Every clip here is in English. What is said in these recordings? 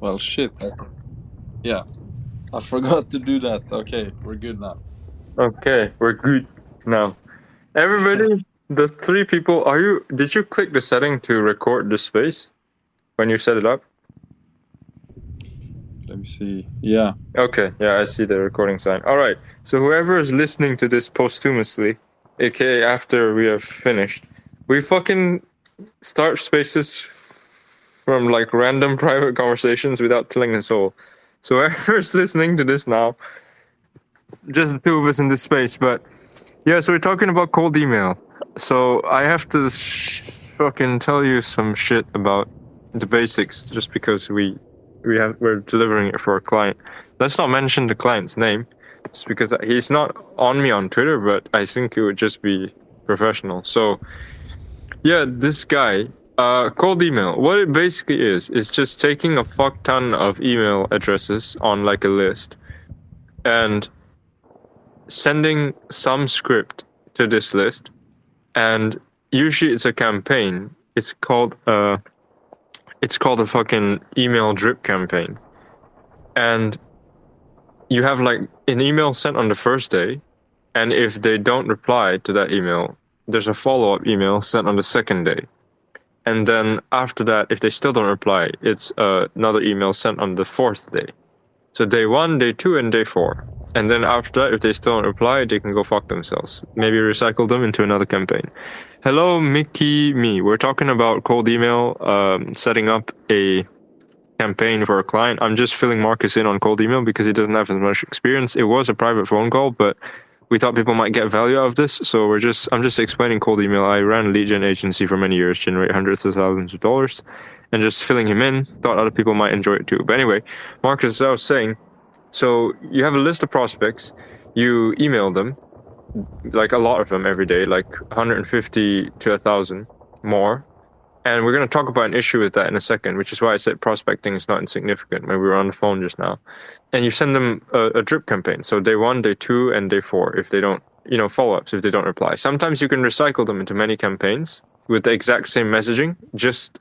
Well, shit. Yeah. I forgot to do that. Okay, we're good now. Okay, we're good now. Everybody, the three people, did you click the setting to record the space when you set it up? Let me see. Yeah. Okay, yeah, I see the recording sign. All right, so whoever is listening to this posthumously, aka after we have finished, we fucking start spaces from like random private conversations without telling a soul. So whoever's listening to this now, just the two of us in this space, but yeah, so we're talking about cold email. So I have to fucking tell you some shit about the basics, just because we're delivering it for a client. Let's not mention the client's name, just because he's not on me on Twitter, but I think it would just be professional. So yeah, this guy, cold email. What it basically is just taking a fuck ton of email addresses on like a list and sending some script to this list, and usually it's a campaign. It's called a fucking email drip campaign, and you have like an email sent on the first day, and if they don't reply to that email, there's a follow-up email sent on the second day, and then after that, if they still don't reply, it's another email sent on the fourth day. So day 1, day 2, and day 4. And then after that, if they still don't reply, they can go fuck themselves. Maybe recycle them into another campaign. Hello, Mickey me. We're talking about cold email, setting up a campaign for a client. I'm just filling Marcus in on cold email because he doesn't have as much experience. It was a private phone call, but we thought people might get value out of this. So I'm just explaining cold email. I ran a lead gen agency for many years, generate hundreds of thousands of dollars, and just filling him in. Thought other people might enjoy it too. But anyway, Marcus, as I was saying, so you have a list of prospects, you email them, like a lot of them every day, like 150 to 1,000 more. And we're going to talk about an issue with that in a second, which is why I said prospecting is not insignificant when we were on the phone just now. And you send them a drip campaign. So day 1, day 2, and day 4, if they don't, follow-ups if they don't reply. Sometimes you can recycle them into many campaigns with the exact same messaging, just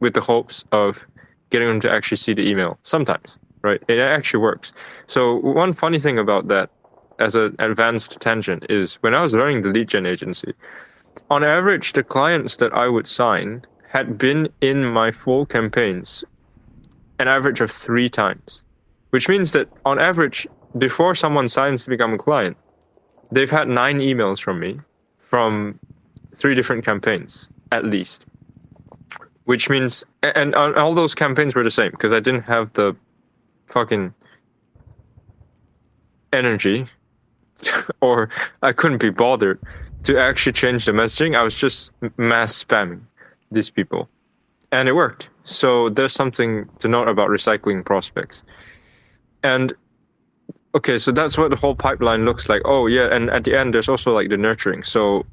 with the hopes of getting them to actually see the email. Sometimes, right? It actually works. So one funny thing about that, as an advanced tangent, is when I was running the lead gen agency, on average, the clients that I would sign had been in my full campaigns an average of 3 times, which means that on average, before someone signs to become a client, they've had 9 emails from me from 3 different campaigns, at least. Which means, and all those campaigns were the same, because I didn't have the fucking energy, or I couldn't be bothered to actually change the messaging. I was just mass spamming these people, and it worked. So there's something to note about recycling prospects. And okay, so that's what the whole pipeline looks like. Oh yeah, and at the end there's also like the nurturing. So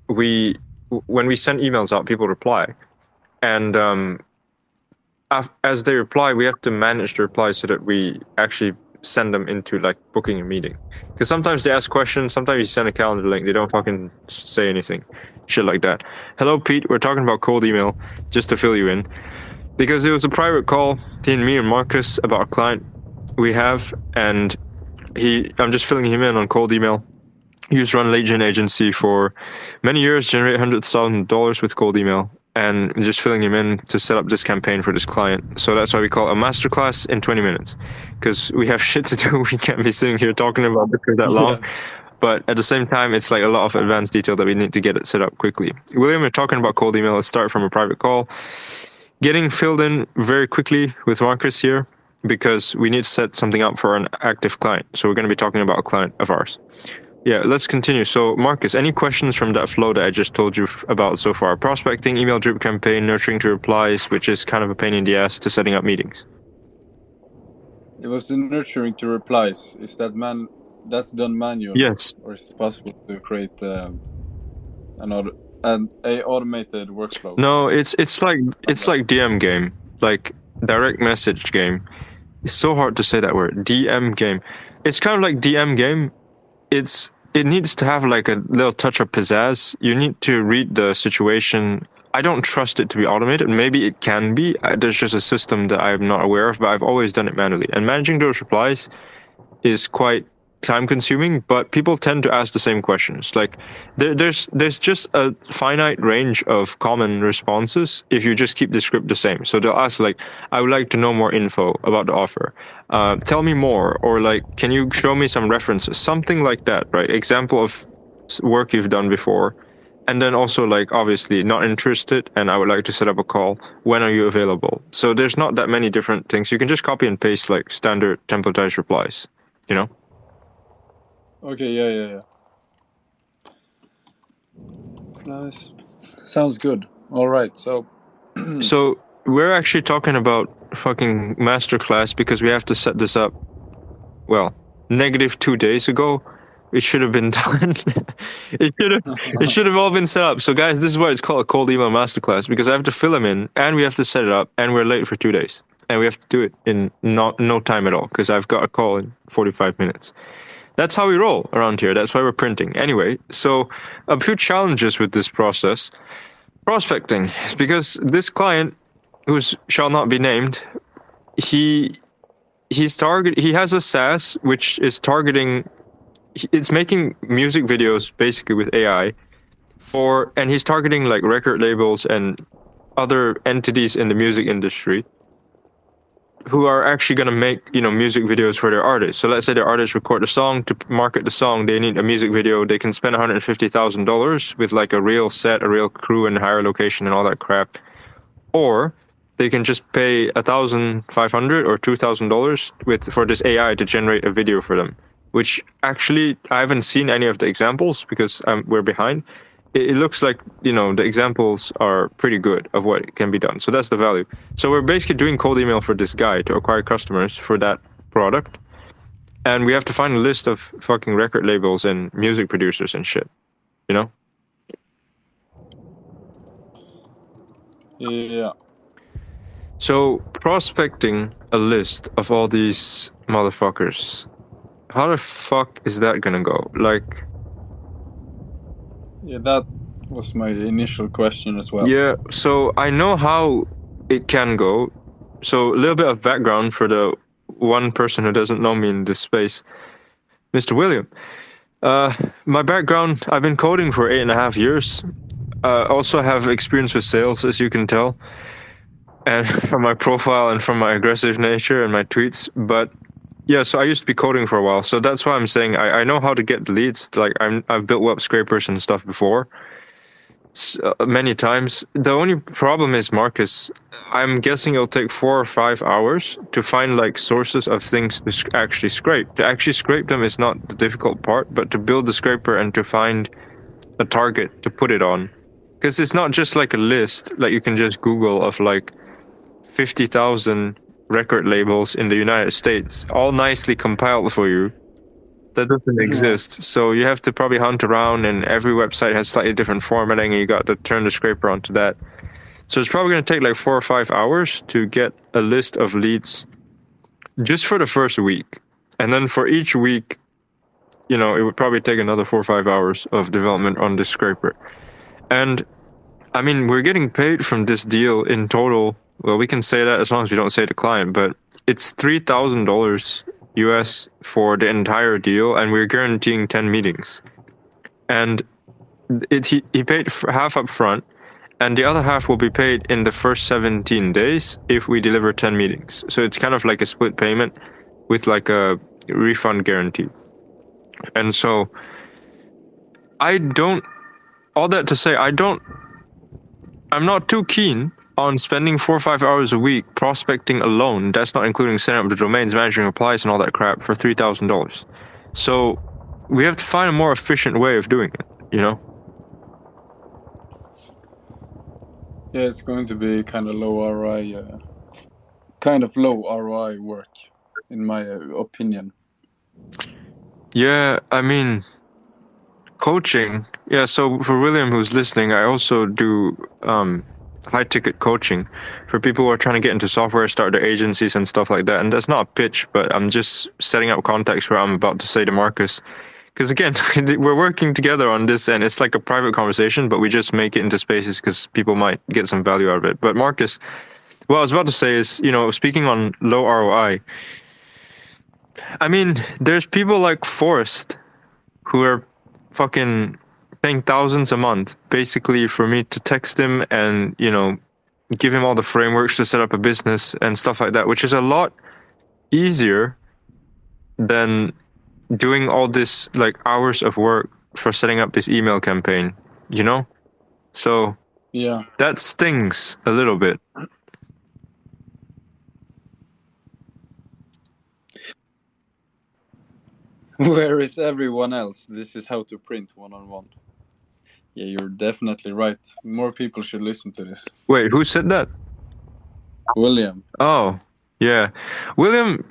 when we send emails out, people reply, and as they reply, we have to manage the replies so that we actually send them into like booking a meeting. Because sometimes they ask questions, sometimes you send a calendar link, they don't fucking say anything. Shit like that. Hello, Pete. We're talking about cold email, just to fill you in. Because it was a private call between me and Marcus about a client we have, and I'm just filling him in on cold email. He used to run a lead gen agency for many years, generate $100,000 with cold email, and just filling him in to set up this campaign for this client. So that's why we call it a masterclass in 20 minutes, because we have shit to do. We can't be sitting here talking about it for that long. Yeah. But at the same time, it's like a lot of advanced detail that we need to get it set up quickly. William, we're talking about cold email. Let's start from a private call. Getting filled in very quickly with Marcus here, because we need to set something up for an active client. So we're going to be talking about a client of ours. Yeah, let's continue. So, Marcus, any questions from that flow that I just told you about so far? Prospecting, email drip campaign, nurturing to replies, which is kind of a pain in the ass, to setting up meetings. It was the nurturing to replies. Is that that's done manually? Yes. Or is it possible to create an automated workflow? No, it's like DM game, like direct message game. It's so hard to say that word. DM game. It's kind of like DM game. It's it needs to have like a little touch of pizzazz. You need to read the situation. I don't trust it to be automated. Maybe it can be. There's just a system that I'm not aware of, but I've always done it manually. And managing those replies is quite time consuming, but people tend to ask the same questions. Like there's just a finite range of common responses if you just keep the script the same. So they'll ask like, I would like to know more info about the offer. Tell me more, or like, can you show me some references? Something like that, right? Example of work you've done before. And then also like, obviously not interested and I would like to set up a call. When are you available? So there's not that many different things. You can just copy and paste like standard templatized replies, you know? Okay, yeah. Nice. Sounds good. All right, so So we're actually talking about fucking masterclass because we have to set this up. Well, -2 days ago. It should have been done. it should have all been set up. So guys, this is why it's called a cold email masterclass, because I have to fill them in and we have to set it up and we're late for 2 days. And we have to do it in no time at all because I've got a call in 45 minutes. That's how we roll around here. That's why we're printing. Anyway, so a few challenges with this process. Prospecting, because this client, who shall not be named, he has a SaaS which is targeting. It's making music videos basically with AI and he's targeting like record labels and other entities in the music industry who are actually going to make, music videos for their artists. So let's say their artists record a song. To market the song, they need a music video. They can spend $150,000 with like a real set, a real crew, and hire location and all that crap. Or they can just pay $1,500 or $2,000 for this AI to generate a video for them. Which actually I haven't seen any of the examples because we're behind. It looks like, the examples are pretty good of what can be done. So that's the value. So we're basically doing cold email for this guy to acquire customers for that product. And we have to find a list of fucking record labels and music producers and shit, Yeah. So prospecting a list of all these motherfuckers, how the fuck is that gonna go? Like... Yeah, that was my initial question as well. Yeah, so I know how it can go. So a little bit of background for the one person who doesn't know me in this space, Mr. William. My background, I've been coding for 8.5 years. Also have experience with sales, as you can tell, and from my profile and from my aggressive nature and my tweets. But yeah, so I used to be coding for a while, so that's why I'm saying I know how to get leads. Like I've built web scrapers and stuff before, many times. The only problem is, Marcus, I'm guessing it'll take 4 or 5 hours to find like sources of things to actually scrape. To actually scrape them is not the difficult part, but to build the scraper and to find a target to put it on, because it's not just like a list like you can just Google of like 50,000 record labels in the United States, all nicely compiled for you. That doesn't exist. So you have to probably hunt around, and every website has slightly different formatting, and you got to turn the scraper onto that. So it's probably going to take like 4 or 5 hours to get a list of leads just for the first week. And then for each week, it would probably take another 4 or 5 hours of development on the scraper. And I mean, we're getting paid from this deal in total. Well, we can say that as long as we don't say the client, but it's $3,000 US for the entire deal, and we're guaranteeing 10 meetings. And he paid half up front, and the other half will be paid in the first 17 days if we deliver 10 meetings. So it's kind of like a split payment with like a refund guarantee. And so all that to say, I'm not too keen on spending 4 or 5 hours a week prospecting alone. That's not including setting up the domains, managing replies, and all that crap for $3,000. So we have to find a more efficient way of doing it, Yeah, it's going to be kind of low ROI work, in my opinion. Yeah, I mean, coaching. Yeah, so for William who's listening, I also do high-ticket coaching for people who are trying to get into software, start their agencies and stuff like that. And that's not a pitch, but I'm just setting up context where I'm about to say to Marcus, because again, we're working together on this, and it's like a private conversation, but we just make it into spaces because people might get some value out of it. But Marcus, what I was about to say is, speaking on low ROI, I mean, there's people like Forrest who are fucking paying thousands a month basically for me to text him and, give him all the frameworks to set up a business and stuff like that, which is a lot easier than doing all this like hours of work for setting up this email campaign, So Yeah. that stings a little bit. Where is everyone else? This is how to print one-on-one. Yeah, you're definitely right. More people should listen to this. Wait, who said that? William. Oh, yeah. William,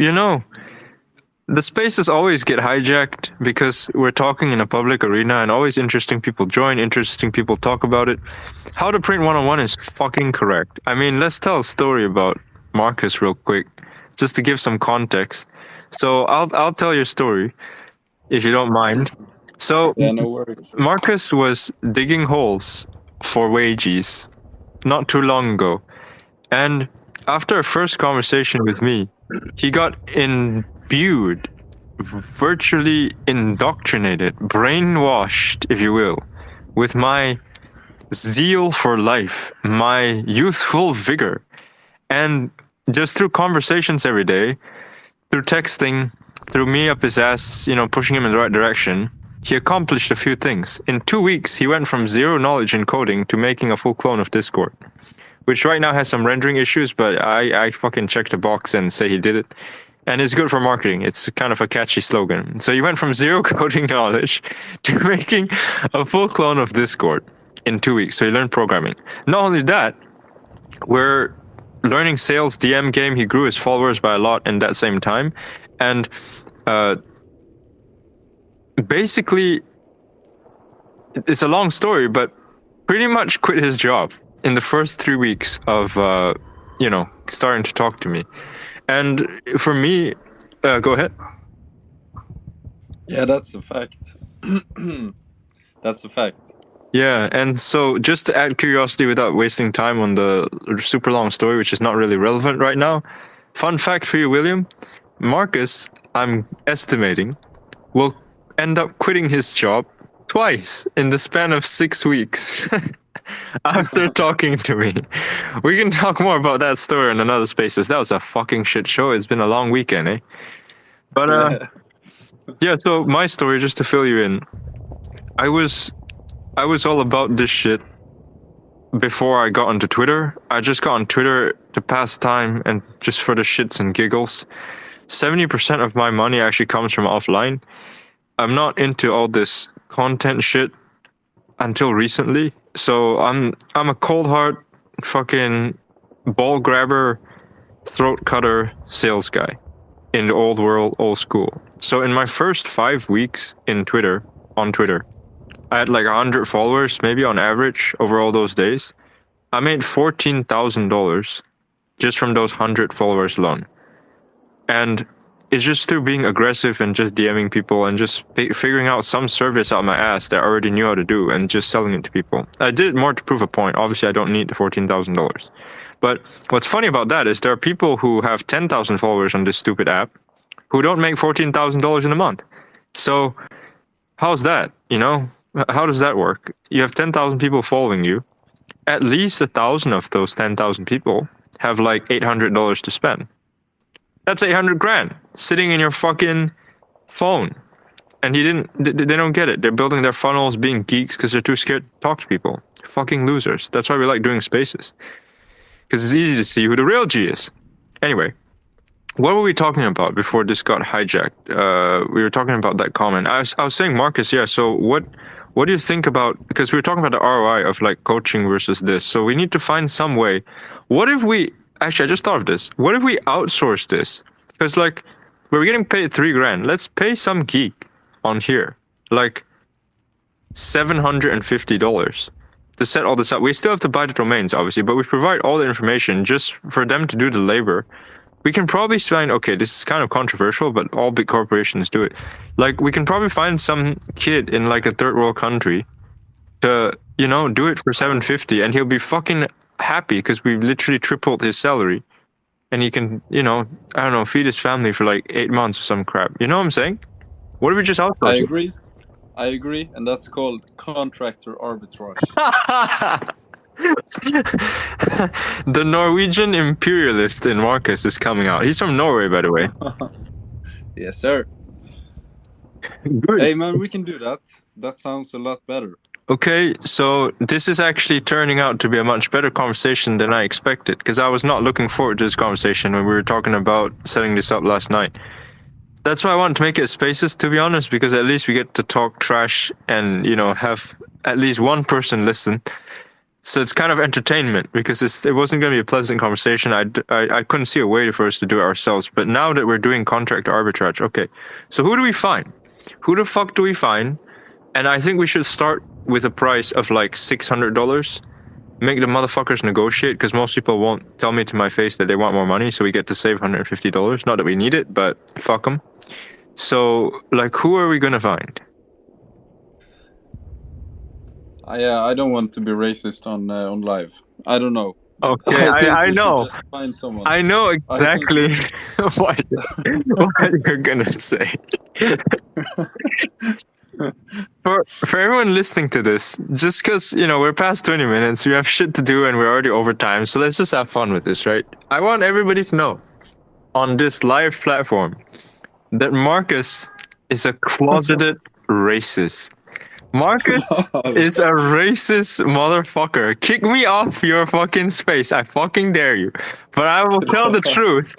the spaces always get hijacked because we're talking in a public arena and always interesting people join, interesting people talk about it. How to print one-on-one is fucking correct. I mean, let's tell a story about Marcus real quick, just to give some context. So I'll tell your story, if you don't mind. So Yeah, no worries. Marcus was digging holes for wages not too long ago. And after a first conversation with me, he got imbued, virtually indoctrinated, brainwashed, if you will, with my zeal for life, my youthful vigor. And just through conversations every day, through texting, through me up his ass, pushing him in the right direction, he accomplished a few things. In 2 weeks, he went from zero knowledge in coding to making a full clone of Discord, which right now has some rendering issues, but I fucking checked the box and say he did it. And it's good for marketing. It's kind of a catchy slogan. So he went from zero coding knowledge to making a full clone of Discord in 2 weeks. So he learned programming. Not only that, we're learning sales DM game. He grew his followers by a lot in that same time. And basically, it's a long story, but pretty much quit his job in the first 3 weeks of, starting to talk to me. And for me, go ahead. Yeah, that's a fact. That's a fact. Yeah, and so just to add curiosity without wasting time on the super long story, which is not really relevant right now, fun fact for you, William, Marcus, I'm estimating, will end up quitting his job twice in the span of 6 weeks. After talking to me. We can talk more about that story in another spaces. That was a fucking shit show. It's been a long weekend, eh? But yeah, so my story, just to fill you in, I was all about this shit before I got onto Twitter. I just got on Twitter to pass time and just for the shits and giggles. 70% of my money actually comes from offline. I'm not into all this content shit until recently. So I'm a cold hard fucking ball grabber, throat cutter sales guy in the old world, old school. So in my first 5 weeks on Twitter, I had like 100 followers, maybe on average over all those days. I made $14,000 just from those 100 followers alone. And it's just through being aggressive and just DMing people and just figuring out some service out my ass that I already knew how to do and just selling it to people. I did it more to prove a point. Obviously, I don't need the $14,000. But what's funny about that is there are people who have 10,000 followers on this stupid app who don't make $14,000 in a month. So how's that? How does that work? You have 10,000 people following you. At least 1,000 of those 10,000 people have like $800 to spend. That's 800 grand sitting in your fucking phone. And they don't get it. They're building their funnels being geeks because they're too scared to talk to people. Fucking losers. That's why we like doing spaces. Because it's easy to see who the real G is. Anyway, what were we talking about before this got hijacked? We were talking about that comment. I was saying, Marcus, yeah, so what do you think about, because we were talking about the ROI of like coaching versus this. So we need to find some way. What if we, actually, I just thought of this. What if we outsource this? Because like, we're getting paid $3 grand. Let's pay some geek on here, like $750 to set all this up. We still have to buy the domains, obviously, but we provide all the information just for them to do the labor we can probably find, okay, this is kind of controversial, but all big corporations do it. Like, we can probably find some kid in like a third world country to, you know, do it for 750, and he'll be fucking happy because we literally tripled his salary. And he can, you know, I don't know, feed his family for like 8 months or some crap. You know what I'm saying? What if we just I outsource it? agree. I agree, and that's called contractor arbitrage. The Norwegian imperialist in Marcus is coming out. He's from Norway, by the way. Yes, sir. Good. Hey, man, we can do that. That sounds a lot better. Okay, so this is actually turning out to be a much better conversation than I expected, because I was not looking forward to this conversation when we were talking about setting this up last night. That's why I want to make it spaces, to be honest, because at least we get to talk trash and, you know, have at least one person listen. So it's kind of entertainment, because it wasn't going to be a pleasant conversation. I couldn't see a way for us to do it ourselves. But now that we're doing contract arbitrage, okay. So who do we find? Who the fuck do we find? And I think we should start with a price of like $600. Make the motherfuckers negotiate, because most people won't tell me to my face that they want more money, so we get to save $150. Not that we need it, but fuck them. So, like, who are we gonna find? I don't want to be racist on live. I don't know. Okay, I we know. should just find someone. I know exactly what you're gonna say. For everyone listening to this, just because, you know, we're past 20 minutes, we have shit to do and we're already over time, so let's just have fun with this, right? I want everybody to know on this live platform that Marcus is a closeted racist. Marcus is a racist motherfucker. Kick me off your fucking space. I fucking dare you. But I will tell the truth.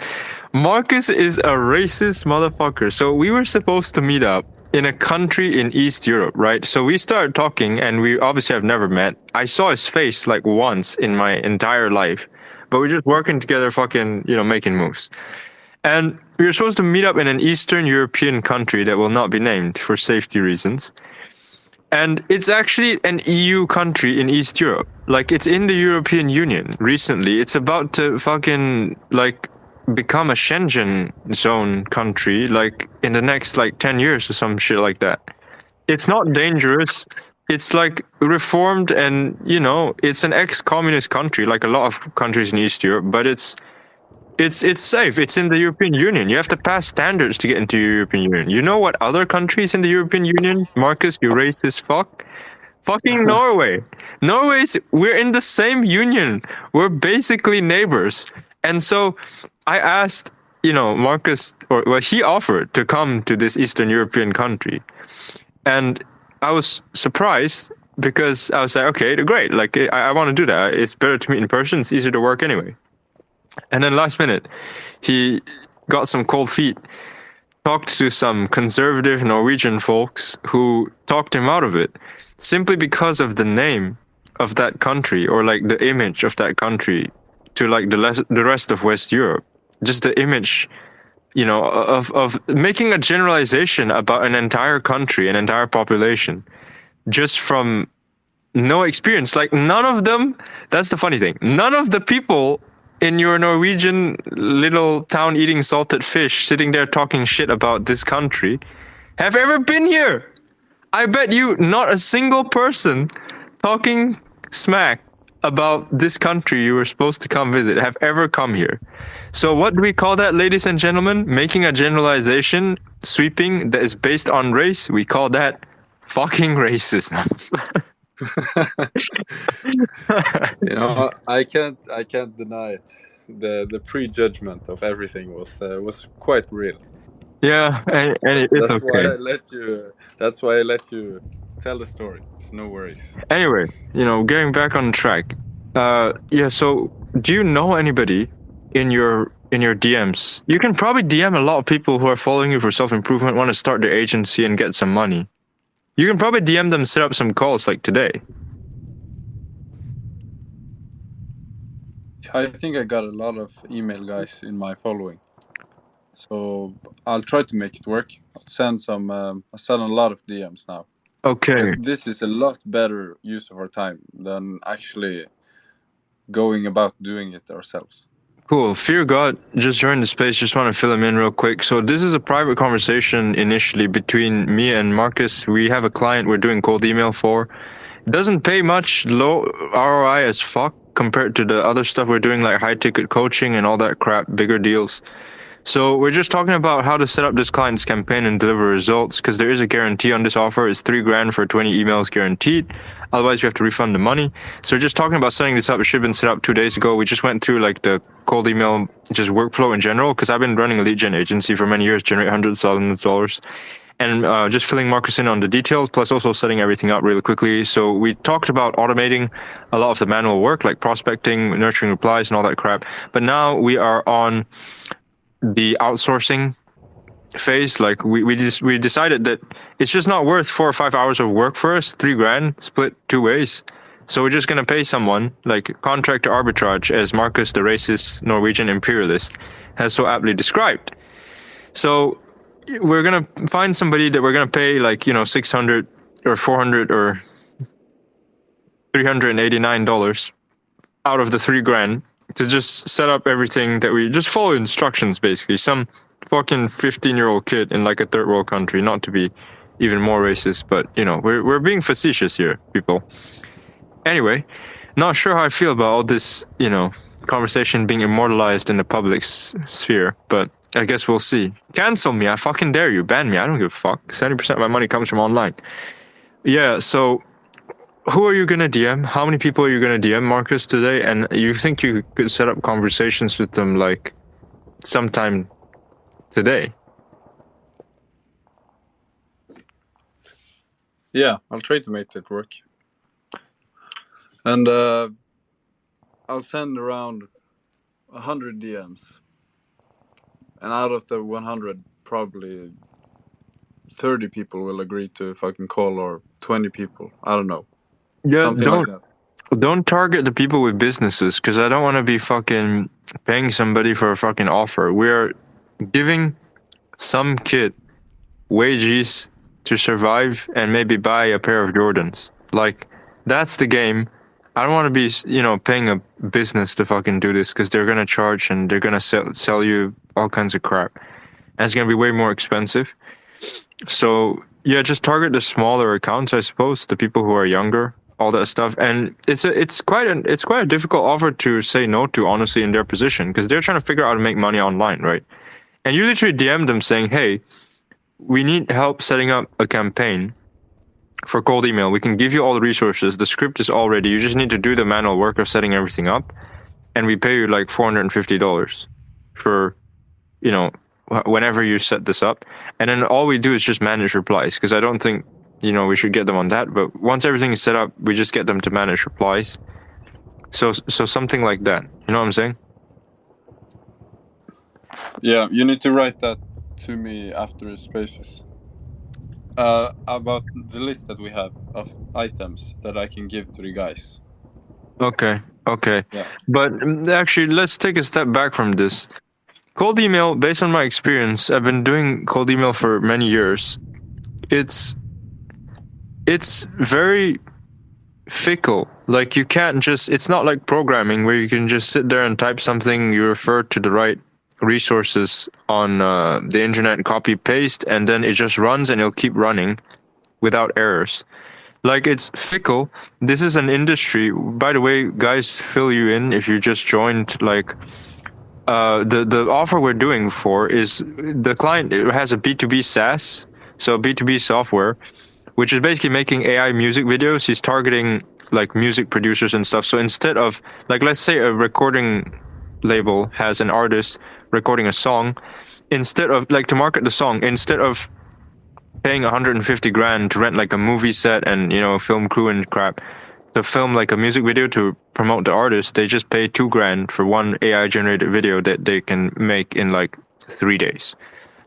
Marcus is a racist motherfucker. So we were supposed to meet up in a country in East Europe, right? So we started talking, and we obviously have never met. I saw his face like once in my entire life, but we're just working together, fucking, you know, making moves. And we were supposed to meet up in an Eastern European country that will not be named for safety reasons. And it's actually an EU country in East Europe. Like, it's in the European Union recently. It's about to fucking, like, become a Schengen zone country, like, in the next, like, 10 years or some shit like that. It's not dangerous. It's, like, reformed, and, you know, it's an ex-communist country, like a lot of countries in East Europe, but it's safe. It's in the European Union. You have to pass standards to get into the European Union. You know what other countries in the European Union, Marcus, you racist fuck? Fucking Norway. We're in the same union. We're basically neighbors. And so I asked, you know, Marcus, or well, he offered to come to this Eastern European country. And I was surprised, because I was like, okay, great. Like, I want to do that. It's better to meet in person. It's easier to work anyway. And then last minute, he got some cold feet, talked to some conservative Norwegian folks who talked him out of it, simply because of the name of that country, or like the image of that country to like the rest of West Europe. Just the image, you know, of making a generalization about an entire country, an entire population, just from no experience. Like, none of them, that's the funny thing, none of the people in your Norwegian little town eating salted fish, sitting there talking shit about this country, have ever been here. I bet you not a single person talking smack about this country you were supposed to come visit have ever come here. So what do we call that, ladies and gentlemen? Making a generalization, sweeping, that is based on race, we call that fucking racism. You know, I can't deny it. The prejudgment of everything was quite real. Yeah, and it's That's okay. why I let you. That's why I let you tell the story. It's no worries. Anyway, you know, getting back on track. Yeah. So, do you know anybody in your DMs? You can probably DM a lot of people who are following you for self-improvement, want to start their agency and get some money. You can probably DM them, set up some calls like today. I think I got a lot of email guys in my following, so I'll try to make it work. I'll send some. I'll send a lot of DMs now. Okay. Because this is a lot better use of our time than actually going about doing it ourselves. Cool. Fear God just joined the space. Just want to fill him in real quick. So this is a private conversation initially between me and Marcus. We have a client we're doing cold email for. Doesn't pay much, low ROI as fuck compared to the other stuff we're doing, like high ticket coaching and all that crap, bigger deals. So we're just talking about how to set up this client's campaign and deliver results, because there is a guarantee on this offer. It's $3,000 for 20 emails guaranteed. Otherwise, you have to refund the money. So we're just talking about setting this up. It should have been set up 2 days ago. We just went through like the cold email, just workflow in general, because I've been running a lead gen agency for many years, generate hundreds of thousands of dollars. And just filling Marcus in on the details, plus also setting everything up really quickly. So we talked about automating a lot of the manual work, like prospecting, nurturing replies, and all that crap. But now we are on the outsourcing phase. Like we decided that it's just not worth 4 or 5 hours of work for us. $3,000 split 2 ways. So we're just gonna pay someone, like contractor arbitrage, as Marcus, the racist Norwegian imperialist, has so aptly described. So we're gonna find somebody that we're gonna pay like, you know, $600 or $400 or $389 out of the $3,000 to just set up everything that we just follow instructions, basically. Some fucking 15-year-old kid in like a third world country, not to be even more racist, but you know, we're being facetious here, people. Anyway, not sure how I feel about all this, you know, conversation being immortalized in the public sphere, but I guess we'll see. Cancel me, I fucking dare you. Ban me, I don't give a fuck. 70% of my money comes from online. Yeah, so who are you gonna DM? How many people are you gonna DM, Marcus, today? And you think you could set up conversations with them like sometime today? Yeah, I'll try to make that work. And I'll send around 100 DMs. And out of the 100, probably 30 people will agree to fucking call, or 20 people. I don't know. Yeah, Something like that. Don't target the people with businesses, because I don't want to be fucking paying somebody for a fucking offer. We're giving some kid wages to survive and maybe buy a pair of Jordans. Like, that's the game. I don't want to be, you know, paying a business to fucking do this, because they're gonna charge and they're gonna sell you all kinds of crap, and it's gonna be way more expensive. So yeah, just target the smaller accounts, I suppose, the people who are younger, all that stuff. And it's quite a difficult offer to say no to, honestly, in their position, because they're trying to figure out how to make money online, right? And you literally DM them saying, hey, we need help setting up a campaign for cold email. We can give you all the resources. The script is all ready. You just need to do the manual work of setting everything up. And we pay you like $450 for, you know, whenever you set this up. And then all we do is just manage replies, because I don't think, you know, we should get them on that. But once everything is set up, we just get them to manage replies. So something like that. You know what I'm saying? Yeah, you need to write that to me after the spaces. About the list that we have of items that I can give to the guys. Okay. Yeah. But actually, let's take a step back from this. Cold email, based on my experience, I've been doing cold email for many years. It's very fickle. Like, you can't just, it's not like programming where you can just sit there and type something, you refer to the right resources on the internet, copy paste, and then it just runs and it'll keep running without errors. Like, it's fickle. This is an industry, by the way, guys, fill you in if you just joined. Like, the offer we're doing for is, the client has a B2B SaaS, so B2B software, which is basically making AI music videos. He's targeting like music producers and stuff. So instead of, like, let's say a recording label has an artist recording a song, instead of, like, to market the song, instead of paying $150,000 to rent like a movie set and, you know, film crew and crap to film like a music video to promote the artist, they just pay $2,000 for one AI generated video that they can make in like 3 days.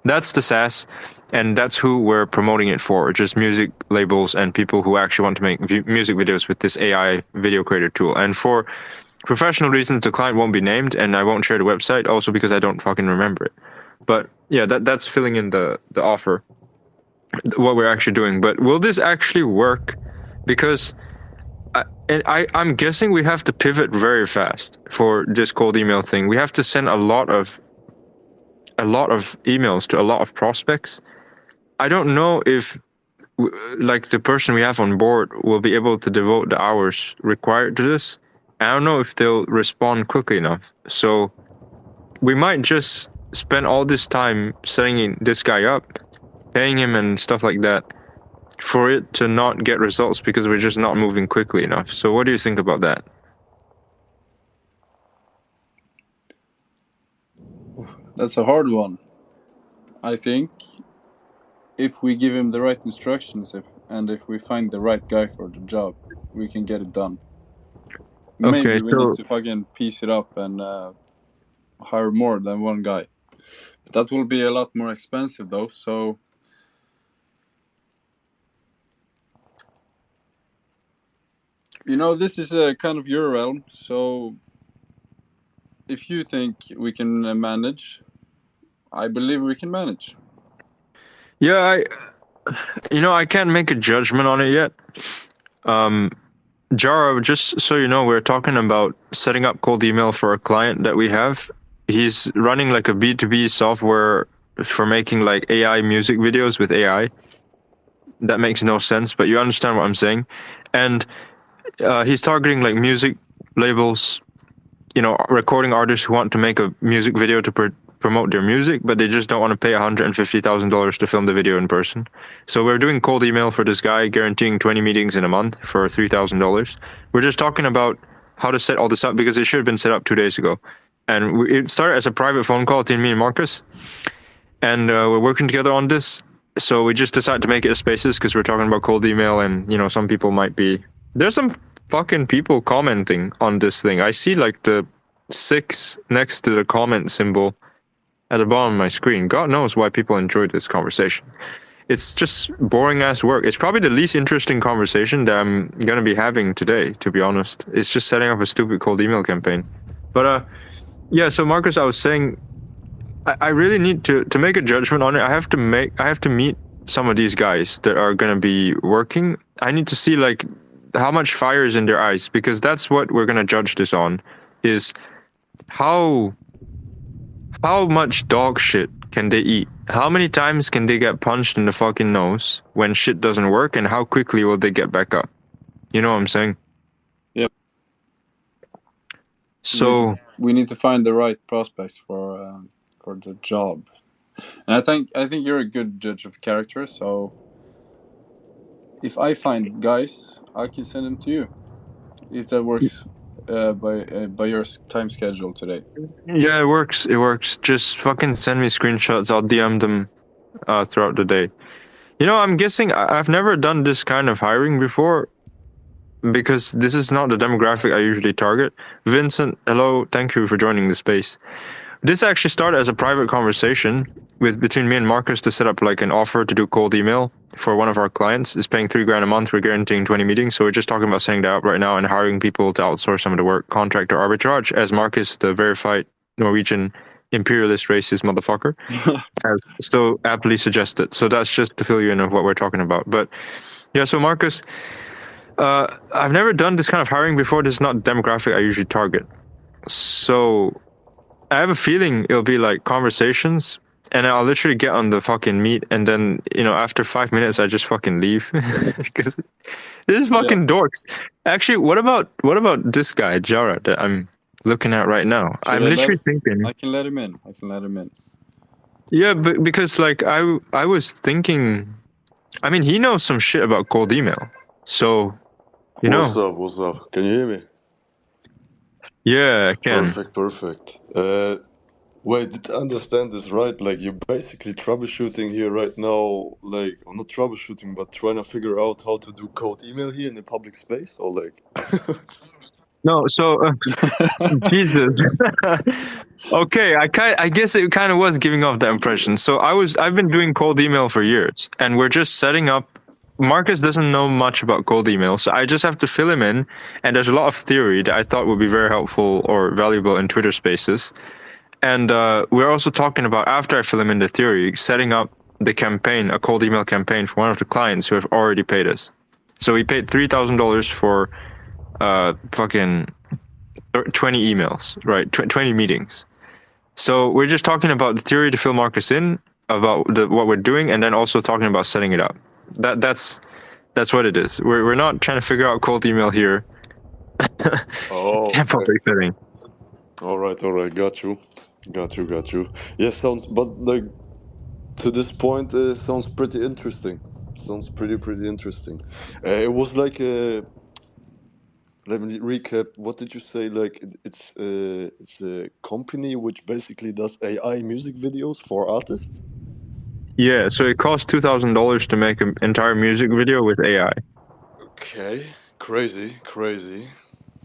That's the SaaS, and that's who we're promoting it for, just music labels and people who actually want to make music videos with this AI video creator tool. And for professional reasons, the client won't be named, and I won't share the website, also because I don't fucking remember it. But yeah, that's filling in the offer, what we're actually doing. But will this actually work? Because And I'm guessing we have to pivot very fast for this cold email thing. We have to send a lot of emails to a lot of prospects. I don't know if like the person we have on board will be able to devote the hours required to this. I don't know if they'll respond quickly enough. So we might just spend all this time setting this guy up, paying him and stuff like that, for it to not get results because we're just not moving quickly enough. So what do you think about that? That's a hard one. I think if we give him the right instructions, if we find the right guy for the job, we can get it done. Maybe Okay, we so need to fucking piece it up and hire more than one guy. But that will be a lot more expensive though, so this is a kind of your realm, so if you think we can manage, I believe we can manage. yeah, I can't make a judgment on it yet. Jara, just so you know, we're talking about setting up cold email for a client that we have. He's running like a B2B software for making like AI music videos with AI. That makes no sense, but you understand what I'm saying. And he's targeting like music labels, recording artists who want to make a music video to promote their music, but they just don't want to pay $150,000 to film the video in person. So we're doing cold email for this guy, guaranteeing 20 meetings in a month for $3,000. We're just talking about how to set all this up because it should have been set up 2 days ago. And it started as a private phone call between me and Marcus, and we're working together on this. So we just decided to make it a Spaces because we're talking about cold email, and some people might be. There's some fucking people commenting on this thing. I see like the 6 next to the comment symbol at the bottom of my screen. God knows why people enjoyed this conversation. It's just boring ass work. It's probably the least interesting conversation that I'm gonna be having today, to be honest. It's just setting up a stupid cold email campaign. But yeah, so Marcus, I was saying I really need to make a judgment on it. I have to meet some of these guys that are gonna be working. I need to see like how much fire is in their eyes, because that's what we're gonna judge this on, is how much dog shit can they eat? How many times can they get punched in the fucking nose when shit doesn't work, and how quickly will they get back up? You know what I'm saying? Yep. So we need to find the right prospects for the job, and I think you're a good judge of character. So if I find guys, I can send them to you, if that works by your time schedule today. yeah, it works. It works. Just fucking send me screenshots. I'll DM them throughout the day. I'm guessing I've never done this kind of hiring before, because this is not the demographic I usually target. Vincent, hello. Thank you for joining the space. This actually started as a private conversation between me and Marcus to set up like an offer to do cold email for one of our clients. It's paying $3,000 a month. We're guaranteeing 20 meetings. So we're just talking about setting that up right now and hiring people to outsource some of the work, contract or arbitrage, as Marcus, the verified Norwegian imperialist racist motherfucker, has so aptly suggested. So that's just to fill you in of what we're talking about. But yeah, so Marcus, I've never done this kind of hiring before. This is not the demographic I usually target. So I have a feeling it'll be like conversations, and I'll literally get on the fucking meet, and then after 5 minutes I just fucking leave because this is fucking dorks. Actually, what about this guy Jara that I'm looking at right now? I'm literally thinking I can let him in. Yeah, but because like I was thinking, I mean, he knows some shit about cold email, so What's up? Can you hear me? Yeah, I can. Perfect. Wait, did I understand this right? Like, you're basically troubleshooting here right now, like, or not troubleshooting, but trying to figure out how to do cold email here in the public space, or like? No, so Jesus. Okay, I guess it kind of was giving off that impression. So I've been doing cold email for years, and we're just setting up. Marcus doesn't know much about cold email, so I just have to fill him in. And there's a lot of theory that I thought would be very helpful or valuable in Twitter Spaces. And we're also talking about, after I fill him in the theory, setting up the campaign, a cold email campaign for one of the clients who have already paid us. So we paid $3,000 for fucking 20 emails, right? 20 meetings. So we're just talking about the theory to fill Marcus in, about what we're doing, and then also talking about setting it up. That's what it is. We're not trying to figure out cold email here. Oh, In public setting. all right, got you. Yeah, sounds, but like to this point, sounds pretty interesting. Sounds pretty interesting. It was like let me recap. What did you say? Like it's a company which basically does AI music videos for artists. Yeah, so it costs $2,000 to make an entire music video with AI. Okay, crazy.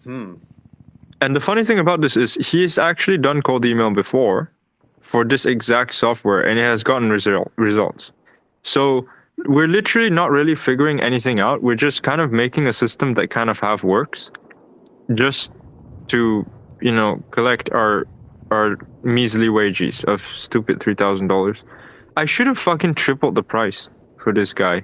And the funny thing about this is he's actually done cold email before for this exact software, and it has gotten results. So we're literally not really figuring anything out. We're just kind of making a system that kind of half works, just to collect our measly wages of stupid $3,000. I should have fucking tripled the price for this guy.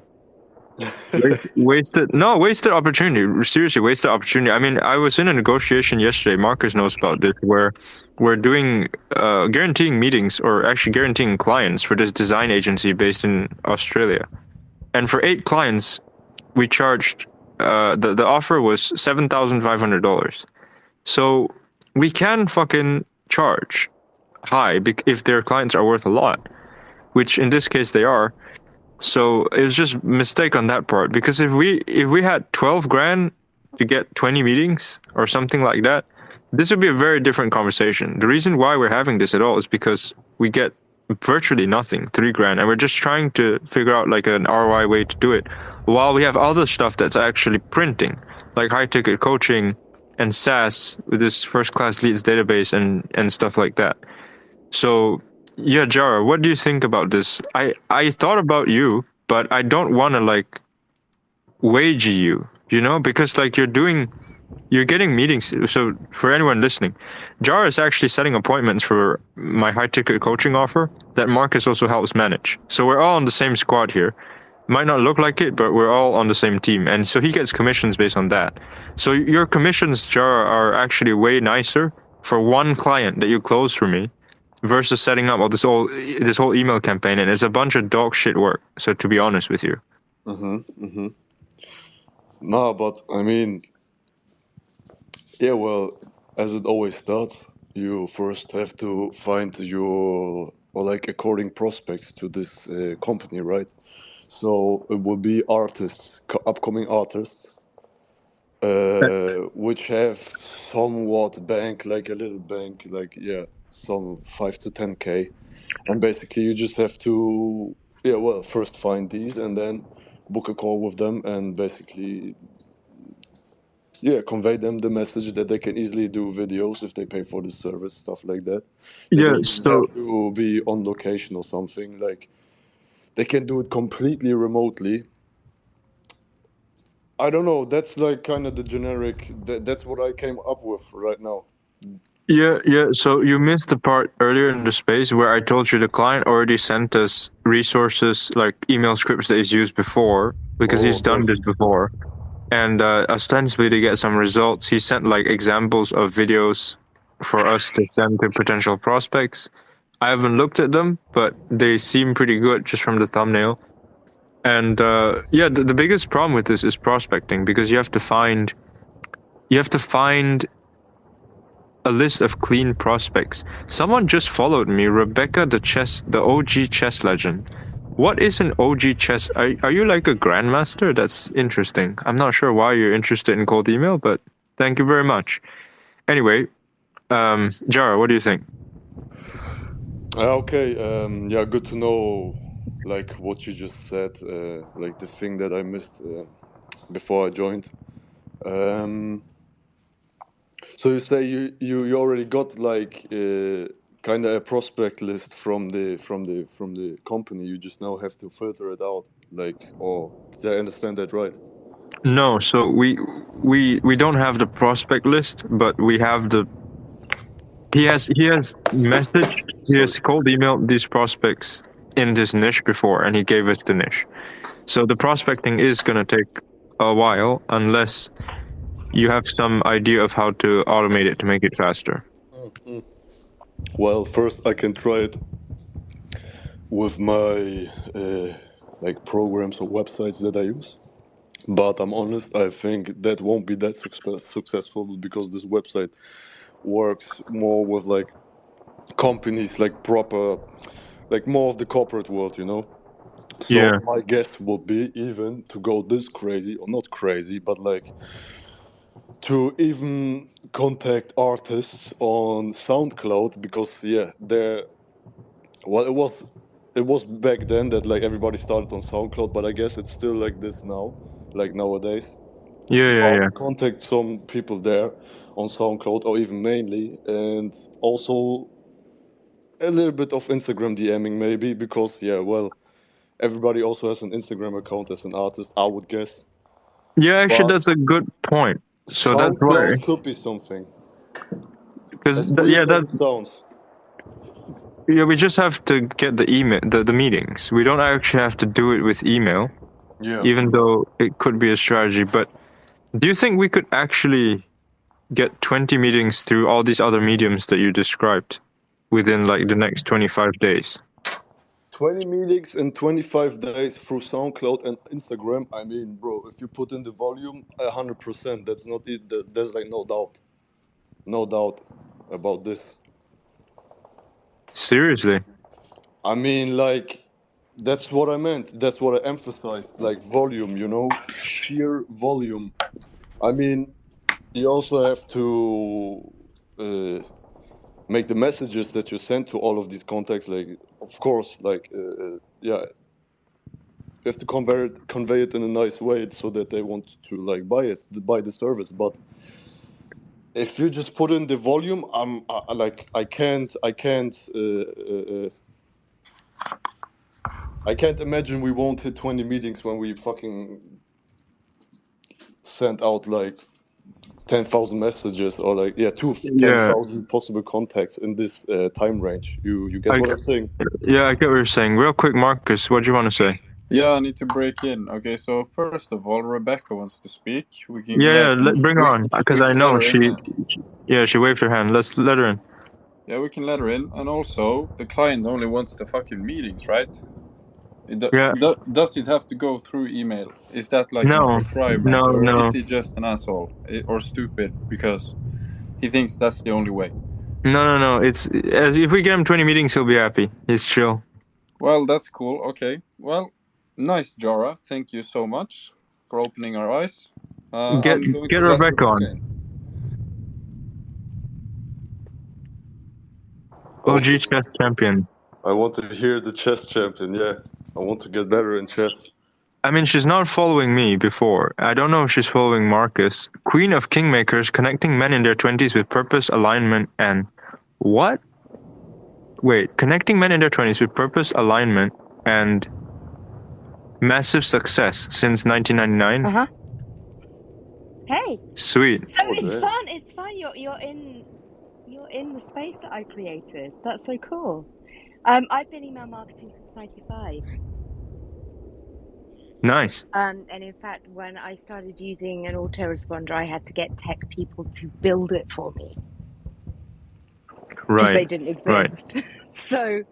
Wasted opportunity. Seriously, wasted opportunity. I mean, I was in a negotiation yesterday. Marcus knows about this, where we're doing guaranteeing meetings, or actually guaranteeing clients for this design agency based in Australia. And for 8 clients, we charged the offer was $7,500. So we can fucking charge high if their clients are worth a lot, which in this case they are. So it was just a mistake on that part, because if we had 12 grand to get 20 meetings or something like that, this would be a very different conversation. The reason why we're having this at all is because we get virtually nothing, 3 grand, and we're just trying to figure out like an ROI way to do it, while we have other stuff that's actually printing, like high ticket coaching and SaaS with this first class leads database and stuff like that. So yeah, Jara, what do you think about this? I thought about you, but I don't want to like wage you, because like you're getting meetings. So for anyone listening, Jara is actually setting appointments for my high ticket coaching offer that Marcus also helps manage. So we're all on the same squad here. Might not look like it, but we're all on the same team. And so he gets commissions based on that. So your commissions, Jara, are actually way nicer for one client that you close for me versus setting up all this whole email campaign, and it's a bunch of dog shit work. So to be honest with you. No, but I mean, yeah, well, as it always starts, you first have to find your, or like according prospects to this company, right? So it will be artists, upcoming artists, which have somewhat bank, like a little bank, like some 5 to 10K, and basically you just have to first find these and then book a call with them and basically convey them the message that they can easily do videos if they pay for the service, stuff like that. They Yeah. don't even So have to be on location or something. Like they can do it completely remotely. I don't know. That's like kind of the generic. That's what I came up with right now. yeah. So you missed the part earlier in the space where I told you the client already sent us resources like email scripts that he's used before, because he's done this before. And ostensibly to get some results, he sent like examples of videos for us to send to potential prospects. I haven't looked at them, but they seem pretty good just from the thumbnail. And the biggest problem with this is prospecting, because you have to find a list of clean prospects. Someone just followed me, Rebecca, the OG chess legend. What is an OG chess? Are you like a grandmaster? That's interesting. I'm not sure why you're interested in cold email, but thank you very much. Anyway, Jara, what do you think? Okay. Good to know. Like what you just said. Like the thing that I missed before I joined. So you say you already got like kind of a prospect list from the company. You just now have to filter it out. Like, or did I understand that right? No, so we don't have the prospect list, but we have the. He has messaged, he Sorry. has cold emailed these prospects in this niche before, and he gave us the niche. So the prospecting is gonna take a while, unless you have some idea of how to automate it to make it faster. Mhm. Well, first I can try it with my like programs or websites that I use. But I'm honest, I think that won't be that successful because this website works more with like companies, like proper, like more of the corporate world, you know. So Yeah. my guess would be even to go this crazy, or not crazy, but like to even contact artists on SoundCloud because yeah, they're well, it was back then that like everybody started on SoundCloud, but I guess it's still like this now, like nowadays. Yeah, So yeah, I yeah. would contact some people there on SoundCloud or even mainly, and also a little bit of Instagram DMing maybe because yeah, well, everybody also has an Instagram account as an artist, I would guess. Yeah, actually, But that's a good point. So that's why, SoundCloud could be something. because As yeah, weird as it that's sounds. yeah. We just have to get the email, the meetings. We don't actually have to do it with email, Yeah. even though it could be a strategy. But do you think we could actually get 20 meetings through all these other mediums that you described within like the next 25 days? 20 meetings in 25 days through SoundCloud and Instagram. I mean, bro, if you put in the volume, 100%. That's not it. There's like no doubt about this. Seriously? I mean, like, that's what I meant. That's what I emphasized. Like, volume, you know, sheer volume. I mean, you also have to make the messages that you send to all of these contacts, like, of course, like, yeah, you have to convey it in a nice way so that they want to like buy the service. But if you just put in the volume, like I can't imagine we won't hit 20 meetings when we fucking send out like 10,000 messages or like yeah to ten Yeah. thousand possible contacts in this time range. You get I, what I'm saying? yeah, I get what you're saying. Real quick, Marcus, what do you want to say? Yeah, I need to break in. Okay, so first of all, Rebecca wants to speak. We can Yeah, let yeah, bring her we, on because we I can let know her in. yeah, she waved her hand. Let's let her in. Yeah, we can let her in. And also, the client only wants the fucking meetings, right? Yeah, Does it have to go through email? Is that like a no, requirement, no, or is no, he just an asshole or stupid because he thinks that's the only way? no. It's as if we get him 20 meetings, he'll be happy. He's chill. Well, that's cool. Okay. Well, nice, Jara. Thank you so much for opening our eyes. Get I'm going get to let Rebecca Rebecca on. in. Oh, OG chess champion. I want to hear the chess champion. Yeah, I want to get better in chess. I mean, she's not following me before. I don't know if she's following Marcus. Queen of Kingmakers, connecting men in their 20s with purpose, alignment, and what? Wait, connecting men in their 20s with purpose, alignment, and massive success since 1999. Uh huh. Hey, Sweet. so Oh, it's damn. fun. It's fun. You're in the space that I created. That's so cool. I've been email marketing since '95. Nice. And in fact, when I started using an autoresponder, I had to get tech people to build it for me because they Right. didn't Right. exist. So,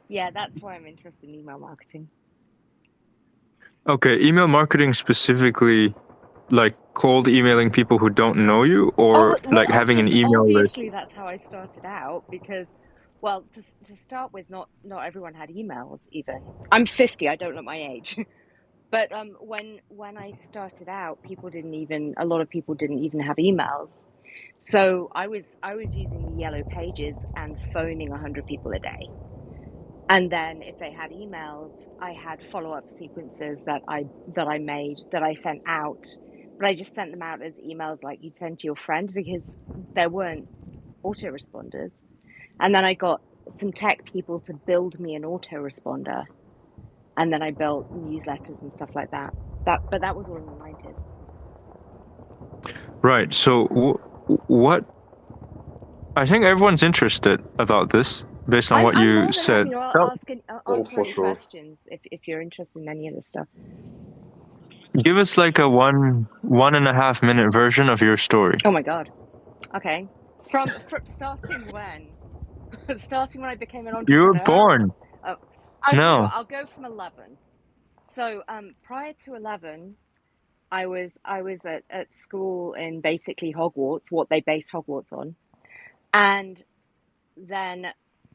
yeah, that's why I'm interested in email marketing. Okay, email marketing specifically, like cold emailing people who don't know you, or Oh, well, like having an email list. obviously that's how I started out because, well, to start with, not everyone had emails even. I'm 50. I don't look my age. But when I started out, a lot of people didn't even have emails. So I was using the yellow pages and phoning 100 people a day. And then if they had emails, I had follow-up sequences that I made that I sent out. But I just sent them out as emails like you'd send to your friend because there weren't autoresponders. And then I got some tech people to build me an autoresponder. And then I built newsletters and stuff like that. But that was all in the 90s. Right. So what? I think everyone's interested about this based on what I'm you more than happy said. to Oh, I'll Oh, answer for any sure. questions if you're interested in any of this stuff. Give us like a 1.5 minute version of your story. Oh my god. Okay. From starting when? Starting when I became an You were entrepreneur, or born. I'll tell you what, No. I'll go from 11. So prior to 11, I was at school in basically Hogwarts, what they based Hogwarts on, and then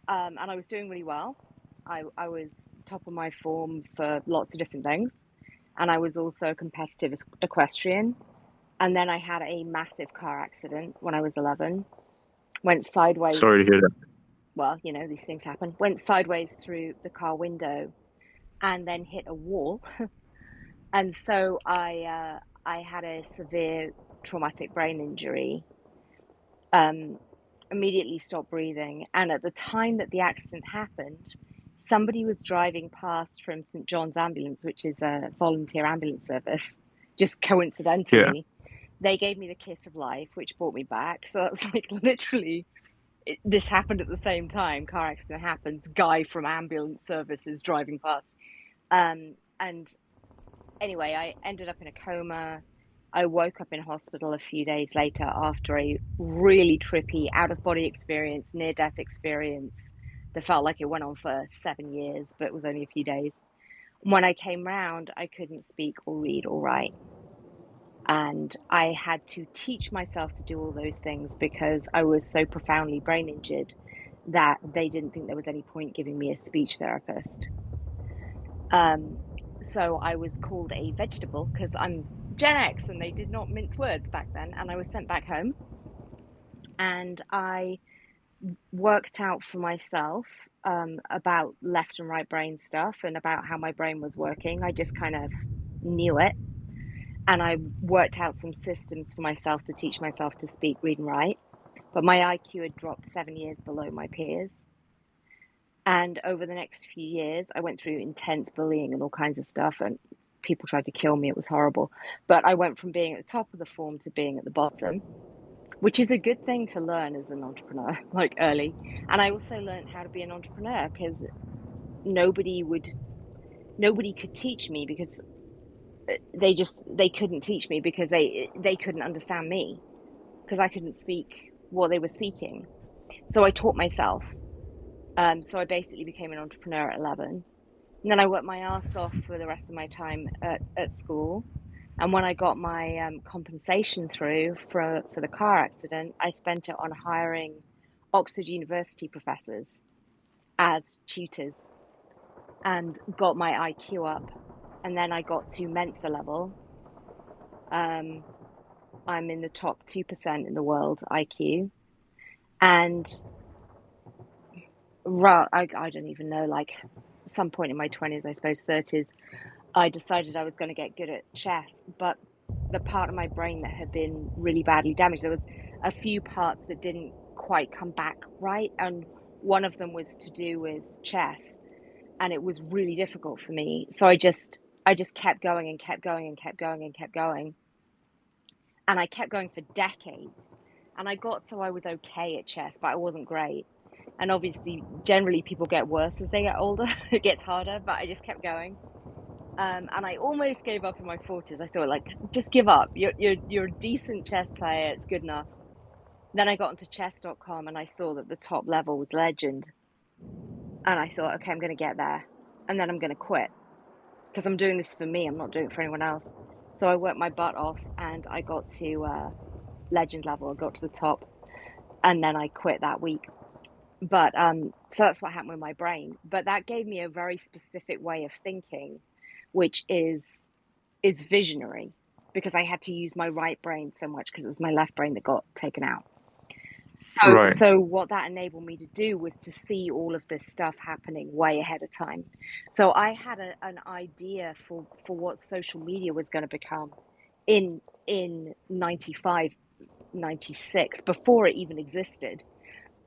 and I was doing really well. I was top of my form for lots of different things, and I was also a competitive equestrian. And then I had a massive car accident when I was 11. Went sideways. Sorry to hear that. Well, you know, these things happen. Went sideways through the car window and then hit a wall. And so I had a severe traumatic brain injury. Immediately stopped breathing. And at the time that the accident happened, somebody was driving past from St. John's Ambulance, which is a volunteer ambulance service, just Yeah. coincidentally. They gave me the kiss of life, which brought me back. So that's like literally, this happened at the same time. Car accident happens. Guy from ambulance services driving past. And anyway, I ended up in a coma. I woke up in hospital a few days later after a really trippy out of body experience, near death experience that felt like it went on for 7 years, but it was only a few days. When I came round, I couldn't speak or read or write. And I had to teach myself to do all those things because I was so profoundly brain injured that they didn't think there was any point giving me a speech therapist. So I was called a vegetable because I'm Gen X and they did not mince words back then. And I was sent back home and I worked out for myself about left and right brain stuff and about how my brain was working. I just kind of knew it. And I worked out some systems for myself to teach myself to speak, read, and write. But my IQ had dropped 7 years below my peers. And over the next few years, I went through intense bullying and all kinds of stuff, and people tried to kill me. It was horrible. But I went from being at the top of the form to being at the bottom, which is a good thing to learn as an entrepreneur, like early. And I also learned how to be an entrepreneur because nobody could teach me because they couldn't teach me because they couldn't understand me because I couldn't speak what they were speaking. So I taught myself. So I basically became an entrepreneur at 11. And then I worked my ass off for the rest of my time at school. And when I got my compensation through for the car accident, I spent it on hiring Oxford University professors as tutors and got my IQ up. And then I got to Mensa level. I'm in the top 2% in the world IQ. And I don't even know, like some point in my 20s, I suppose 30s, I decided I was going to get good at chess. But the part of my brain that had been really badly damaged, there was a few parts that didn't quite come back right. And one of them was to do with chess. And it was really difficult for me. So I just kept going and kept going and kept going and kept going. And I kept going for decades. And I got so I was okay at chess, but I wasn't great. And obviously, generally, people get worse as they get older. It gets harder, but I just kept going. And I almost gave up in my 40s. I thought, like, just give up. You're a decent chess player. It's good enough. Then I got onto chess.com and I saw that the top level was legend. And I thought, okay, I'm going to get there. And then I'm going to quit because I'm doing this for me. I'm not doing it for anyone else. So I worked my butt off and I got to legend level. I got to the top and then I quit that week. But so that's what happened with my brain. But that gave me a very specific way of thinking, which is visionary, because I had to use my right brain so much because it was my left brain that got taken out. Right. So what that enabled me to do was to see all of this stuff happening way ahead of time. So I had an idea for what social media was going to become in 95, 96, before it even existed.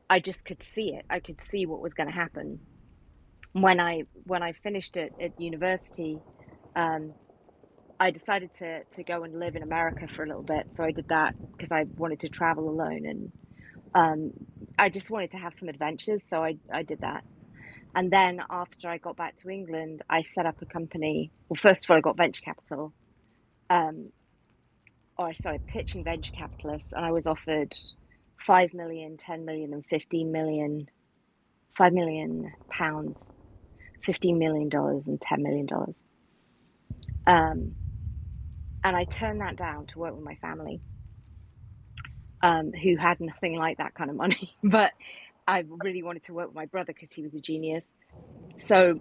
I just could see it. I could see what was going to happen. When I finished at university, I decided to go and live in America for a little bit. So I did that because I wanted to travel alone, and I just wanted to have some adventures. So I did that. And then after I got back to England, I set up a company. Well, first of all, I got venture capital or I started pitching venture capitalists, and I was offered 5 million, 10 million, and 15 million, 5 million pounds, $15 million, and $10 million. And I turned that down to work with my family, who had nothing like that kind of money. But I really wanted to work with my brother because he was a genius. So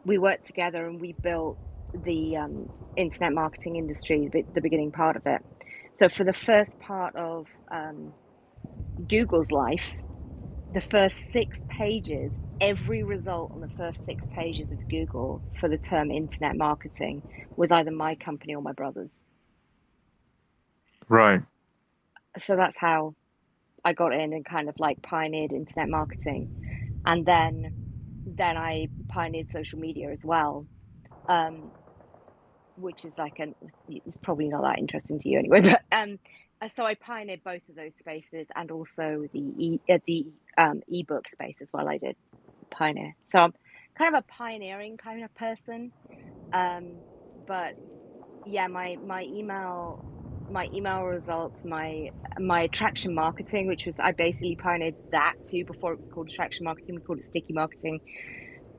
we worked together and we built the internet marketing industry, the beginning part of it. So for the first part of Google's life, the first 6 pages, every result on the first 6 pages of Google for the term internet marketing was either my company or my brother's. Right. So that's how I got in and kind of like pioneered internet marketing. And then I pioneered social media as well, which is like it's probably not that interesting to you anyway. But so I pioneered both of those spaces, and also the ebook space as well. I did pioneer. So I'm kind of a pioneering kind of person. But yeah, my email results, my attraction marketing, which was, I basically pioneered that too. Before it was called attraction marketing, we called it sticky marketing.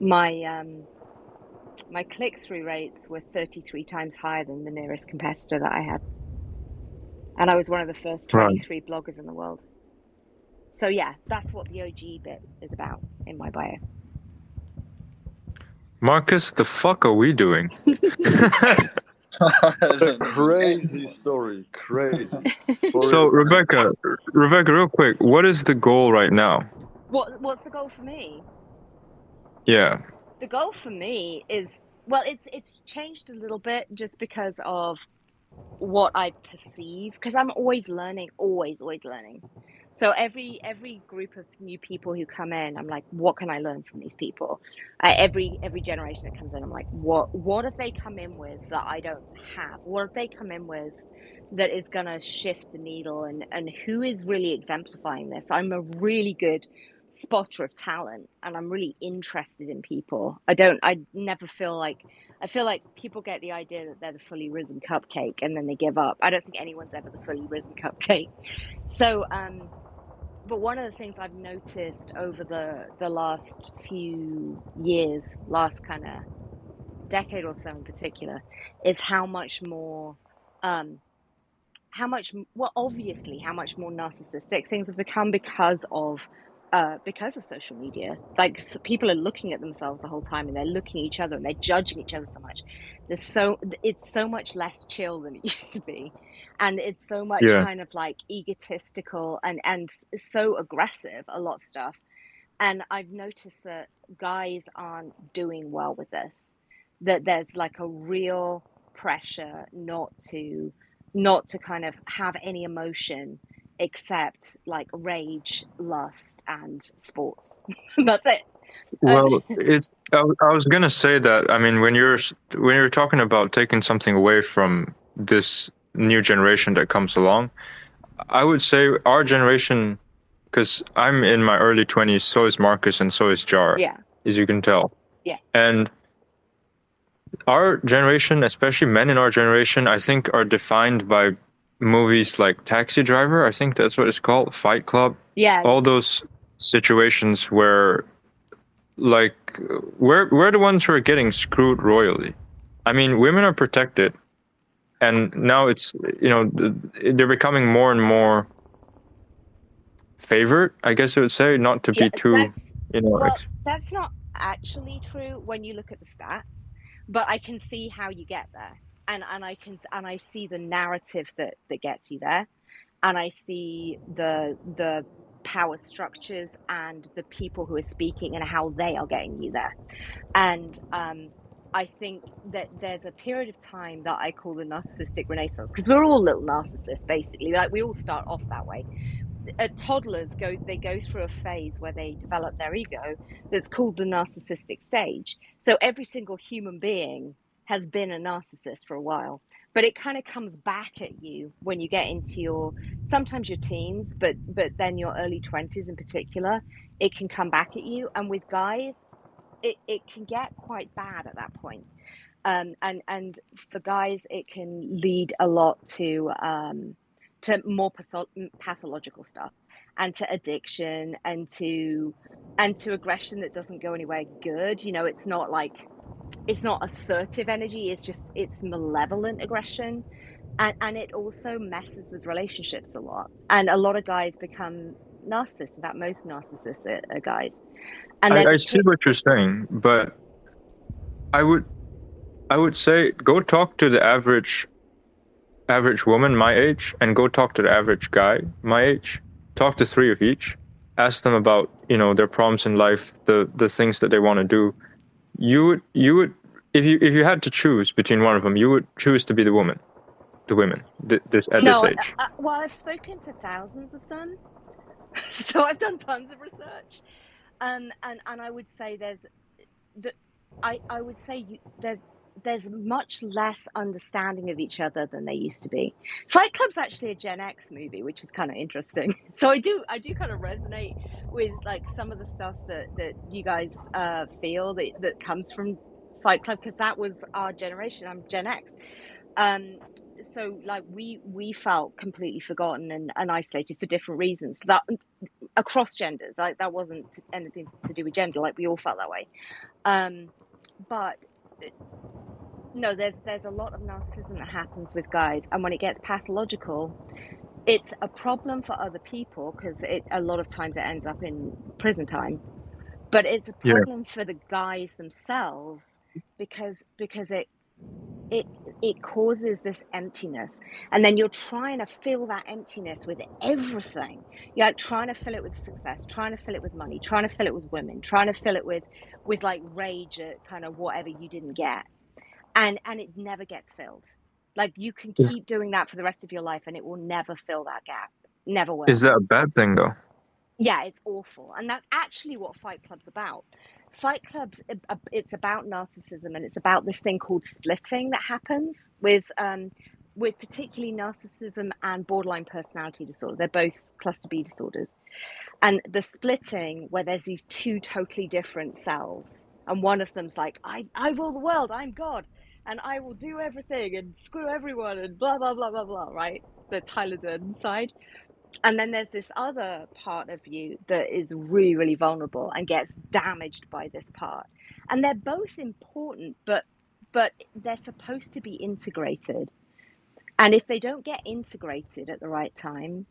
My click-through rates were 33 times higher than the nearest competitor that I had, and I was one of the first 23 bloggers in the world. So yeah, that's what the OG bit is about in my bio. Marcus, the fuck are we doing? A crazy story, crazy. So Rebecca, real quick, what is the goal right now? What's the goal for me? Yeah. The goal for me is, well, it's changed a little bit just because of what I perceive, because I'm always learning, always learning. So every group of new people who come in, I'm like, what can I learn from these people? Every generation that comes in, I'm like, what have they come in with that I don't have? What have they come in with that is going to shift the needle, and who is really exemplifying this? I'm a really good spotter of talent, and I'm really interested in people. I never feel like, I feel like people get the idea that they're the fully risen cupcake and then they give up. I don't think anyone's ever the fully risen cupcake. So but one of the things I've noticed over the last few years, last kind of decade or so in particular, is how much more obviously how much more narcissistic things have become because of social media. Like, people are looking at themselves the whole time, and they're looking at each other, and they're judging each other so much. It's so much less chill than it used to be, and it's so much kind of like egotistical and so aggressive, a lot of stuff. And I've noticed that guys aren't doing well with this, that there's like a real pressure not to kind of have any emotion except like rage, lust, and sports. That's it. Well, I was gonna say that. I mean, when you're talking about taking something away from this new generation that comes along, I would say our generation, because I'm in my early 20s, so is Marcus, and so is Jar, Yeah. as you can tell. Yeah. And our generation, especially men in our generation, I think are defined by movies like Taxi Driver. I think that's what it's called, Fight Club. Yeah. All those situations where, like, we're the ones who are getting screwed royally. I mean, women are protected, and now it's, they're becoming more and more favored, I guess I would say, not to be too, that's not actually true when you look at the stats, but I can see how you get there, and I see the narrative that gets you there, and I see the power structures and the people who are speaking and how they are getting you there. And I think that there's a period of time that I call the narcissistic renaissance, because we're all little narcissists, basically. Like, we all start off that way. Toddlers go through a phase where they develop their ego that's called the narcissistic stage. So every single human being has been a narcissist for a while, but it kind of comes back at you when you get into sometimes your teens, but then your early 20s in particular. It can come back at you, and with guys, it can get quite bad at that point. And for guys, it can lead a lot to more pathological stuff, and to addiction, and to aggression that doesn't go anywhere good. You know, it's not assertive energy. It's malevolent aggression, and it also messes with relationships a lot. And a lot of guys become narcissists. In fact, most narcissists are guys. And there's I a see what you're saying, but I would say go talk to the average woman my age, and go talk to the average guy my age. Talk to 3 of each. Ask them about, you know, their problems in life, the things that they want to do. You would if you had to choose between one of them, you would choose to be the women this at this No, age. well, I've spoken to thousands of them, so I've done tons of research, and I would say I would say there's much less understanding of each other than there used to be. Fight Club's actually a Gen X movie, which is kind of interesting. So I do kind of resonate with like some of the stuff that you guys feel that comes from Fight Club, because that was our generation. I'm Gen X. So like we felt completely forgotten and isolated for different reasons, that across genders. Like, that wasn't anything to do with gender. Like, we all felt that way. But no, there's a lot of narcissism that happens with guys, and when it gets pathological, it's a problem for other people, because a lot of times it ends up in prison time. But it's a Yeah. problem for the guys themselves, because it causes this emptiness, and then you're trying to fill that emptiness with everything. You're like trying to fill it with success, trying to fill it with money, trying to fill it with women, trying to fill it with like rage at kind of whatever you didn't get, and it never gets filled. Like, you can Is keep doing that for the rest of your life, and it will never fill that gap. Never will. is that a bad thing though? Yeah, it's awful. And that's actually what Fight Club's about. Fight Club's it's about narcissism, and it's about this thing called splitting that happens with particularly narcissism and borderline personality disorder. They're both cluster B disorders. And the splitting, where there's these two totally different selves, and one of them's like, I rule the world, I'm God, and I will do everything and screw everyone and blah blah blah blah blah, right? The Tyler Durden side. And then there's this other part of you that is really, really vulnerable and gets damaged by this part. And they're both important, but they're supposed to be integrated. And if they don't get integrated at the right time,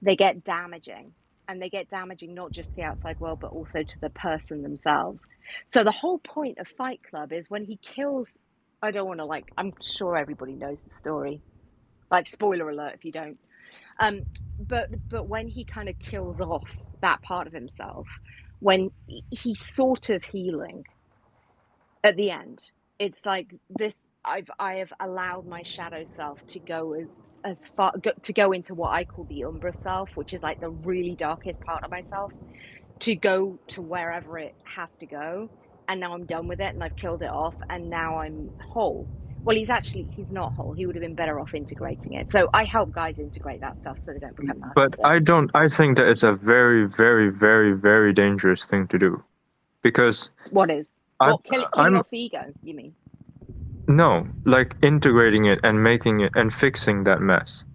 they get damaging. And they get damaging not just to the outside world, but also to the person themselves. So the whole point of Fight Club is when he kills, I don't want to, like, I'm sure everybody knows the story. Like, spoiler alert if you don't. But when he kind of kills off that part of himself, when he's sort of healing at the end, it's like this: I have allowed my shadow self to go as far to go into what I call the Umbra self, which is like the really darkest part of myself, to go to wherever it has to go. And now I'm done with it, and I've killed it off, and now I'm whole. Well, he's not whole. He would have been better off integrating it. So I help guys integrate that stuff so they don't become But narcissists. I think that it's a very, very, very, very dangerous thing to do, because What is? I'm What, killing I'm off the ego, you mean? no, like integrating it and making it and fixing that mess.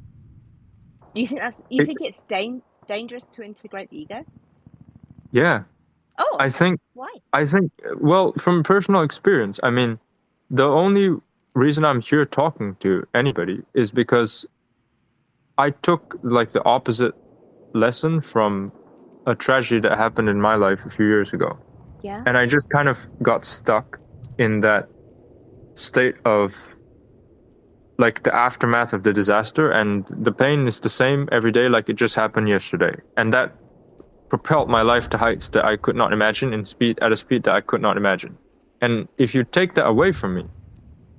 You think It, think it's dangerous to integrate the ego? yeah, Oh, I okay. think Why? well, from personal experience, I mean, the only reason I'm here talking to anybody is because I took like the opposite lesson from a tragedy that happened in my life a few years ago. Yeah. And I just kind of got stuck in that state of like the aftermath of the disaster, and the pain is the same every day, like it just happened yesterday. And that propelled my life to heights that I could not imagine at a speed that I could not imagine. And if you take that away from me,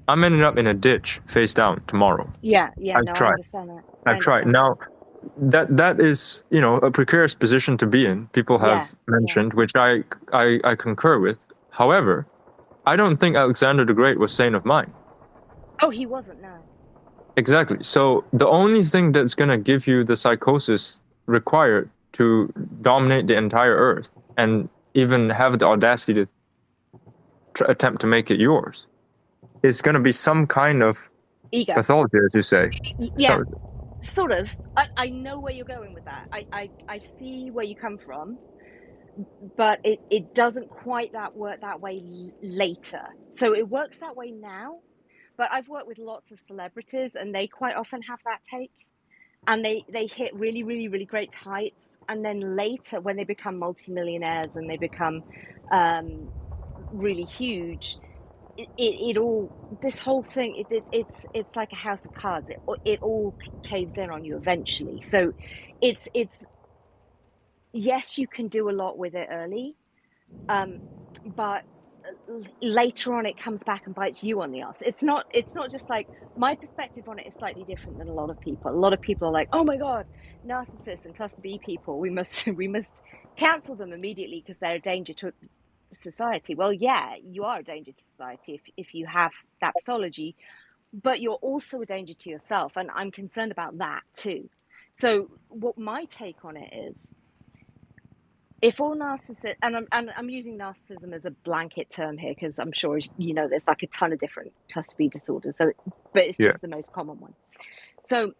I'm ending up in a ditch face down tomorrow. Yeah. I've No, I tried. understand that. I've tried. Now that is, you know, a precarious position to be in. People have mentioned, which I concur with. However, I don't think Alexander the Great was sane of mind. Oh, he wasn't, no. Exactly. So the only thing that's going to give you the psychosis required to dominate the entire earth and even have the audacity to attempt to make it yours is going to be some kind of Ego. pathology, as you say. Yeah, sort of. I know where you're going with that. I see where you come from, but it doesn't quite work that way later. So it works that way now, but I've worked with lots of celebrities, and they quite often have that take, and they hit really, really, really great heights, and then later when they become multimillionaires and they become really huge, it all, this whole thing, it's like a house of cards. It all caves in on you eventually. So it's yes, you can do a lot with it early, but later on it comes back and bites you on the ass. It's not just like, my perspective on it is slightly different than a lot of people. A lot of people are like, oh my god, narcissists and cluster B people, we must cancel them immediately because they're a danger to society. Well, yeah, you are a danger to society if you have that pathology, but you're also a danger to yourself, and I'm concerned about that too. So what my take on it is, if all narcissists, and I'm using narcissism as a blanket term here because I'm sure you know there's like a ton of different cluster B disorders, so but it's just the most common one. So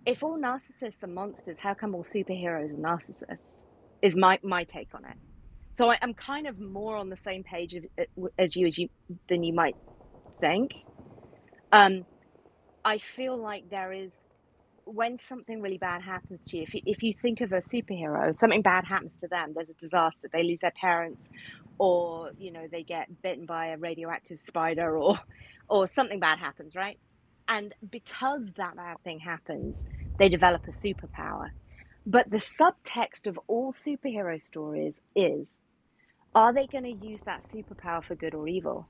if all narcissists are monsters, how come all superheroes are narcissists? Is my take on it. So I'm kind of more on the same page as you than you might think. I feel like there is, when something really bad happens to you, if you think of a superhero, something bad happens to them, there's a disaster, they lose their parents, or they get bitten by a radioactive spider, or something bad happens, right? And because that bad thing happens, they develop a superpower. But the subtext of all superhero stories is, are they going to use that superpower for good or evil?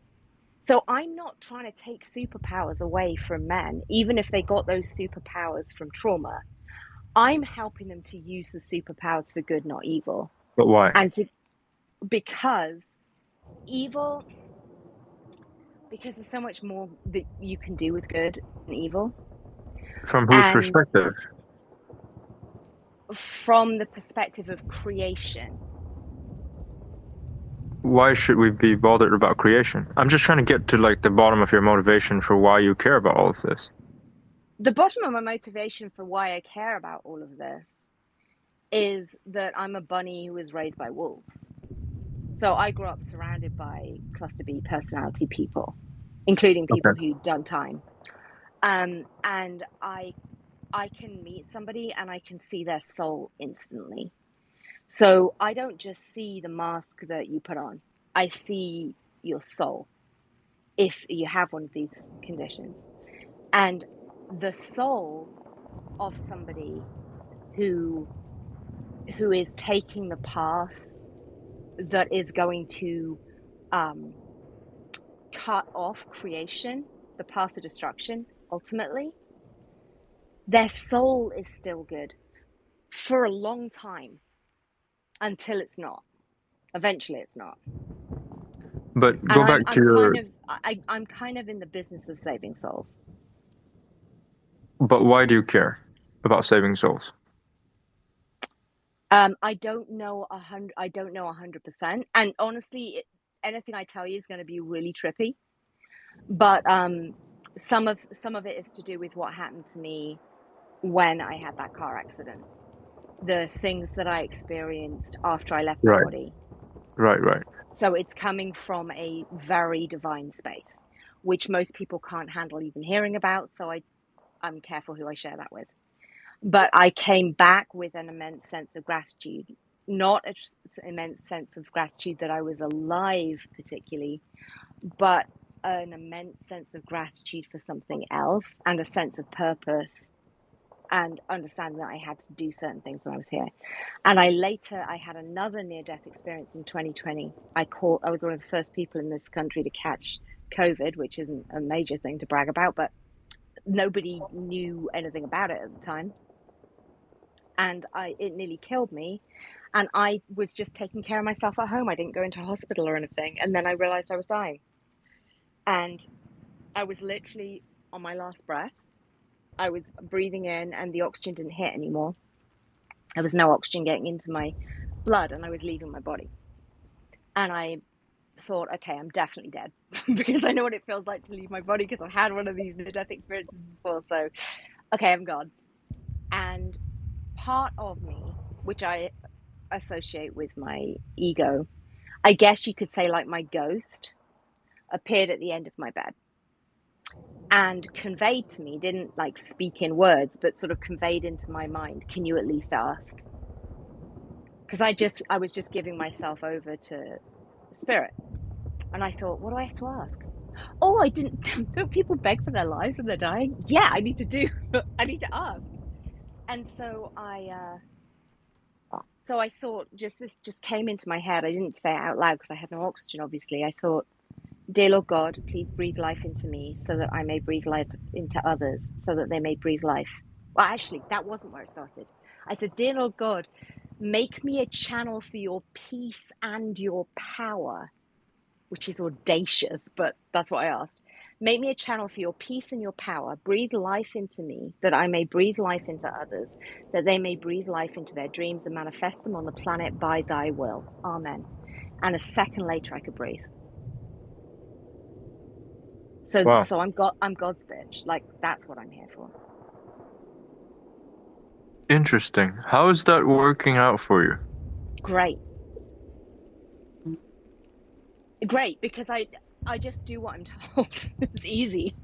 So I'm not trying to take superpowers away from men, even if they got those superpowers from trauma. I'm helping them to use the superpowers for good, not evil. But why? Because there's so much more that you can do with good and evil. From whose perspective? From the perspective of creation. Why should we be bothered about creation? I'm just trying to get to like the bottom of your motivation for why you care about all of this. The bottom of my motivation for why I care about all of this is that I'm a bunny who was raised by wolves. So I grew up surrounded by cluster B personality people, including people who'd done time. And I can meet somebody and I can see their soul instantly. So I don't just see the mask that you put on. I see your soul if you have one of these conditions. And the soul of somebody who is taking the path that is going to cut off creation, the path of destruction, ultimately, their soul is still good for a long time until it's not. Eventually it's not. But go back to your... I'm kind of in the business of saving souls. But why do you care about saving souls? I don't know 100%. And honestly, anything I tell you is going to be really trippy. But some of it is to do with what happened to me when I had that car accident. The things that I experienced after I left my body. Right. So it's coming from a very divine space, which most people can't handle even hearing about. So I'm careful who I share that with. But I came back with an immense sense of gratitude, not an immense sense of gratitude that I was alive particularly, but an immense sense of gratitude for something else and a sense of purpose and understanding that I had to do certain things when I was here. And I had another near-death experience in 2020. I was one of the first people in this country to catch COVID, which isn't a major thing to brag about, but nobody knew anything about it at the time. And it nearly killed me. And I was just taking care of myself at home. I didn't go into a hospital or anything. And then I realized I was dying. And I was literally on my last breath. I was breathing in and the oxygen didn't hit anymore. There was no oxygen getting into my blood and I was leaving my body. And I thought, okay, I'm definitely dead because I know what it feels like to leave my body because I've had one of these near-death experiences before. So, okay, I'm gone. And part of me, which I associate with my ego, I guess you could say like my ghost, appeared at the end of my bed and conveyed to me, didn't like speak in words, but sort of conveyed into my mind, can you at least ask? Because I was just giving myself over to spirit. And I thought, what do I have to ask? Oh, I didn't. Don't people beg for their lives when they're dying? Yeah, I need to do. I need to ask. And so I thought, this just came into my head. I didn't say it out loud because I had no oxygen. Obviously, I thought, dear Lord God, please breathe life into me, so that I may breathe life into others, so that they may breathe life. Well, actually, that wasn't where it started. I said, dear Lord God, make me a channel for your peace and your power, which is audacious, but that's what I asked. Make me a channel for your peace and your power. Breathe life into me, that I may breathe life into others, that they may breathe life into their dreams and manifest them on the planet by thy will. Amen. And a second later, I could breathe. Wow. So I'm God's bitch. Like, that's what I'm here for. Interesting. How is that working out for you? Great, because I just do what I'm told. It's easy.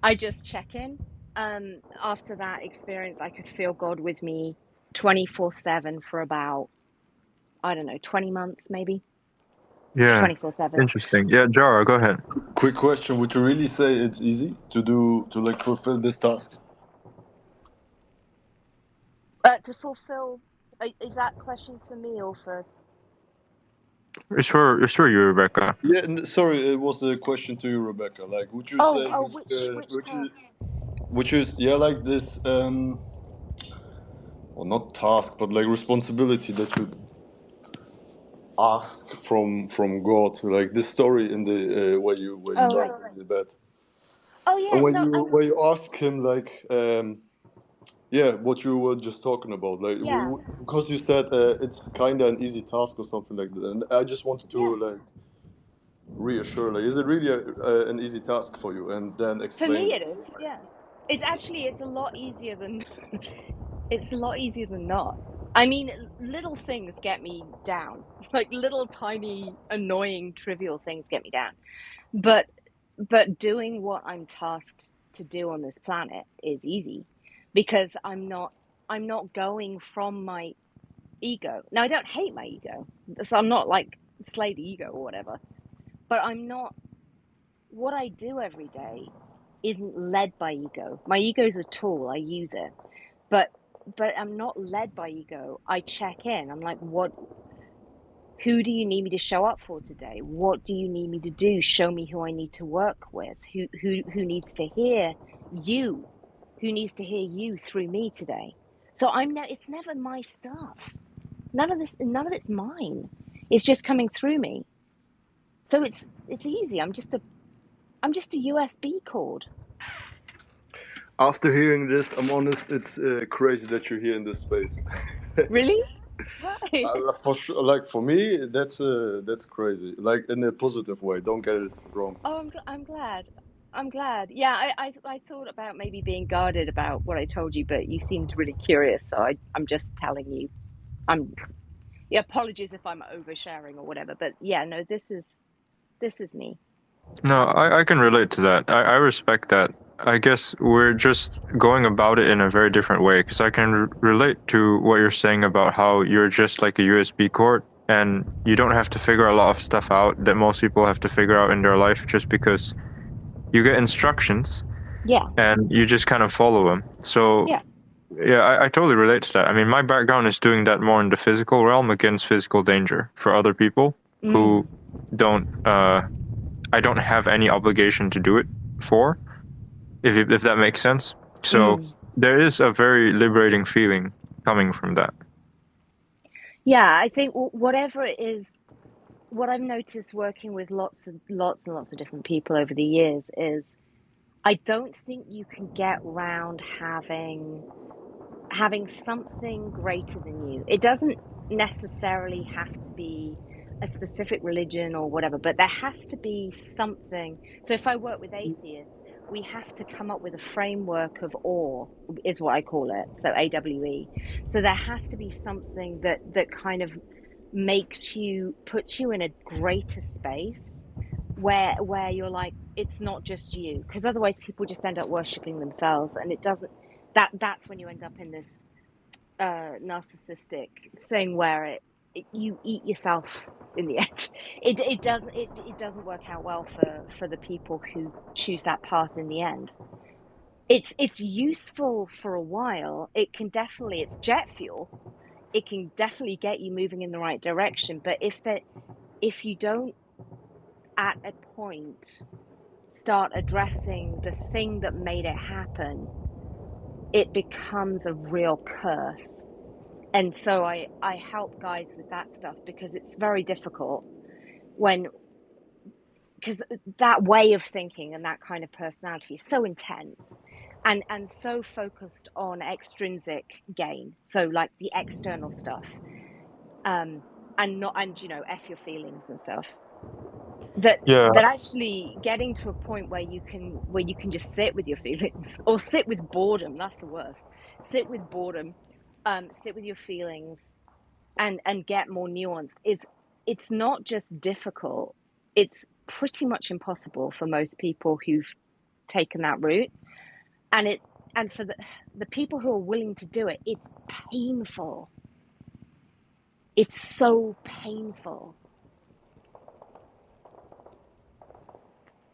I just check in. After that experience, I could feel God with me 24/7 for about, I don't know, 20 months maybe. Yeah. 24/7. Interesting. Yeah, Jara, go ahead. Quick question: would you really say it's easy to like fulfill this task? To fulfill, is that question for me or for? It's for you, Rebecca. Yeah, sorry, it was a question to you, Rebecca. Like, would you say this? Which task? Which is yeah, like this well, not task, but like responsibility that you ask from God. Like this story in the where you Oh, died right. in the bed, Oh, and yeah. No, when you ask him like yeah, what you were just talking about, like yeah, because you said it's kind of an easy task or something like that, and I just wanted yeah. to like reassure, like, is it really an easy task for you? And then For me, explain. it is. Yeah. It's a lot easier than it's a lot easier than not. I mean, little things get me down. Like little tiny annoying trivial things get me down. But doing what I'm tasked to do on this planet is easy because I'm not going from my ego. Now, I don't hate my ego. So I'm not like slay the ego or whatever. But I'm not what I do every day isn't led by ego. My ego is a tool, I use it. But I'm not led by ego. I check in. I'm like, who do you need me to show up for today? What do you need me to do? Show me who I need to work with. Who needs to hear you? Who needs to hear you through me today? So it's never my stuff. None of it's mine. It's just coming through me. So it's easy. I'm just a USB cord. After hearing this, I'm honest, it's crazy that you're here in this space. Really? Why? For sure, like for me, that's crazy. Like in a positive way. Don't get it wrong. Oh, I'm glad. I'm glad. Yeah, I thought about maybe being guarded about what I told you, but you seemed really curious, so I'm just telling you. Yeah, apologies if I'm oversharing or whatever, but yeah, no, this is me. No, I can relate to that. I respect that. I guess we're just going about it in a very different way because I can relate to what you're saying about how you're just like a USB cord and you don't have to figure a lot of stuff out that most people have to figure out in their life just because you get instructions Yeah, and you just kind of follow them. So yeah. yeah, I totally relate to that. I mean, my background is doing that more in the physical realm against physical danger for other people who don't I don't have any obligation to do it for, if that makes sense. So there is a very liberating feeling coming from that. Yeah, I think whatever it is, what I've noticed working with lots and lots of different people over the years is I don't think you can get round having something greater than you. It doesn't necessarily have to be a specific religion or whatever, but there has to be something. So if I work with atheists, we have to come up with a framework of awe, is what I call it. So AWE. So there has to be something that kind of puts you in a greater space where you're like, it's not just you, because otherwise people just end up worshiping themselves, and it doesn't. That's when you end up in this narcissistic thing where you eat yourself in the end. It doesn't work out well for the people who choose that path in the end. It's useful for a while. It's jet fuel. It can definitely get you moving in the right direction. But if you don't at a point start addressing the thing that made it happen, it becomes a real curse. And so I help guys with that stuff because it's very difficult because that way of thinking and that kind of personality is so intense and so focused on extrinsic gain, so like the external stuff, and F your feelings and stuff, that actually getting to a point where you can just sit with your feelings or sit with boredom. That's the worst. Sit with boredom, sit with your feelings and get more nuanced. It's not just difficult, it's pretty much impossible for most people who've taken that route, and for the people who are willing to do it, it's painful. It's so painful.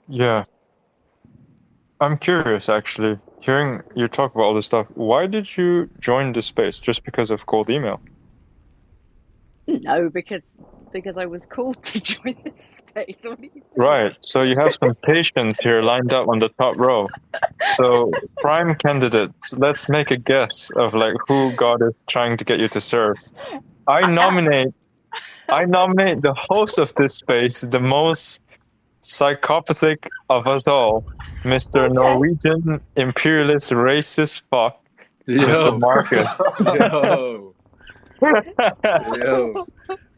Yeah. I'm curious, actually, hearing you talk about all this stuff. Why did you join the space? Just because of cold email? No, because I was called to join this space. What do you think? Right. So you have some patients here lined up on the top row. So prime candidates. Let's make a guess of like who God is trying to get you to serve. I nominate the host of this space, the most psychopathic of us all, Mr. Okay. Norwegian imperialist racist fuck, Mr. Marcus. Yo,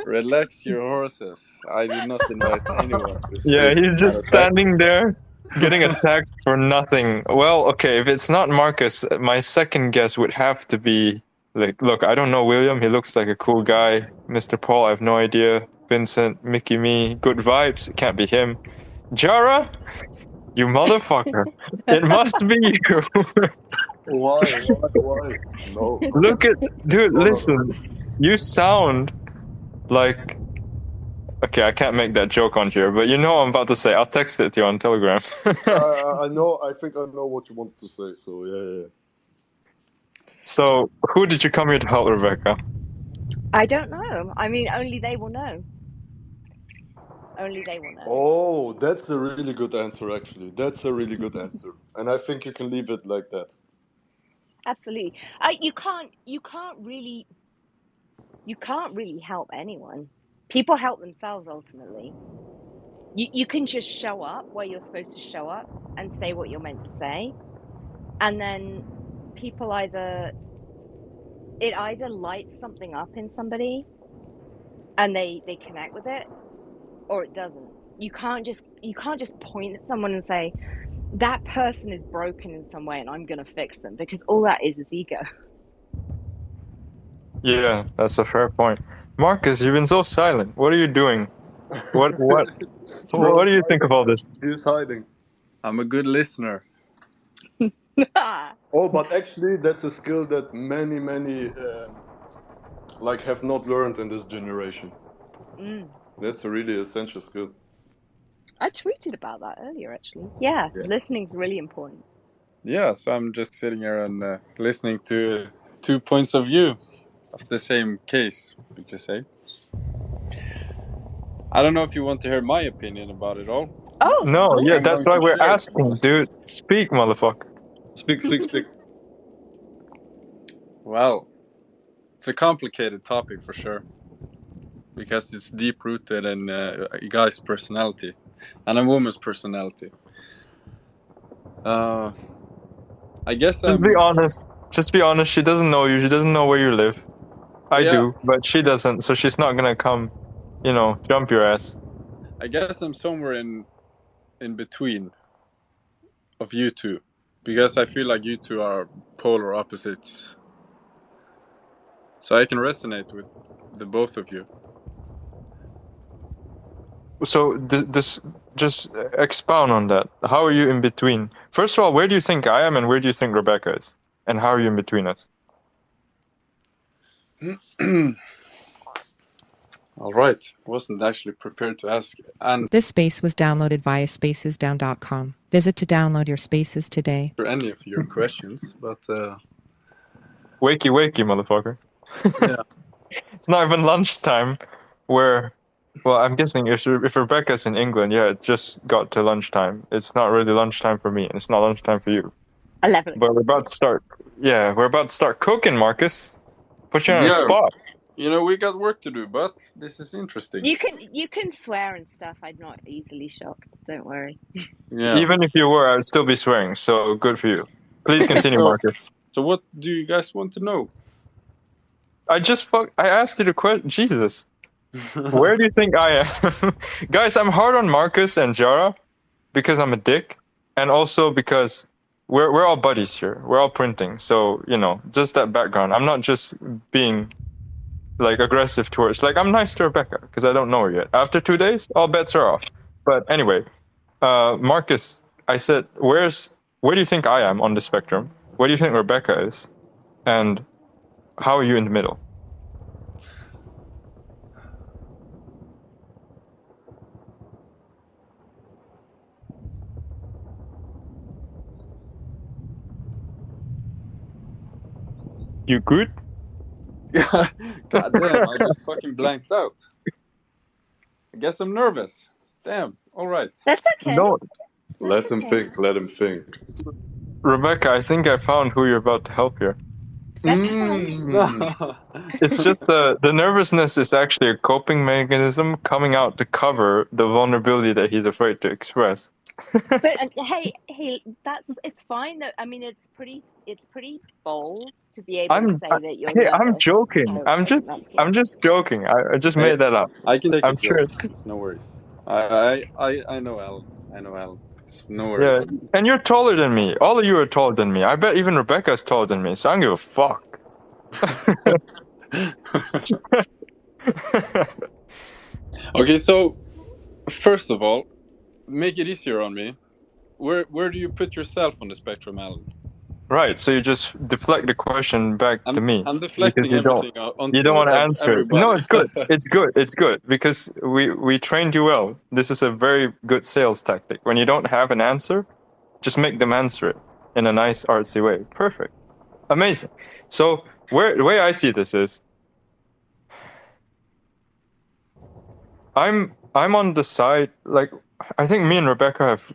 relax your horses. I did not invite anyone to this Yeah, space. he's just standing there getting attacked for nothing. Well, okay, if it's not Marcus, my second guess would have to be like, look, I don't know William. He looks like a cool guy. Mr. Paul, I have no idea. Vincent, Mickey, me, good vibes. It can't be him. Jara, you motherfucker! It must be you. Why? No. Look at, dude. Listen, you sound like. Okay, I can't make that joke on here, but you know what I'm about to say. I'll text it to you on Telegram. I know. I think I know what you wanted to say. So yeah. So, who did you come here to help, Rebecca? I don't know. I mean, only they will know. Only they will know. Oh, that's a really good answer, actually. That's a really good answer. And I think you can leave it like that. Absolutely. You can't really help anyone. People help themselves ultimately. You can just show up where you're supposed to show up and say what you're meant to say. And then people either lights something up in somebody and they connect with it, or it doesn't. You can't just point at someone and say, that person is broken in some way and I'm going to fix them, because all that is ego. Yeah, that's a fair point. Marcus, you've been so silent. What are you doing? What do you think of all this? He's hiding. I'm a good listener. Oh, but actually, that's a skill that many have not learned in this generation. That's a really essential skill. I tweeted about that earlier, actually. Yeah. Listening's really important. Yeah, so I'm just sitting here and listening to 2 points of view of the same case, you could say. I don't know if you want to hear my opinion about it all. Oh no, yeah, that's why we're asking, dude. Speak, motherfucker. Speak. Well, it's a complicated topic for sure, because it's deep rooted in a guy's personality and a woman's personality. I guess be honest. Just be honest. She doesn't know you. She doesn't know where you live. I do, but she doesn't, so she's not gonna come jump your ass. I guess I'm somewhere in between of you two, because I feel like you two are polar opposites. So I can resonate with the both of you. So this just expound on that. How are you in between? First of all, where do you think I am, and where do you think Rebecca is, and how are you in between us? All right. Wasn't actually prepared to ask. And This space was downloaded via spacesdown.com. Visit to download your spaces today. for any of your questions, but Wakey, motherfucker. yeah. It's not even lunchtime. Well, I'm guessing if Rebecca's in England, yeah, it just got to lunchtime. It's not really lunchtime for me, and it's not lunchtime for you. 11. But we're about to start. Yeah, we're about to start cooking, Marcus. Put you on the Yeah. spot. We got work to do, but this is interesting. You can swear and stuff. I'm not easily shocked. Don't worry. Yeah. Even if you were, I'd still be swearing. So good for you. Please continue, So- Marcus. So what do you guys want to know? I asked you the question. Jesus, where do you think I am, guys? I'm hard on Marcus and Jara because I'm a dick, and also because we're all buddies here. We're all printing, so just that background. I'm not just being like aggressive towards. Like, I'm nice to Rebecca because I don't know her yet. After 2 days, all bets are off. But anyway, Marcus, I said, where do you think I am on the spectrum? Where do you think Rebecca is? And how are you in the middle? You good? God damn, I just fucking blanked out. I guess I'm nervous. Damn. All right. That's okay. No, Let him okay. think. Let him think. Rebecca, I think I found who you're about to help here. That's fine. It's just the nervousness is actually a coping mechanism coming out to cover the vulnerability that he's afraid to express. But hey, it's fine. I mean, it's pretty bold to be able to say that you're nervous. I'm joking. So I'm just joking. I just made that up. I can take I'm it. sure. It's no worries. I know Alan. I know Alan. It's no worries. Yeah, and you're taller than me. All of you are taller than me. I bet even Rebecca's taller than me. So I don't give a fuck. Okay, so first of all, make it easier on me. Where do you put yourself on the spectrum, Alan? Right. So you just deflect the question back to me. I'm deflecting because everything onto You don't want to answer it. everybody. No, it's good. It's good. It's good because we trained you well. This is a very good sales tactic. When you don't have an answer, just make them answer it in a nice artsy way. Perfect. Amazing. So the way I see this is, I'm on the side, like, I think me and Rebecca have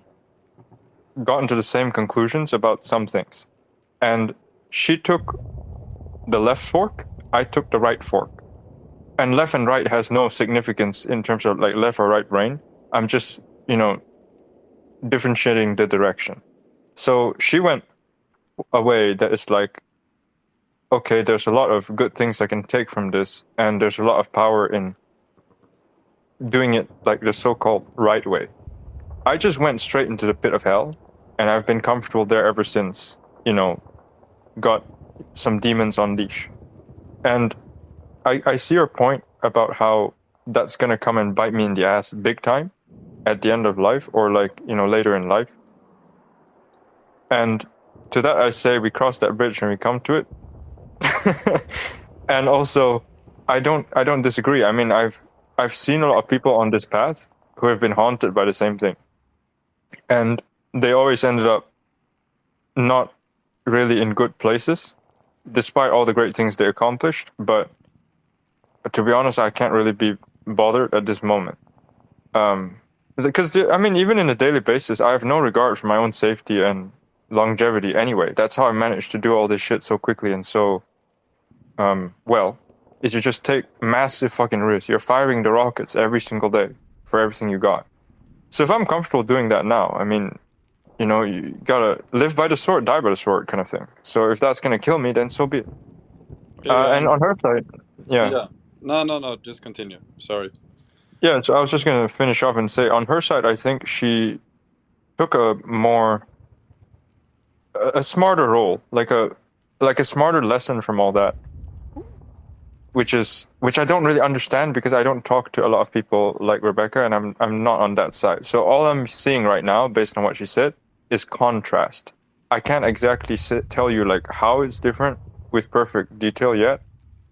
gotten to the same conclusions about some things. And she took the left fork, I took the right fork. And left and right has no significance in terms of like left or right brain. I'm just, differentiating the direction. So she went a way that is like, okay, there's a lot of good things I can take from this, and there's a lot of power in doing it like the so-called right way. I just went straight into the pit of hell, and I've been comfortable there ever since, got some demons on leash. And I see your point about how that's going to come and bite me in the ass big time at the end of life, or like, later in life. And to that I say we cross that bridge when we come to it. And also, I don't disagree. I mean, I've seen a lot of people on this path who have been haunted by the same thing. And they always ended up not really in good places, despite all the great things they accomplished. But to be honest, I can't really be bothered at this moment. Because, even in a daily basis, I have no regard for my own safety and longevity anyway. That's how I managed to do all this shit so quickly and so well, is you just take massive fucking risks. You're firing the rockets every single day for everything you got. So if I'm comfortable doing that now, you gotta live by the sword, die by the sword kind of thing. So if that's gonna kill me, then so be it. And on her side, yeah. No, just continue. Sorry. Yeah, so I was just gonna finish off and say, on her side, I think she took a smarter role, like a smarter lesson from all that, which I don't really understand because I don't talk to a lot of people like Rebecca, and I'm not on that side. So all I'm seeing right now, based on what she said, is contrast. I can't exactly tell you like how it's different with perfect detail yet,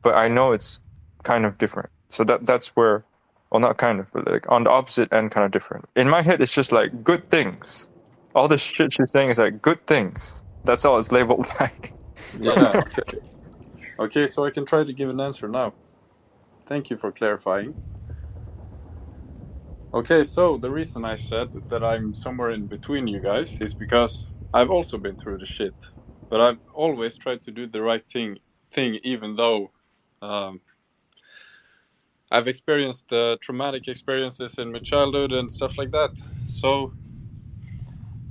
but I know it's kind of different. So that's where, well, not kind of, but like on the opposite end, kind of different. In my head, it's just like good things. All the shit she's saying is like good things. That's all it's labeled by. Yeah. Okay, so I can try to give an answer now. Thank you for clarifying. Okay, so the reason I said that I'm somewhere in between you guys is because I've also been through the shit, but I've always tried to do the right thing even though I've experienced traumatic experiences in my childhood and stuff like that. So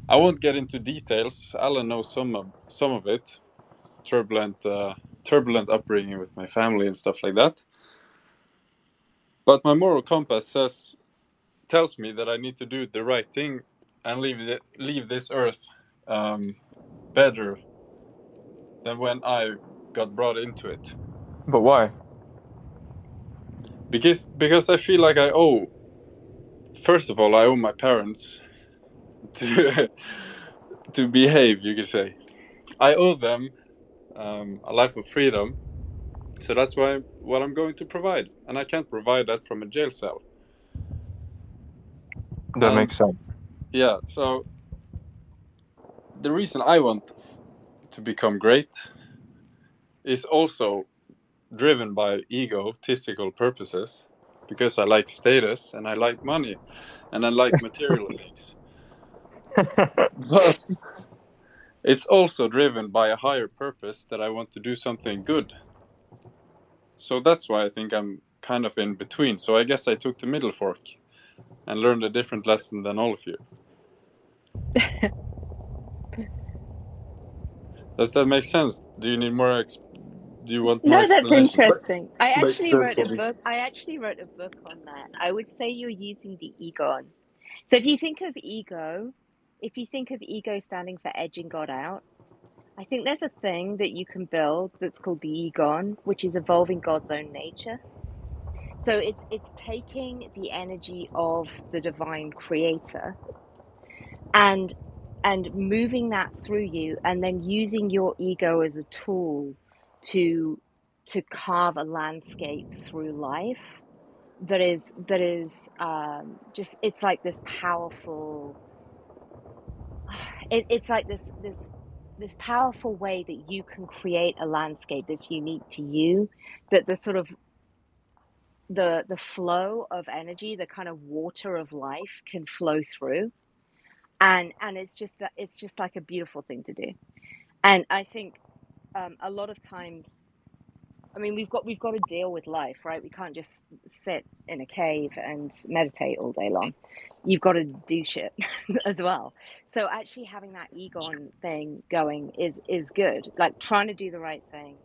I won't get into details. Alan knows some of it. It's turbulent upbringing with my family and stuff like that. But my moral compass tells me that I need to do the right thing and leave this earth better than when I got brought into it. But why? Because I feel like first of all, I owe my parents to to behave. You could say I owe them a life of freedom. So that's what I'm going to provide, and I can't provide that from a jail cell. That And makes sense. yeah, so the reason I want to become great is also driven by egotistical purposes, because I like status and I like money and I like material things. But it's also driven by a higher purpose that I want to do something good. So that's why I think I'm kind of in between. So I guess I took the middle fork and learned a different lesson than all of you. Does that make sense? Do you need more? Do you want more No, that's explanation? interesting. I Makes actually sense wrote for a me. book. I actually wrote a book on that. I would say you're using the ego. So if you think of ego standing for edging God out, I think there's a thing that you can build that's called the egon, which is evolving God's own nature. So it's taking the energy of the divine creator and moving that through you, and then using your ego as a tool to carve a landscape through life that is just, it's like this powerful, it's like this powerful way that you can create a landscape that's unique to you, that the sort of the flow of energy, the kind of water of life can flow through, and it's just like a beautiful thing to do. And I think a lot of times, I mean, we've got to deal with life, right? We can't just sit in a cave and meditate all day long. You've got to do shit as well. So actually having that egon thing going is good. Like trying to do the right thing,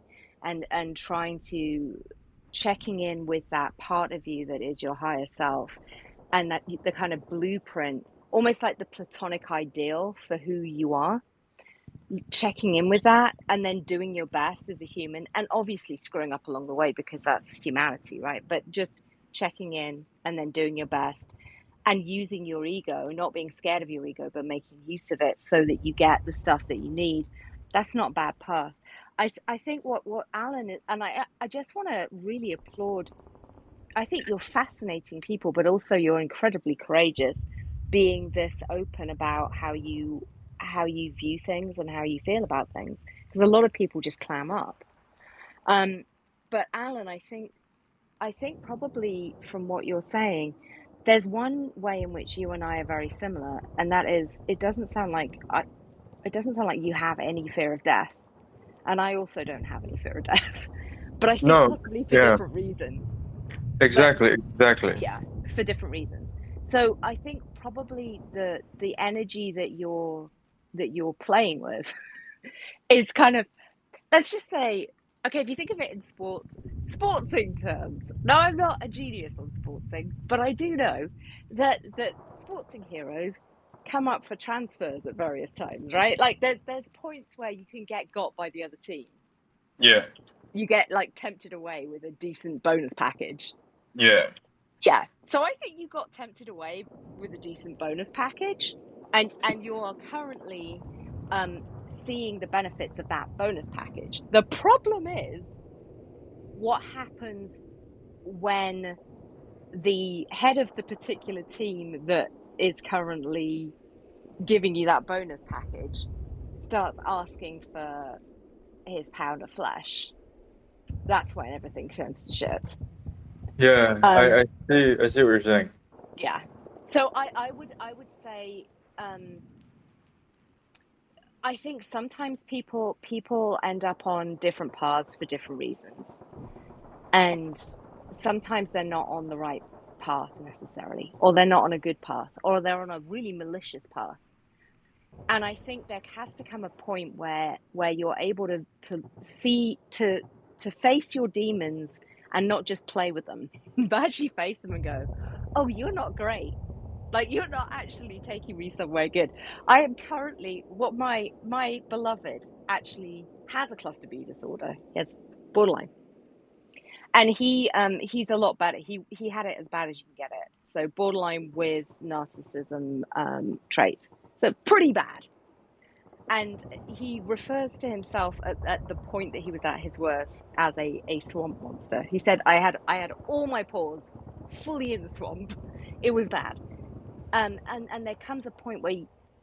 and trying to checking in with that part of you that is your higher self, and that the kind of blueprint, almost like the platonic ideal for who you are, checking in with that, and then doing your best as a human, and obviously screwing up along the way because that's humanity, right? But just checking in and then doing your best, and using your ego, not being scared of your ego, but making use of it so that you get the stuff that you need. That's not bad path. I think what Alan is, and I just want to really applaud. I think you're fascinating people, but also you're incredibly courageous, being this open about how you view things and how you feel about things. Because a lot of people just clam up. Um, but Alan, I think probably from what you're saying, there's one way in which you and I are very similar, and that is it doesn't sound like you have any fear of death, and I also don't have any fear of death. But I think No, possibly for yeah, different reasons. But exactly. yeah, for different reasons. So I think probably the energy that you're playing with is kind of, let's just say, okay, if you think of it in sports, sportsing terms. Now, I'm not a genius on sportsing, but I do know that sportsing heroes come up for transfers at various times, right? Like there's points where you can get got by the other team. Yeah. You get like tempted away with a decent bonus package. Yeah. Yeah. So I think you got tempted away with a decent bonus package, and you are currently seeing the benefits of that bonus package. The problem is what happens when the head of the particular team that is currently giving you that bonus package starts asking for his pound of flesh. That's when everything turns to shit. Yeah. I see. I see what you're saying. Yeah. So I would say I think sometimes people end up on different paths for different reasons, and sometimes they're not on the right path necessarily, or they're not on a good path, or they're on a really malicious path. And I think there has to come a point where you're able to see to face your demons and not just play with them, but actually face them and go, "Oh, you're not great. Like you're not actually taking me somewhere good." I am currently what my beloved actually has a cluster B disorder. He has borderline, and he's a lot better. He had it as bad as you can get it. So borderline with narcissism traits. So pretty bad. And he refers to himself at the point that he was at his worst as a swamp monster. He said, I had all my paws fully in the swamp. It was bad. And there comes a point where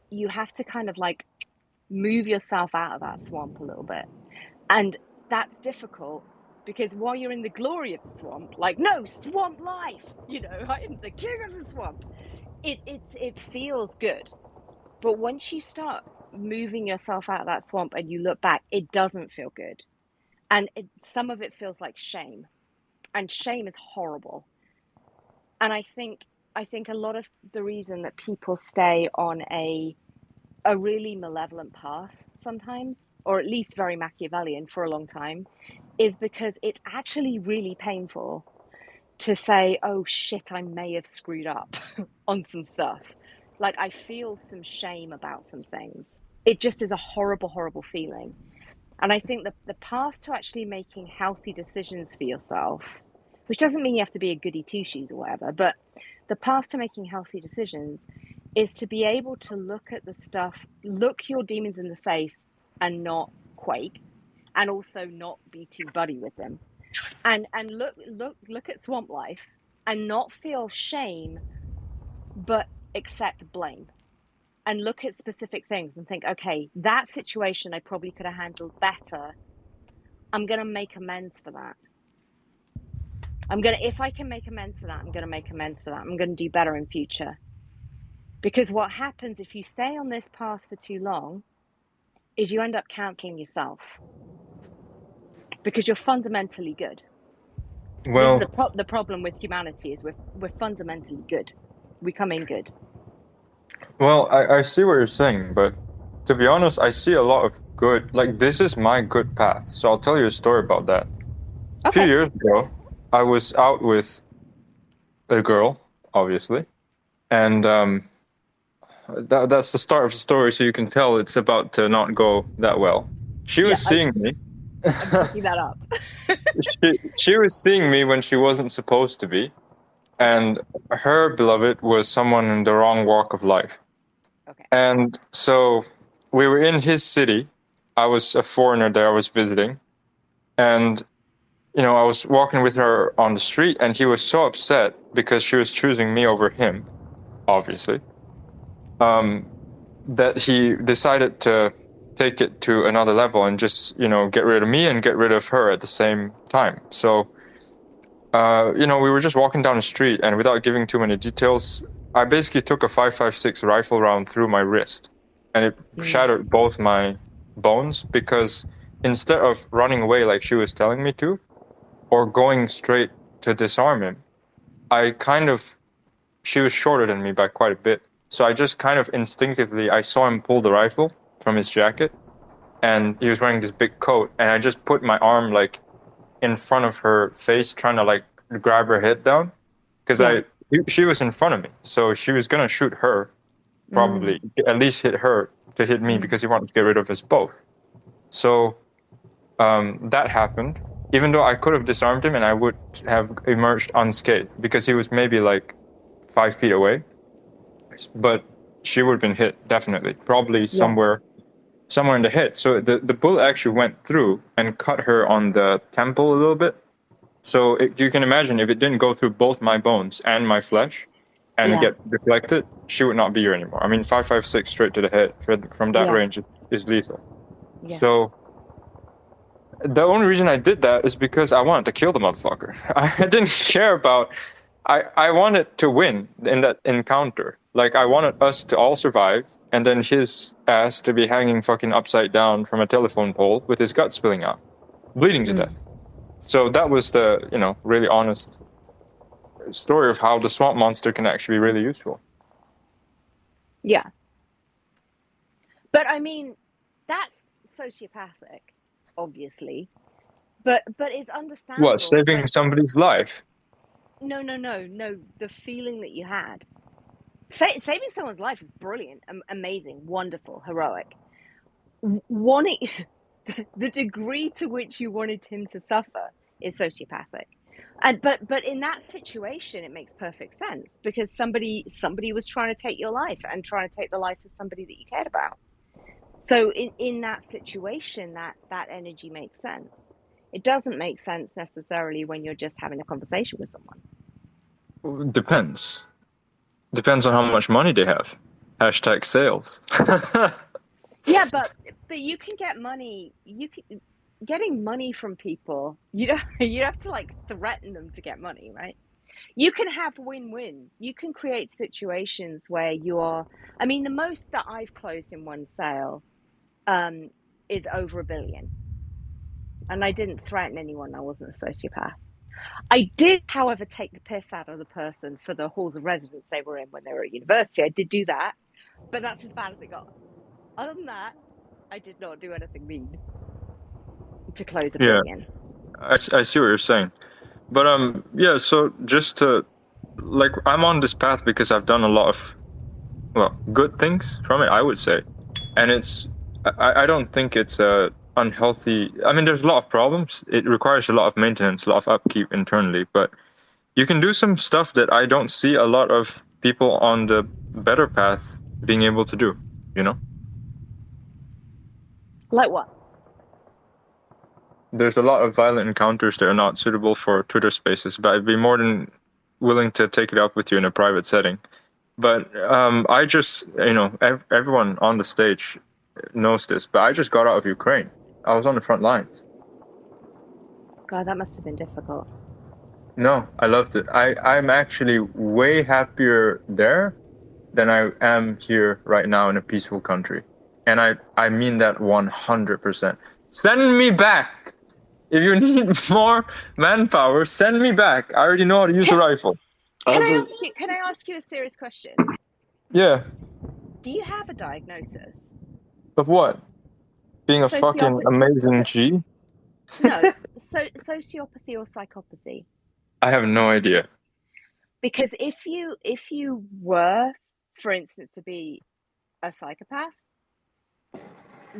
you have to kind of like move yourself out of that swamp a little bit. And that's difficult because while you're in the glory of the swamp, like, no, swamp life, you know, I am the king of the swamp. It feels good. But once you start moving yourself out of that swamp and you look back, it doesn't feel good. And some of it feels like shame. And shame is horrible. And I think a lot of the reason that people stay on a really malevolent path sometimes, or at least very Machiavellian for a long time, is because it's actually really painful to say, oh shit, I may have screwed up on some stuff. Like I feel some shame about some things. It just is a horrible, horrible feeling. And I think the path to actually making healthy decisions for yourself, which doesn't mean you have to be a goody two shoes or whatever, but the path to making healthy decisions is to be able to look at the stuff, look your demons in the face and not quake, and also not be too buddy with them. And look at swamp life and not feel shame, but accept blame. And look at specific things and think, okay, that situation I probably could have handled better. I'm going to make amends for that. If I can make amends for that, I'm going to make amends for that. I'm going to do better in future. Because what happens if you stay on this path for too long is you end up canceling yourself. Because you're fundamentally good. Well, This is the problem with humanity is we're fundamentally good. We come in good. well, I see what you're saying, but to be honest, I see a lot of good. Like, this is my good path. So I'll tell you a story about that. A few Okay. years ago, I was out with a girl, obviously, and that's the start of the story. So you can tell it's about to not go that well. She was seeing me. I'm picking that up. She was seeing me when she wasn't supposed to be, and her beloved was someone in the wrong walk of life. Okay. And so we were in his city. I was a foreigner there. I was visiting, and I was walking with her on the street, and he was so upset because she was choosing me over him, obviously, that he decided to take it to another level and just, get rid of me and get rid of her at the same time. So, we were just walking down the street, and without giving too many details, I basically took a 5.56 rifle round through my wrist, and it shattered both my bones because instead of running away like she was telling me to, or going straight to disarm him, she was shorter than me by quite a bit. So I just kind of instinctively, I saw him pull the rifle from his jacket, and he was wearing this big coat, and I just put my arm like in front of her face, trying to like grab her head down, because Yeah. she was in front of me, so she was gonna shoot her, probably at least hit her to hit me because he wanted to get rid of us both. So that happened. Even though I could have disarmed him and I would have emerged unscathed because he was maybe like 5 feet away, but she would have been hit definitely, probably somewhere in the head. So the bullet actually went through and cut her on the temple a little bit. So you can imagine if it didn't go through both my bones and my flesh and get deflected, she would not be here anymore. I mean, 5.56 straight to the head from that range is lethal. Yeah. So the only reason I did that is because I wanted to kill the motherfucker. I didn't care about. I wanted to win in that encounter. Like, I wanted us to all survive, and then his ass to be hanging fucking upside down from a telephone pole with his gut spilling out, bleeding to death. So that was the, really honest story of how the swamp monster can actually be really useful. Yeah. But I mean, that's sociopathic, obviously. But it's understandable. What, saving somebody's life? No. The feeling that you had. Saving someone's life is brilliant, amazing, wonderful, heroic. The degree to which you wanted him to suffer is sociopathic. But in that situation, it makes perfect sense because somebody was trying to take your life and trying to take the life of somebody that you cared about. So in that situation, that energy makes sense. It doesn't make sense necessarily when you're just having a conversation with someone. Depends on how much money they have. Hashtag sales. Yeah, but you can get money. Getting money from people, you have to like threaten them to get money, right? You can have win-wins. You can create situations where I mean, the most that I've closed in one sale is over $1 billion. And I didn't threaten anyone. I wasn't a sociopath. I did, however, take the piss out of the person for the halls of residence they were in when they were at university. I did do that, but that's as bad as it got. Other than that, I did not do anything mean to close $1 billion. I see what you're saying. But so just to, like, I'm on this path because I've done a lot of, good things from it, I would say. And I don't think it's unhealthy. I mean, there's a lot of problems. It requires a lot of maintenance, a lot of upkeep internally, but you can do some stuff that I don't see a lot of people on the better path being able to do, Like what? There's a lot of violent encounters that are not suitable for Twitter Spaces, but I'd be more than willing to take it up with you in a private setting. But I just, everyone on the stage knows this, but I just got out of Ukraine. I was on the front lines. God, that must have been difficult. No, I loved it. I'm actually way happier there than I am here right now in a peaceful country. And I mean that 100%. Send me back! If you need more manpower, send me back. I already know how to use a rifle. Can I ask you a serious question? Yeah. Do you have a diagnosis? Of what? Being a fucking amazing G? No. Sociopathy or psychopathy? I have no idea. Because if you were, for instance, to be a psychopath,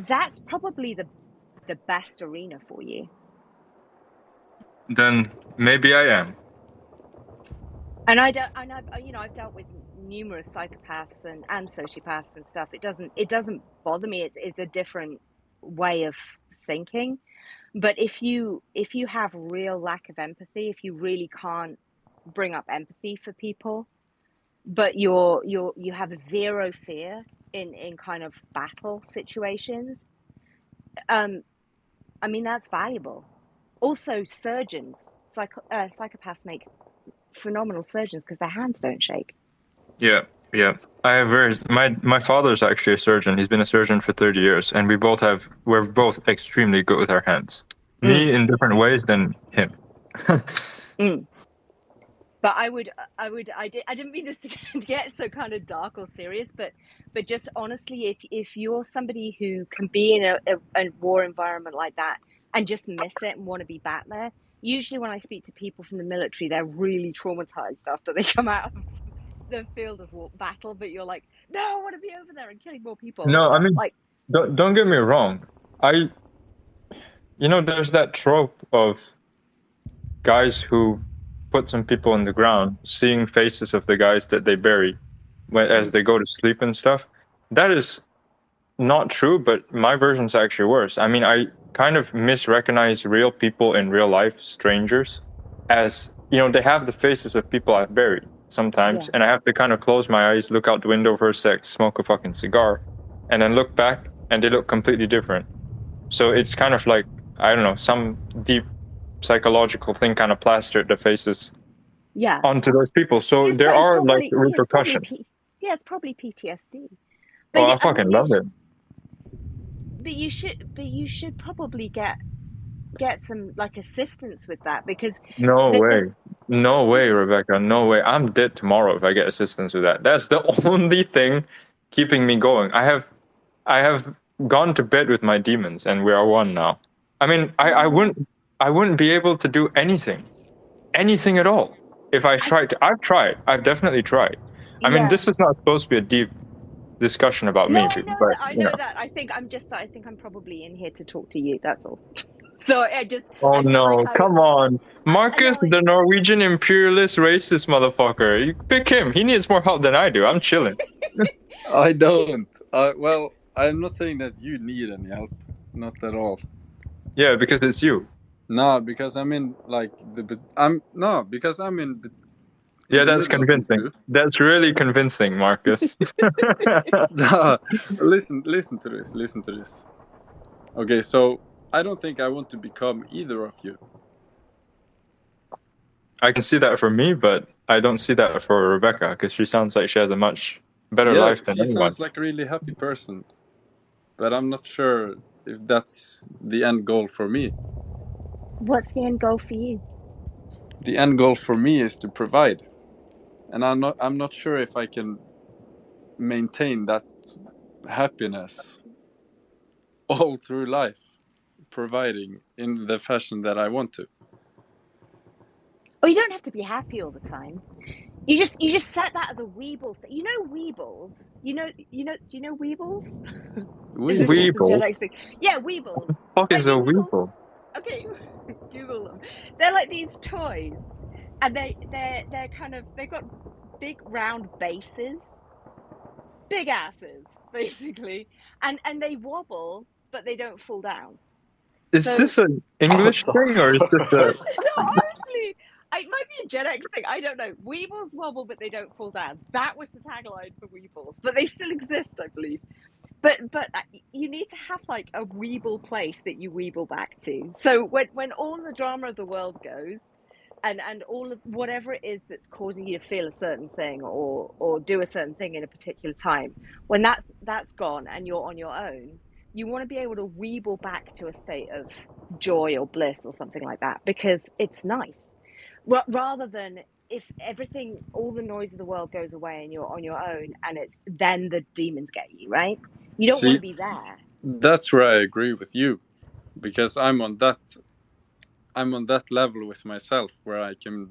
that's probably the best arena for you. Then maybe I am. And I've dealt with numerous psychopaths and sociopaths and stuff. It doesn't bother me. It's a different way of thinking. But if you have real lack of empathy, if you really can't bring up empathy for people, but you have zero fear in kind of battle situations, I mean, that's valuable. Also, surgeons, psychopaths make phenomenal surgeons because their hands don't shake. Yeah. I have my father's actually a surgeon. He's been a surgeon for 30 years, and we're both extremely good with our hands. Me in different ways than him. But I didn't mean this to get so kind of dark or serious, but just honestly, if you're somebody who can be in a war environment like that and just miss it and want to be back there, usually when I speak to people from the military, they're really traumatized after they come out of the field of battle. But you're like, no, I want to be over there and killing more people. No, I mean, Like, don't get me wrong. There's that trope of guys who put some people on the ground, seeing faces of the guys that they bury as they go to sleep and stuff. That is not true, but my version's actually worse. I mean, I kind of misrecognize real people in real life, strangers, as they have the faces of people I've buried sometimes, yeah, and I have to kind of close my eyes, look out the window for a sec, smoke a fucking cigar, and then look back, and they look completely different. So it's kind of like, I don't know, some deep psychological thing kind of plastered the faces yeah. onto those people. So It's, there it's are like probably repercussions. it's probably PTSD. Oh, But I yeah, I fucking mean, love it. but you should probably get some like assistance with that, because No way. there's No way, because Rebecca. No way. I'm dead tomorrow if I get assistance with that. That's the only thing keeping me going. I have gone to bed with my demons and we are one now. I mean, yeah, I wouldn't be able to do anything. Anything at all. If I I tried to. I've tried. I've definitely tried. I mean, yeah. this is not supposed to be a deep discussion about No, me, I know but that. I know that. I think I'm probably in here to talk to you. That's all. So oh I feel like no, come on. I know Marcus, I the Norwegian imperialist racist motherfucker. You pick him. He needs more help than I do. I'm chilling. I don't. Well, I'm not saying that you need any help. Not at all. Yeah, because it's you. No, because I'm in like I'm no, because I'm in Yeah, the that's middle of you convincing. two. That's really convincing, Marcus. Listen to this. Listen to this. Okay, so I don't think I want to become either of you. I can see that for me, but I don't see that for Rebecca because she sounds like she has a much better Yeah, life than she anyone. sounds like a really happy person, but I'm not sure if that's the end goal for me. What's the end goal for you? The end goal for me is to provide, and I'm not sure if I can maintain that happiness all through life, providing in the fashion that I want to. Oh, you don't have to be happy all the time. You just set that as a Weeble thing. You know Weebles. Do you know Weebles? Is this just a Gen Weeble? X thing? Yeah, Weebles. Fuck Like is a these little. weeble? Okay, Google them. They're like these toys, and they're kind of they've got big round bases, big asses, basically, and they wobble, but they don't fall down. Is So this an What English the thing or is this a? no, honestly, it might be a Gen X thing. I don't know. Weebles wobble, but they don't fall down. That was the tagline for Weebles, but they still exist, I believe. But you need to have like a Weeble place that you Weeble back to. So when all the drama of the world goes, and all of whatever it is that's causing you to feel a certain thing or do a certain thing in a particular time, when that's gone and you're on your own, you want to be able to weeble back to a state of joy or bliss or something like that, because it's nice. Rather than if everything, all the noise of the world goes away and you're on your own, and it's then the demons get you, right? You don't want to See, be there. that's where I agree with you, because I'm on that level with myself where I can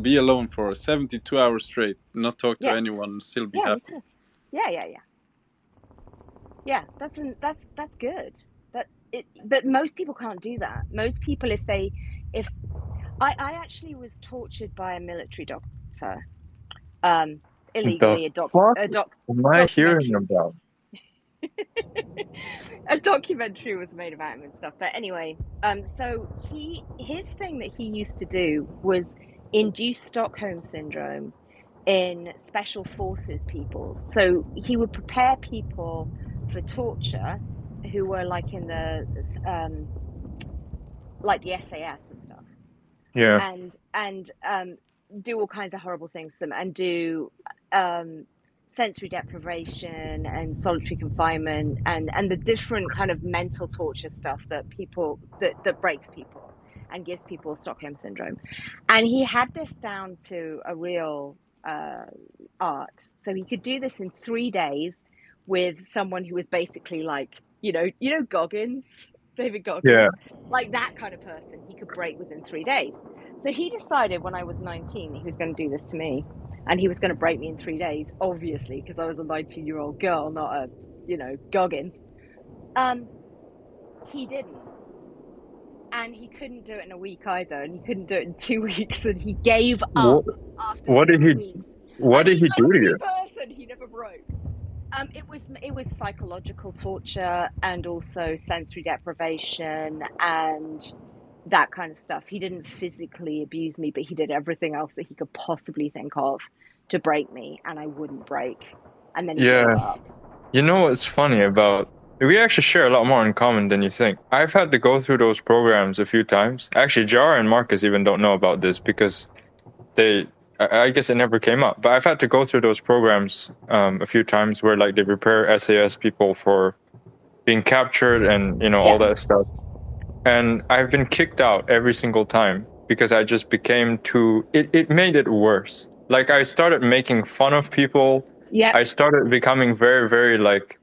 be alone for 72 hours straight, not talk to Yeah, anyone, and still be yeah, me happy. too. Yeah. That's good. But most people can't do that. Most people, if I actually was tortured by a military doctor, The illegally fuck am a I hearing documentary. about? A documentary was made about him and stuff. But anyway, so his thing that he used to do was induce Stockholm syndrome in special forces people. So he would prepare people for torture who were like in the like the SAS and stuff, Yeah. and do all kinds of horrible things to them, and do um, sensory deprivation and solitary confinement, and the different kind of mental torture stuff that people that breaks people and gives people Stockholm syndrome. And he had this down to a real art. So he could do this in 3 days with someone who was basically like, Goggins. David Goggins. Yeah. Like that kind of person, he could break within 3 days. So he decided when I was 19 he was going to do this to me, and he was going to break me in 3 days, obviously, because I was a 19-year-old girl, not a, Goggins. He didn't. And he couldn't do it in a week either, and he couldn't do it in 2 weeks, and he gave up after What 6 did he? weeks. What And did he do to lovely you? person, he never broke. It was psychological torture and also sensory deprivation and that kind of stuff. He didn't physically abuse me, but he did everything else that he could possibly think of to break me, and I wouldn't break. And then he gave Yeah. up. You know what's funny about? We actually share a lot more in common than you think. I've had to go through those programs a few times. Actually, Jar and Marcus even don't know about this because I guess it never came up. But I've had to go through those programs a few times where like they prepare SAS people for being captured and all that stuff. And I've been kicked out every single time because I just became too. It made it worse. Like I started making fun of people. Yeah. I started becoming very, very like.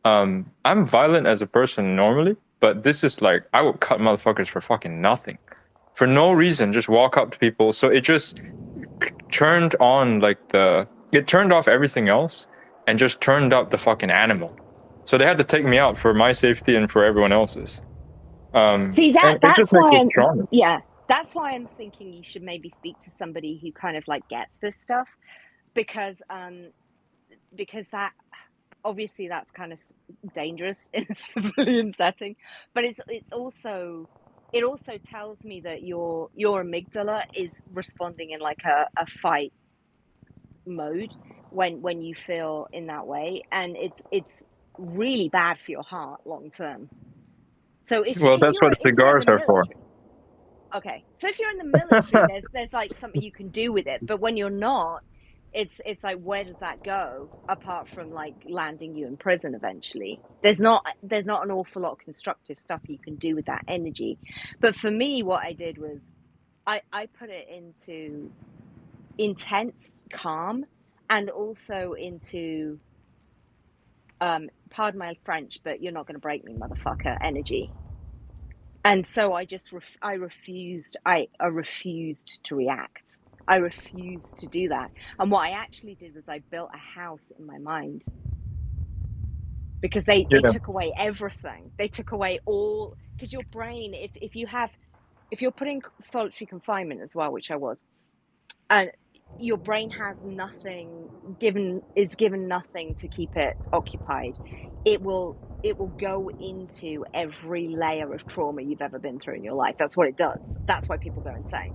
I'm violent as a person normally, but this is like I would cut motherfuckers for fucking nothing, for no reason. Just walk up to people. So it just turned on it turned off everything else, and just turned up the fucking animal. So they had to take me out for my safety and for everyone else's. See, And it just makes it stronger. that's why I'm thinking you should maybe speak to somebody who kind of like gets this stuff, because that obviously that's kind of dangerous in a civilian setting, but it also tells me that your amygdala is responding in like a fight mode when you feel in that way, and it's really bad for your heart long term. So if That's what you're in cigars the are for. military, okay, so if you're in the military, there's like something you can do with it, but when you're not, it's like, where does that go apart from like landing you in prison eventually? There's not an awful lot of constructive stuff you can do with that energy. But for me, what I did was I put it into intense calm, and also into pardon my French, but you're not going to break me, motherfucker energy. And so I just I refused to react. I refused to do that. And what I actually did was I built a house in my mind, because they took away everything. They took away all, because your brain, if you're putting solitary confinement as well, which I was, and your brain has nothing given nothing to keep it occupied, it will go into every layer of trauma you've ever been through in your life. That's what it does. That's why people go insane.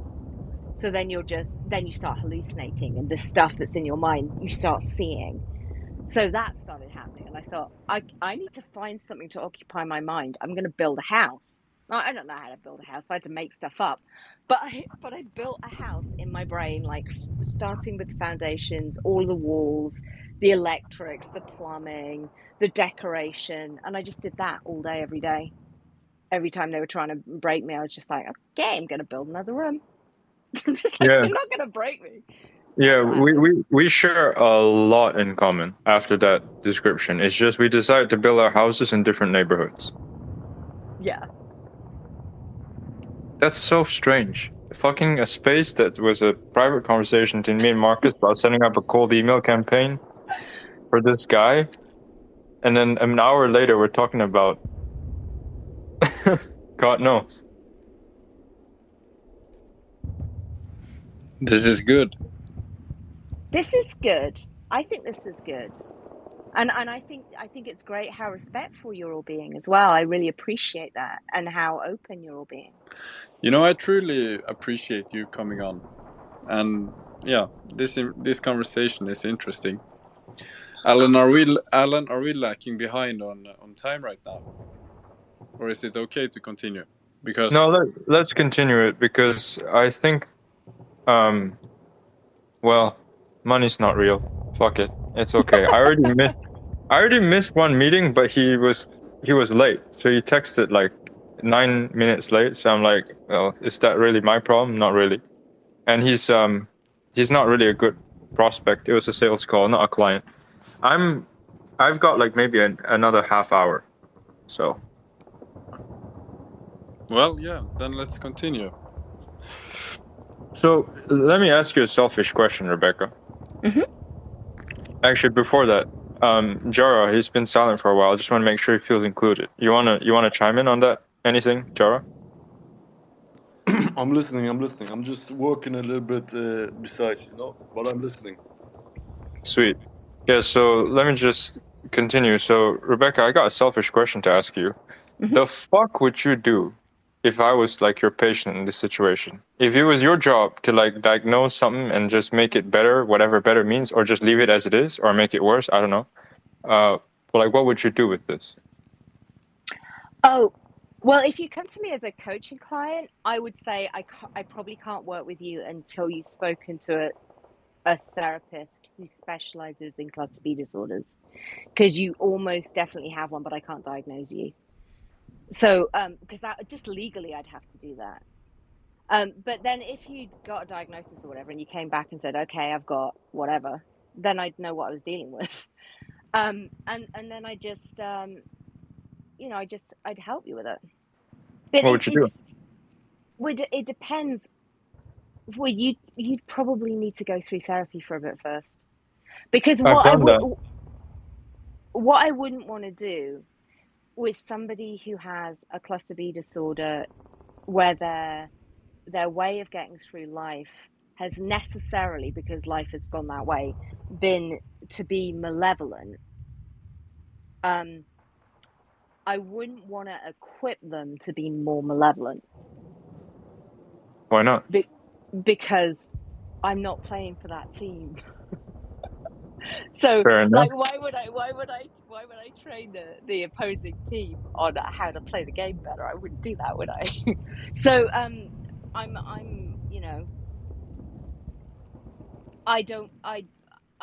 So then you start hallucinating, and the stuff that's in your mind you start seeing. So that started happening, and I thought, I need to find something to occupy my mind. I'm going to build a house. I don't know how to build a house. I had to make stuff up, but I built a house in my brain, like starting with the foundations, all the walls, the electrics, the plumbing, the decoration, and I just did that all day, every day. Every time they were trying to break me, I was just like, okay, I'm going to build another room. I'm just like, you're not going to break me. Yeah, we share a lot in common after that description. It's just we decided to build our houses in different neighborhoods. Yeah. That's so strange. Fucking a space that was a private conversation between me and Marcus about setting up a cold email campaign for this guy. And then an hour later, we're talking about God knows. This is good. This is good. I think this is good. And I think it's great how respectful you're all being as well. I really appreciate that, and how open you're all being. I truly appreciate you coming on, and yeah, this conversation is interesting. Alan, are we lacking behind on time right now, or is it okay to continue? Because No, let's continue it, because I think, well, money's not real. Fuck it, it's okay. I already missed one meeting, but he was late, so he texted like 9 minutes late. So I'm like, well, is that really my problem? Not really. And he's not really a good prospect. It was a sales call, not a client. I've got like maybe another half hour, so Well, yeah. Then let's continue. So let me ask you a selfish question, Rebecca. Mhm. Actually, before that, Jara, he's been silent for a while. I just want to make sure he feels included. You wanna chime in on that? Anything, Jara? I'm listening. I'm just working a little bit besides, but I'm listening. Sweet. Yeah. So let me just continue. So Rebecca, I got a selfish question to ask you. Mhm. The fuck would you do if I was like your patient in this situation? If it was your job to like diagnose something and just make it better, whatever better means, or just leave it as it is, or make it worse, I don't know. But like, what would you do with this? Oh, well, if you come to me as a coaching client, I would say I probably can't work with you until you've spoken to a therapist who specializes in cluster B disorders, because you almost definitely have one, but I can't diagnose you. So, because that just legally, I'd have to do that. But then if you got a diagnosis or whatever, and you came back and said, "Okay, I've got whatever," then I'd know what I was dealing with. And then I just, I'd help you with it. But What would you do? it depends. Well, you'd probably need to go through therapy for a bit first, because I've done that. what I wouldn't want to do with somebody who has a cluster B disorder, where their way of getting through life has necessarily, because life has gone that way, been to be malevolent. I wouldn't want to equip them to be more malevolent. Why not? Because I'm not playing for that team. So, Fair enough. like, why would I train the opposing team on how to play the game better? I wouldn't do that, would I? So, I'm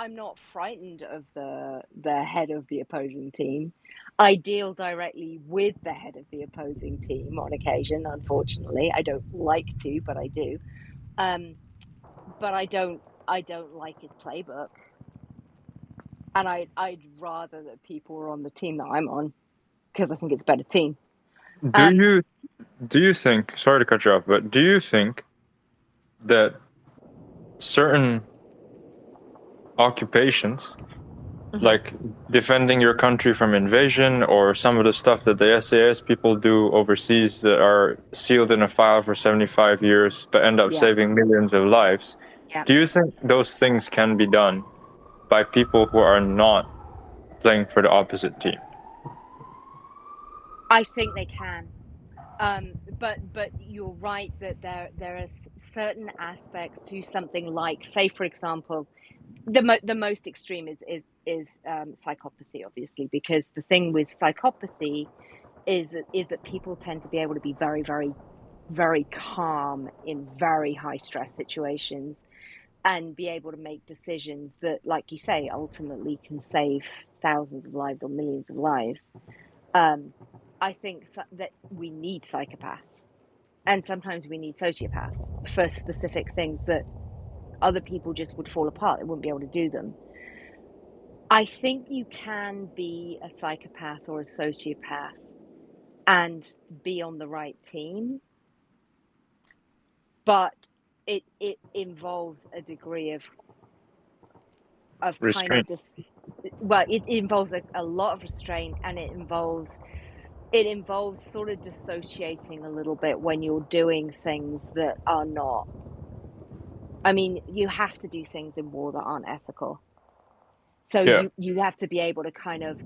I'm not frightened of the head of the opposing team. I deal directly with the head of the opposing team on occasion. Unfortunately, I don't like to, but I do. But I don't like his playbook, and I'd rather that people were on the team that I'm on, because I think it's a better team. Do you think? Sorry to cut you off, but do you think that certain occupations, like defending your country from invasion, or some of the stuff that the SAS people do overseas that are sealed in a file for 75 years but end up Yeah, saving millions of lives, yeah. do you think those things can be done by people who are not playing for the opposite team? I think they can. But you're right that there are certain aspects to something like, say, for example, the most extreme is psychopathy, obviously, because the thing with psychopathy is that people tend to be able to be very, very, very calm in very high stress situations, and be able to make decisions that, like you say, ultimately can save thousands of lives or millions of lives. I think that we need psychopaths, and sometimes we need sociopaths for specific things that other people just would fall apart. They wouldn't be able to do them. I think you can be a psychopath or a sociopath and be on the right team, but it involves a degree of kind of Restraint. it involves a lot of restraint, and it involves sort of dissociating a little bit when you're doing things that are not. I mean, you have to do things in war that aren't ethical. So Yeah. you have to be able to kind of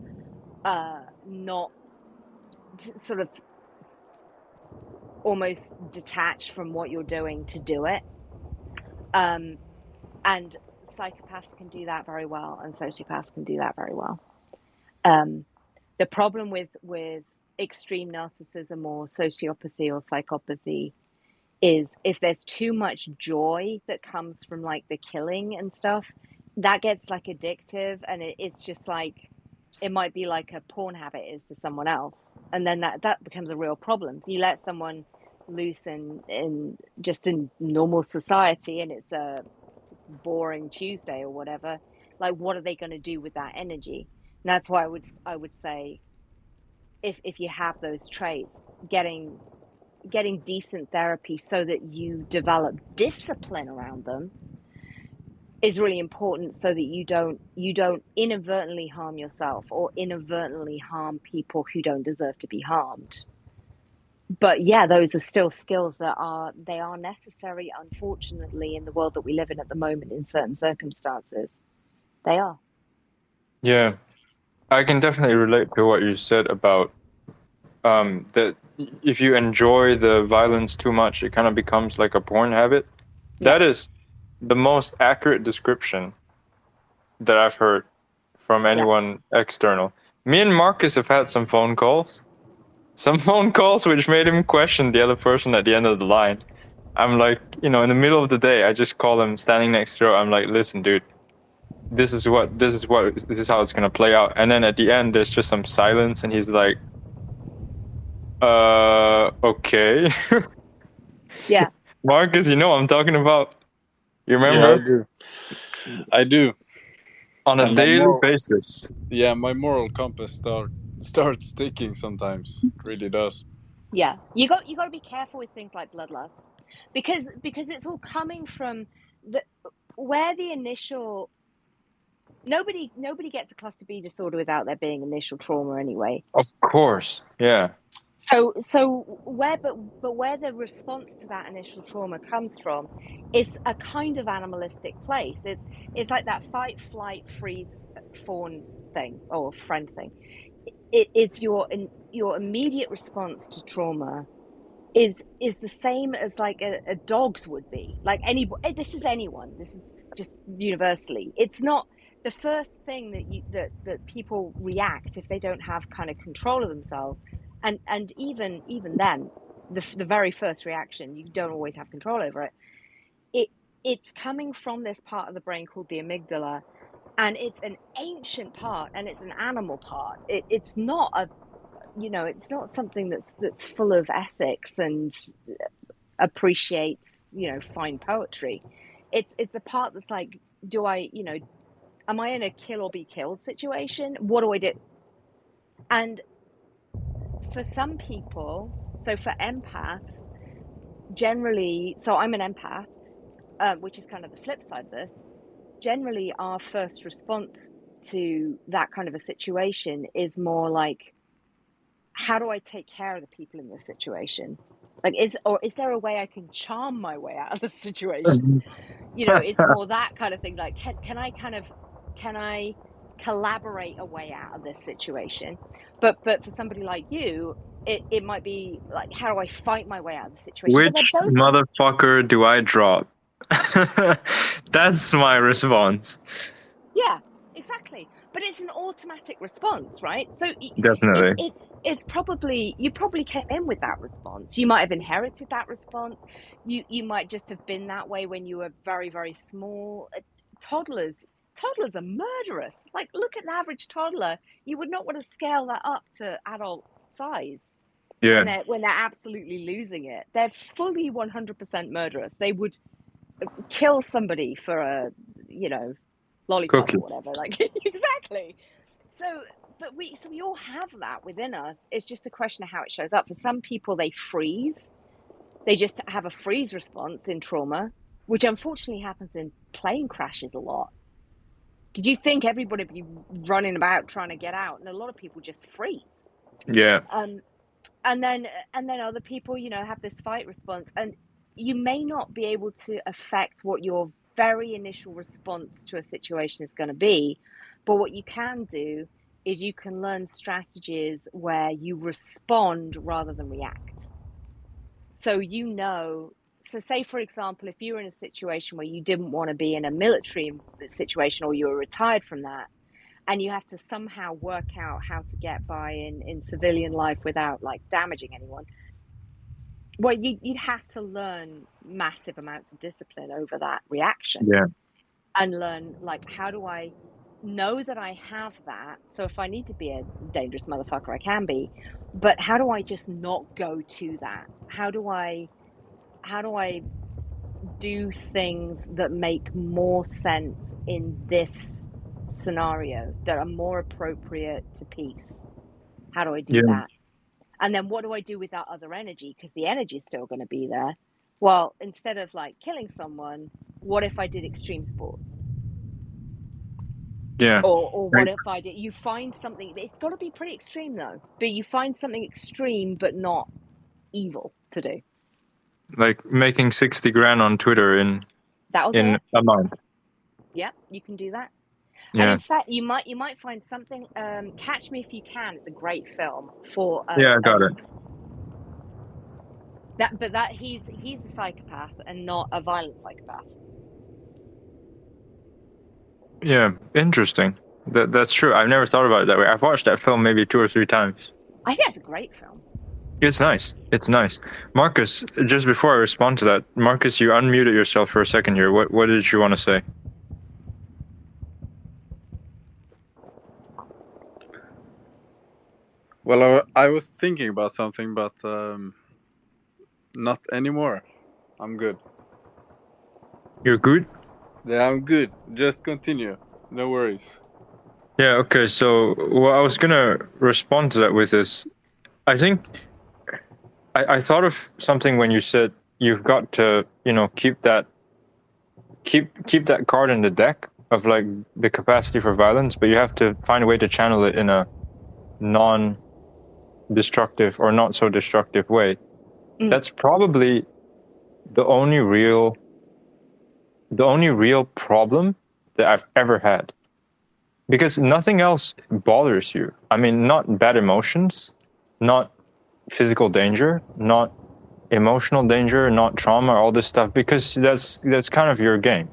not sort of almost detach from what you're doing to do it. And psychopaths can do that very well, and sociopaths can do that very well. The problem with extreme narcissism or sociopathy or psychopathy is if there's too much joy that comes from like the killing and stuff, that gets like addictive, and it's just like, it might be like a porn habit is to someone else, and then that becomes a real problem. You let someone loose in just in normal society, and it's a boring Tuesday or whatever, like, what are they going to do with that energy? And that's why I would say, if you have those traits, getting getting decent therapy so that you develop discipline around them is really important, so that you don't inadvertently harm yourself or inadvertently harm people who don't deserve to be harmed. But yeah, those are still skills that are necessary, unfortunately, in the world that we live in at the moment in certain circumstances. They are. Yeah, I can definitely relate to what you said about that if you enjoy the violence too much, it kind of becomes like a porn habit. Yeah. That is the most accurate description that I've heard from Yeah. anyone external. Me and Marcus have had some phone calls. Some phone calls which made him question the other person at the end of the line. I'm like, in the middle of the day, I just call him standing next door. I'm like, listen, dude, this is how it's gonna play out. And then at the end, there's just some silence, and he's like, okay. Yeah. Marcus, you know what I'm talking about. You Yeah, I remember? do. I do. On a And my daily moral, basis. yeah, my moral compass starts sticking sometimes. It really does. Yeah. You got to be careful with things like bloodlust, because it's all coming from where the initial nobody gets a cluster B disorder without there being initial trauma anyway. Of course. Yeah. So where the response to that initial trauma comes from is a kind of animalistic place. It's like that fight, flight, freeze, fawn thing, or friend thing. It is your immediate response to trauma is the same as like a dog's would be. Like this is anyone. This is just universally. It's not the first thing that people react if they don't have kind of control of themselves, and even then, the very first reaction, you don't always have control over it. It's coming from this part of the brain called the amygdala, and it's an ancient part, and it's an animal part. It's not it's not something that's full of ethics and appreciates fine poetry. It's a part that's like, do I am I in a kill or be killed situation? What do I do? And for some people, so for empaths, generally, so I'm an empath, which is kind of the flip side of this. Generally, our first response to that kind of a situation is more like, how do I take care of the people in this situation? Like, is there a way I can charm my way out of the situation? It's more that kind of thing. Like, can I collaborate a way out of this situation? But for somebody like you, it might be like, how do I fight my way out of the situation? But they're Which both, motherfucker do I drop? That's my response. yeah, exactly. But it's an automatic response, right? So Definitely. it's probably, you probably came in with that response. You might have inherited that response. You might just have been that way when you were very, very small. Toddlers are murderous. Like, look at an average toddler. You would not want to scale that up to adult size. Yeah. When they're absolutely losing it. They're fully 100% murderous. They would kill somebody for a lollipop Cookie. or whatever. Like, exactly. But we all have that within us. It's just a question of how it shows up. For some people, they freeze. They just have a freeze response in trauma, which unfortunately happens in plane crashes a lot. Did you think everybody would be running about trying to get out? And a lot of people just freeze. Yeah. And then other people, have this fight response, and you may not be able to affect what your very initial response to a situation is going to be, but what you can do is you can learn strategies where you respond rather than react. So say, for example, if you were in a situation where you didn't want to be in a military situation, or you were retired from that, and you have to somehow work out how to get by in civilian life without like damaging anyone, well, you'd have to learn massive amounts of discipline over that reaction. Yeah. And learn, like, how do I know that I have that? So if I need to be a dangerous motherfucker, I can be, but how do I just not go to that? How do I do things that make more sense in this scenario, that are more appropriate to peace? How do I do Yeah. that? And then what do I do with that other energy? Because the energy is still going to be there. Well, instead of like killing someone, what if I did extreme sports? Yeah. Or what Right. if I did? You find something. It's got to be pretty extreme though. But you find something extreme, but not evil to do. Like making 60 grand on Twitter in That'll do it. a month. Yeah, you can do that. And Yeah. in fact, you might find something. Catch Me If You Can. It's a great film for Yeah, I got it. that he's a psychopath and not a violent psychopath. Yeah, interesting. That's true. I've never thought about it that way. I've watched that film maybe 2 or 3 times. I think it's a great film. It's nice. It's nice. Marcus, just before I respond to that, Marcus, you unmuted yourself for a second here. What did you want to say? Well, I was thinking about something, but not anymore. I'm good. You're good? Yeah, I'm good. Just continue. No worries. Yeah, okay. So what I was gonna respond to that with is, I think I thought of something when you said you've got to, keep that card in the deck of like the capacity for violence, but you have to find a way to channel it in a non-destructive or not so destructive way. That's probably the only real problem that I've ever had, because nothing else bothers you. I mean, not bad emotions, not physical danger, not emotional danger, not trauma, all this stuff, because that's kind of your game.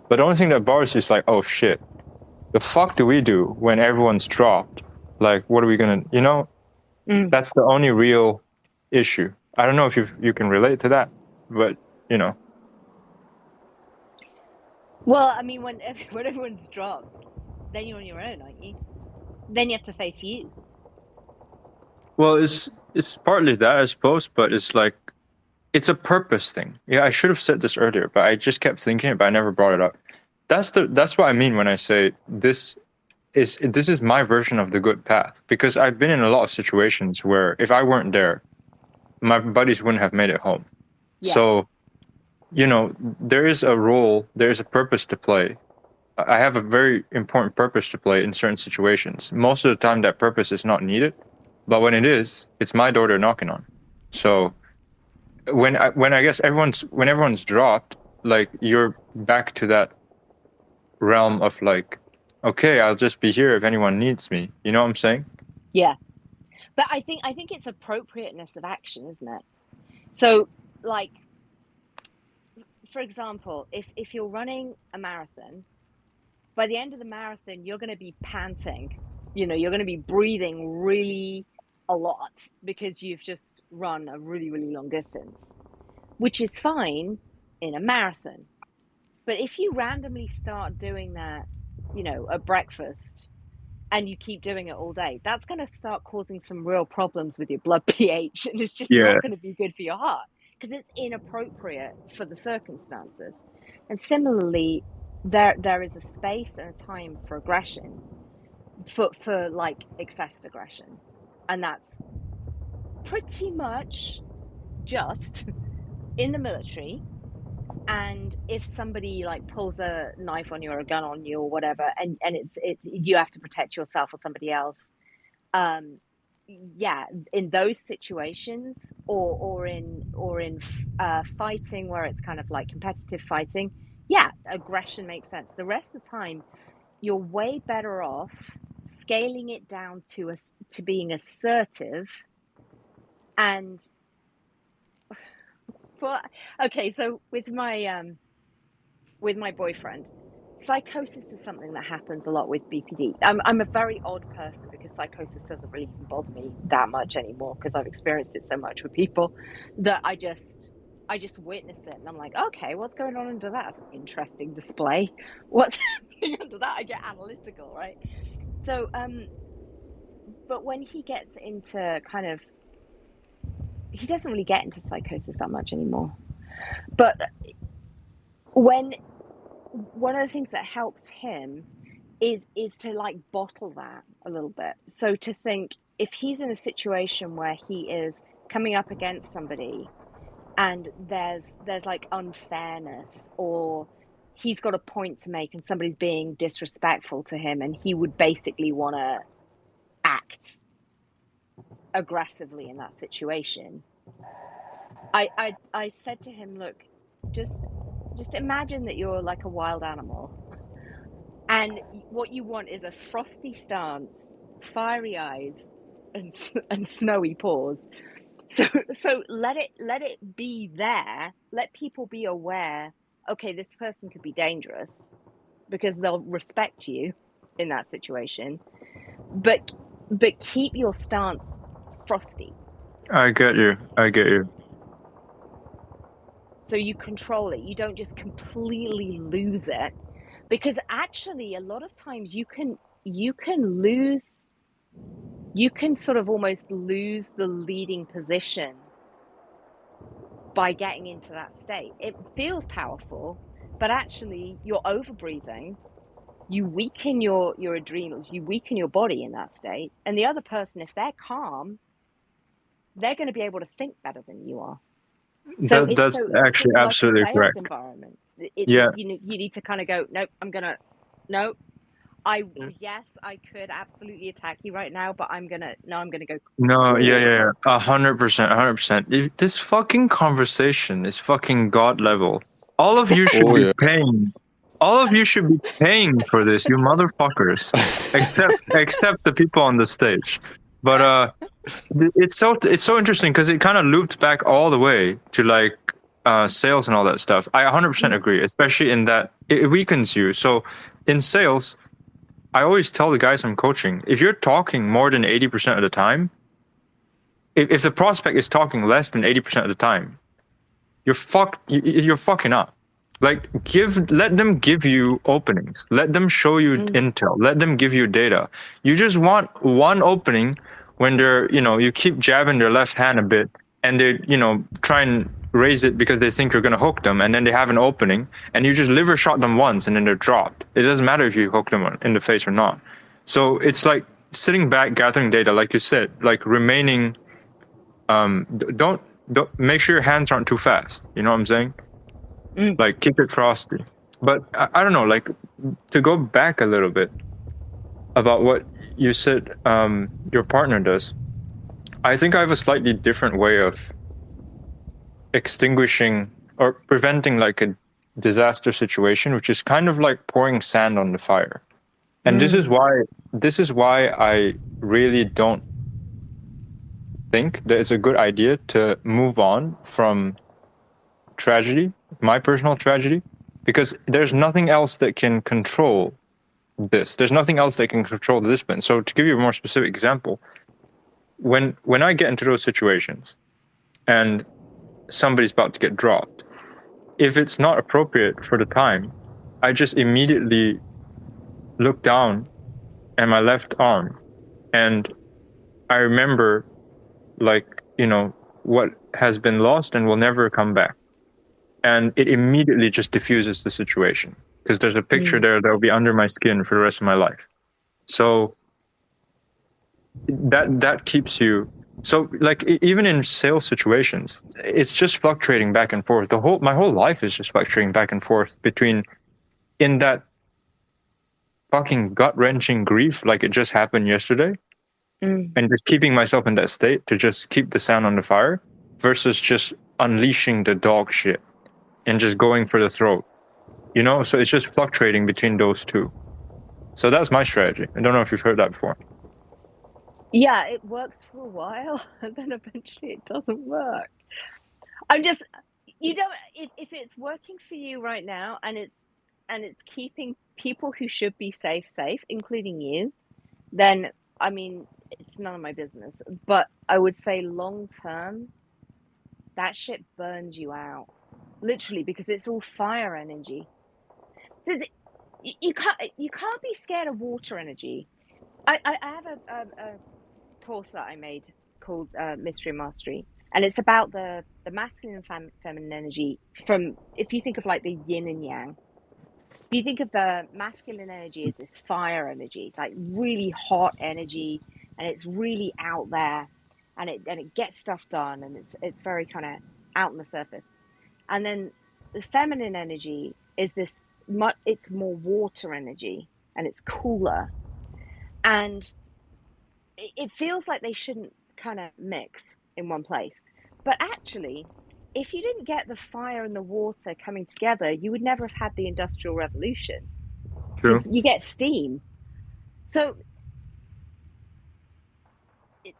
But the only thing that bothers you is like, oh shit, the fuck do we do when everyone's dropped? Like, what are we gonna, That's the only real issue. I don't know if you can relate to that, but Well, I mean, when everyone's dropped, then you're on your own, aren't you? Then you have to face you. Well, it's partly that, I suppose, but it's like, it's a purpose thing. Yeah, I should have said this earlier, but I just kept thinking it, but I never brought it up. That's what I mean when I say this is my version of the good path, because I've been in a lot of situations where if I weren't there, my buddies wouldn't have made it home. Yeah. So, there is a role, there is a purpose to play. I have a very important purpose to play in certain situations. Most of the time, that purpose is not needed, but when it is, it's my door they're knocking on. So, when I guess when everyone's dropped, like, you're back to that realm of like, okay, I'll just be here if anyone needs me. You know what I'm saying? Yeah. But I think it's appropriateness of action, isn't it? So, like, for example, if you're running a marathon, by the end of the marathon, you're going to be panting. You're going to be breathing really a lot because you've just run a really, really long distance, which is fine in a marathon. But if you randomly start doing that, at breakfast, and you keep doing it all day, that's going to start causing some real problems with your blood pH, and it's just not going to be good for your heart because it's inappropriate for the circumstances. And similarly, there is a space and a time for aggression, for like excessive aggression, and that's pretty much just in the military. And if somebody like pulls a knife on you or a gun on you or whatever, and it's you have to protect yourself or somebody else, yeah, in those situations, or in fighting where it's kind of like competitive fighting, yeah, aggression makes sense. The rest of the time, you're way better off scaling it down to being assertive and. But okay, so with my boyfriend, psychosis is something that happens a lot with BPD. I'm a very odd person because psychosis doesn't really even bother me that much anymore because I've experienced it so much with people that I just witness it and I'm like, okay, what's going on under that? That's an interesting display. What's happening under that? I get analytical, right? So but when he gets into he doesn't really get into psychosis that much anymore. But one of the things that helps him is to like bottle that a little bit. So to think, if he's in a situation where he is coming up against somebody and there's like unfairness, or he's got a point to make and somebody's being disrespectful to him, and he would basically want to act aggressively in that situation, I said to him, look, just imagine that you're like a wild animal, and what you want is a frosty stance, fiery eyes, and snowy paws. So let it be there. Let people be aware. Okay, this person could be dangerous, because they'll respect you in that situation. But keep your stance frosty. I get you. So you control it. You don't just completely lose it, because actually a lot of times you can sort of almost lose the leading position by getting into that state. It feels powerful, but actually you're over breathing. You weaken your adrenals, you weaken your body in that state. And the other person, if they're calm, they're going to be able to think better than you are. So That's it's actually sort of like a absolutely sales correct. environment. Yeah. You need to kind of go, nope, yes, I could absolutely attack you right now, but I'm gonna go. No, yeah. 100%. This fucking conversation is fucking god level. All of you should Oh be yeah. paying. All of you should be paying for this, you motherfuckers. Except the people on the stage. But it's so interesting because it kind of looped back all the way to like sales and all that stuff. I 100% agree, especially in that it weakens you. So in sales, I always tell the guys I'm coaching, if you're talking more than 80% of the time, if the prospect is talking less than 80% of the time, you're fucking up. Like let them give you openings, let them show you intel, let them give you data. You just want one opening when they're, you keep jabbing their left hand a bit and they, try and raise it because they think you're going to hook them, and then they have an opening and you just liver shot them once and then they're dropped. It doesn't matter if you hook them in the face or not. So it's like sitting back, gathering data, like you said, like remaining, don't make sure your hands aren't too fast. You know what I'm saying? Like keep it frosty. But I don't know, like to go back a little bit about what you said your partner does. I think I have a slightly different way of extinguishing or preventing like a disaster situation, which is kind of like pouring sand on the fire. And this is why I really don't think that it's a good idea to move on from tragedy, my personal tragedy, because there's nothing else that can control this. There's nothing else that can control the discipline. So to give you a more specific example, when I get into those situations and somebody's about to get dropped, if it's not appropriate for the time, I just immediately look down at my left arm and I remember, like, what has been lost and will never come back. And it immediately just diffuses the situation because there's a picture there that will be under my skin for the rest of my life. So that keeps you. So like even in sales situations, it's just fluctuating back and forth. My whole life is just fluctuating back and forth between in that fucking gut wrenching grief, like it just happened yesterday, and just keeping myself in that state to just keep the sand on the fire, versus just unleashing the dog shit and just going for the throat. So it's just fluctuating between those two. So that's my strategy. I don't know if you've heard that before. Yeah, it works for a while, and then eventually it doesn't work. I'm just, if it's working for you right now, and it's keeping people who should be safe, including you, then I mean, it's none of my business. But I would say long term, that shit burns you out, literally, because it's all fire energy. You can't be scared of water energy. I have a course that I made called Mystery and Mastery, and it's about the masculine and feminine energy. From, if you think of like the yin and yang, if you think of the masculine energy as this fire energy, it's like really hot energy, and it's really out there, and it gets stuff done, and it's very kind of out on the surface. And then the feminine energy is this it's more water energy, and it's cooler, and it feels like they shouldn't kind of mix in one place. But actually, if you didn't get the fire and the water coming together, you would never have had the Industrial Revolution, True. because you get steam. So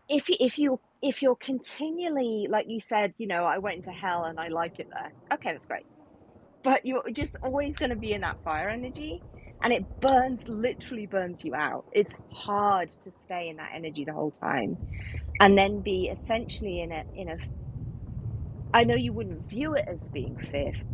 if you're continually, like you said, I went into hell and I like it there. Okay, that's great. But you're just always going to be in that fire energy, and it literally burns you out. It's hard to stay in that energy the whole time, and then be essentially in a I know you wouldn't view it as being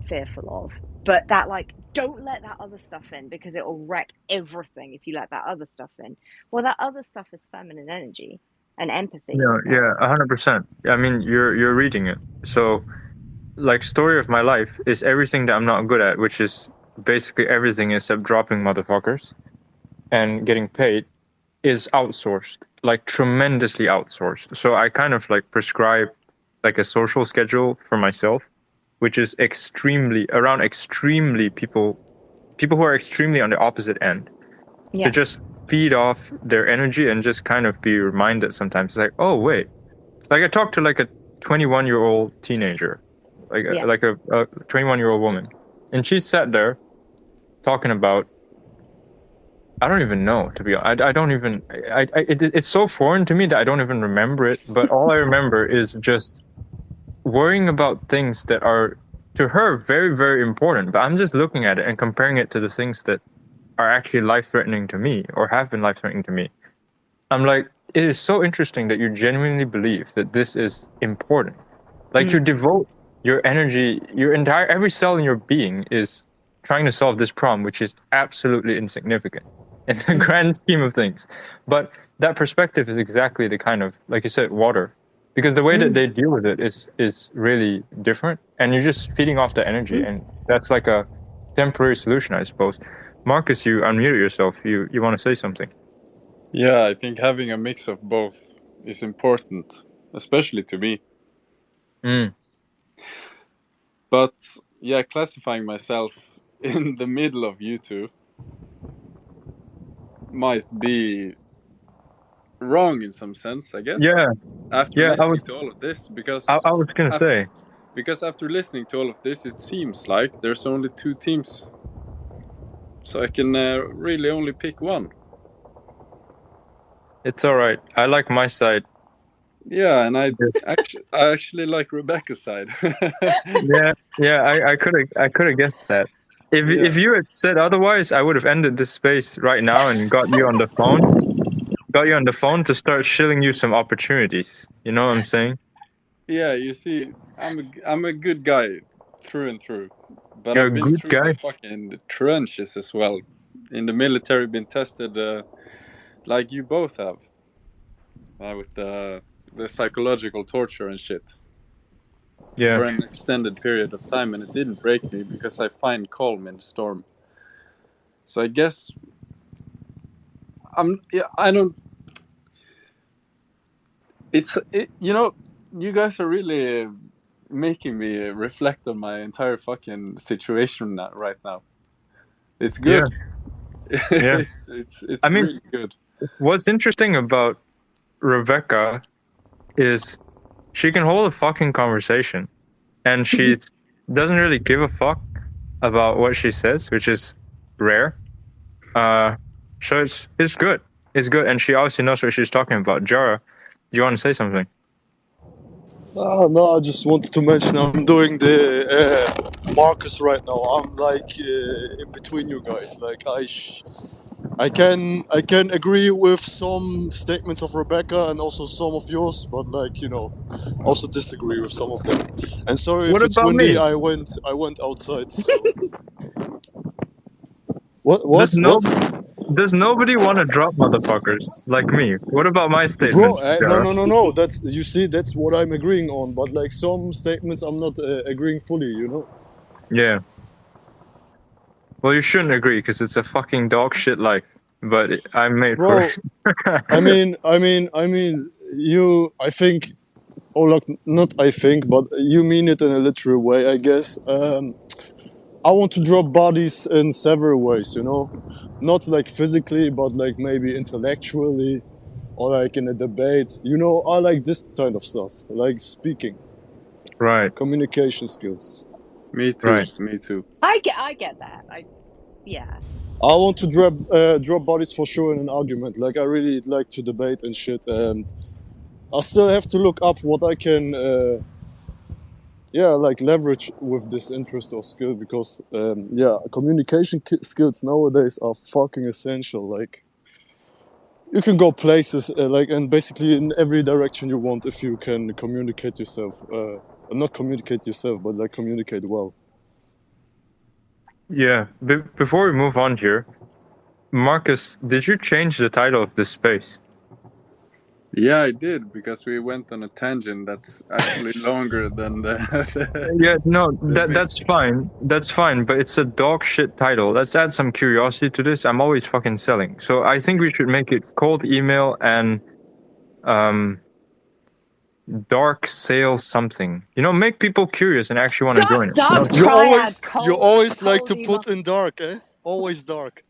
fearful of, but that, like, don't let that other stuff in, because it will wreck everything if you let that other stuff in. Well, that other stuff is feminine energy and empathy. Yeah, So. yeah, 100%. I mean, you're reading it. So, like, story of my life is everything that I'm not good at, which is basically everything except dropping motherfuckers and getting paid, is outsourced, like tremendously outsourced. So I kind of like prescribe like a social schedule for myself, which is extremely people who are extremely on the opposite end, Yeah. to just feed off their energy and just kind of be reminded sometimes, like, oh wait, like I talked to like a 21-year-old teenager, like Yeah. like a 21-year-old woman, and she sat there talking about, I don't even know, to be honest. I don't even. It's so foreign to me that I don't even remember it. But all I remember is just worrying about things that are, to her, very, very important. But I'm just looking at it and comparing it to the things that are actually life-threatening to me or have been life-threatening to me. I'm like, it is so interesting that you genuinely believe that this is important. Like, you devote your energy, every cell in your being is trying to solve this problem, which is absolutely insignificant in the grand scheme of things. But that perspective is exactly the kind of, like you said, water. Because the way that they deal with it is really different. And you're just feeding off the energy. And that's like a temporary solution, I suppose. Marcus, you unmuted yourself. You want to say something? Yeah, I think having a mix of both is important, especially to me. But yeah, classifying myself in the middle of you two might be wrong in some sense, I guess. Yeah. After Yeah, listening to all of this, because I was going to say. Because after listening to all of this, it seems like there's only two teams. So I can really only pick one. It's all right. I like my side. Yeah, and I actually like Rebecca's side. Yeah. I could have guessed that. If you had said otherwise, I would have ended this space right now and got you on the phone. Got you on the phone to start shilling you some opportunities. You know what I'm saying? Yeah, you see, I'm a good guy through and through, but You're I've a been good through guy. the fucking trenches as well. In the military, been tested like you both have, with the psychological torture and shit. Yeah. For an extended period of time, and it didn't break me because I find calm in the storm. So I guess I don't. You guys are really making me reflect on my entire fucking situation right now. It's good. Yeah. it's I mean, really good. what's interesting about Rebecca is she can hold a fucking conversation, and she doesn't really give a fuck about what she says, which is rare. So it's good. It's good, and she obviously knows what she's talking about. Jara, do you want to say something? No, I just wanted to mention I'm doing the Marcus right now. I'm like in between you guys. Like I can agree with some statements of Rebecca and also some of yours, but also disagree with some of them. And sorry What if it's about windy. me? I went outside. So what Does nobody want to drop motherfuckers like me? What about my Bro, statements, no, Jara? no, no, no. That's what I'm agreeing on. But like some statements, I'm not agreeing fully. Yeah. Well, you shouldn't agree because it's a fucking dog shit life. but I'm made Bro, for it. I mean, you. I think, or like, not I think, but you mean it in a literal way, I guess. I want to drop bodies in several ways, you know, not like physically, but like maybe intellectually, or like in a debate. You know, I like this kind of stuff, like speaking, Right, communication skills. Me too. right. Me too. I get that. Yeah. I want to drop bodies for sure in an argument. Like I really like to debate and shit, and I still have to look up what I can, like leverage with this interest or skill because, communication skills nowadays are fucking essential. Like you can go places, like, and basically in every direction you want if you can communicate yourself. Not communicate yourself, but like communicate well. Yeah. Before we move on here, Marcus, did you change the title of this space? Yeah, I did because we went on a tangent that's actually longer than the. Yeah, no, the that's fine. That's fine, but it's a dog shit title. Let's add some curiosity to this. I'm always fucking selling. So I think we should make it cold email and dark sales something. You know, make people curious and actually want to join us. Dark You Triad. always like cold to email. put in dark, eh? Always dark.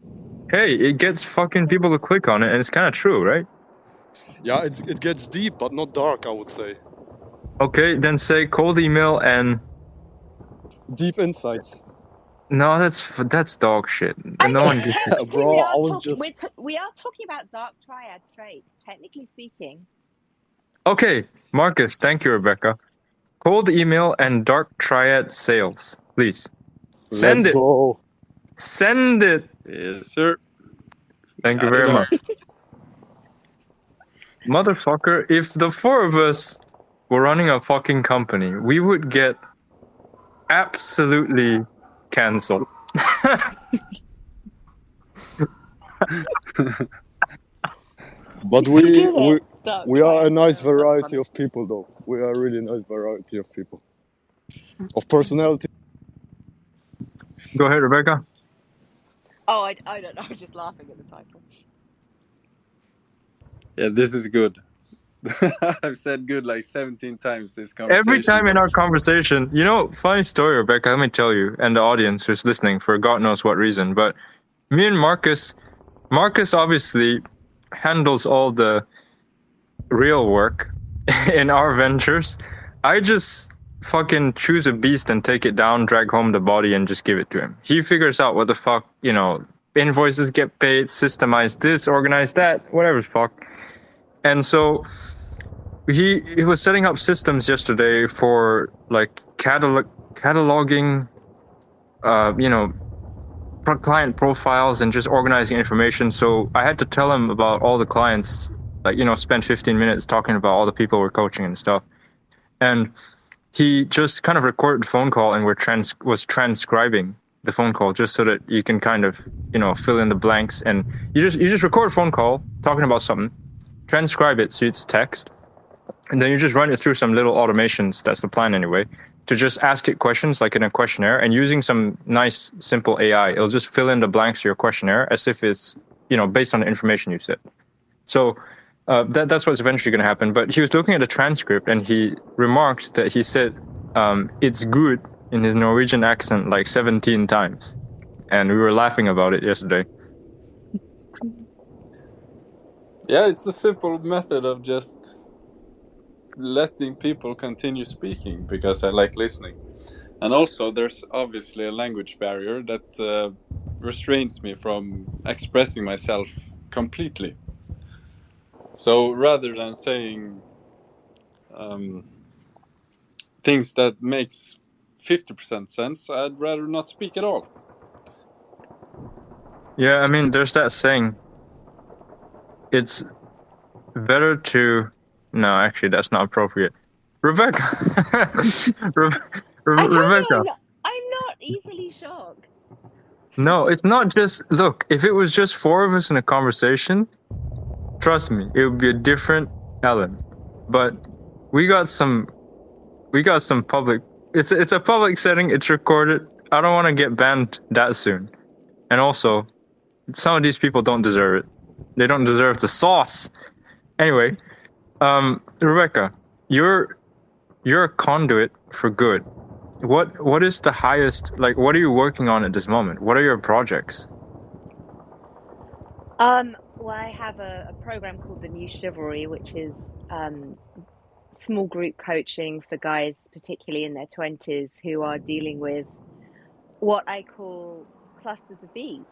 Hey, it gets fucking people to click on it, and it's kind of true, right? Yeah, it gets deep, but not dark. I would say Okay, then say cold email and deep insights. no, that's dog shit. No one gives a Technically, Bro, I was just. we are talking about Dark Triad traits. Technically speaking. Okay, Marcus, thank you, Rebecca. Cold email and dark triad sales, please. Send Let's it. go. Send it. Yes, sir. Thank you Got it very all. much. Motherfucker, if the four of us were running a fucking company, we would get absolutely cancelled. But You did it, Dark we are a Triad nice sales. That's variety funny. of people, though. We are a really nice variety of people, of personality. Go ahead, Rebecca. Oh, I don't know. I was just laughing at the title. Yeah, this is good. I've said good like 17 times this conversation. Every time in our conversation, you know, funny story, Rebecca, let me tell you, and the audience who's listening for God knows what reason, but me and Marcus obviously handles all the real work in our ventures. I just fucking choose a beast and take it down, drag home the body, and just give it to him. He figures out what the fuck, you know, invoices get paid, systemize this, organize that, whatever the fuck. And so he was setting up systems yesterday for like cataloging, you know, client profiles and just organizing information. So I had to tell him about all the clients, like, you know, spend 15 minutes talking about all the people we're coaching and stuff. And he just kind of recorded the phone call and was transcribing the phone call just so that you can kind of, you know, fill in the blanks. And you just record a phone call talking about something, transcribe it so it's text, and then you just run it through some little automations. That's the plan anyway, to just ask it questions like in a questionnaire, and using some nice simple AI, it'll just fill in the blanks to your questionnaire as if it's, you know, based on the information you said. So that's what's eventually going to happen. But he was looking at the transcript and he remarked that he said it's good in his Norwegian accent like 17 times. And we were laughing about it yesterday. Yeah, it's a simple method of just letting people continue speaking because I like listening. And also, there's obviously a language barrier that restrains me from expressing myself completely. So rather than saying things that makes 50% sense, I'd rather not speak at all. Yeah, I mean, there's that saying. It's better to... No, actually, that's not appropriate. Rebecca! Rebecca! I'm not easily shocked. No, it's not just... Look, if it was just four of us in a conversation, trust me, it would be a different Ellen. But we got some public... It's a public setting, it's recorded. I don't want to get banned that soon. And also, some of these people don't deserve it. They don't deserve the sauce. Anyway, Rebecca, you're a conduit for good. What is the highest, like, what are you working on at this moment? What are your projects? Well, I have a program called the New Chivalry, which is small group coaching for guys, particularly in their 20s, who are dealing with what I call clusters of bees.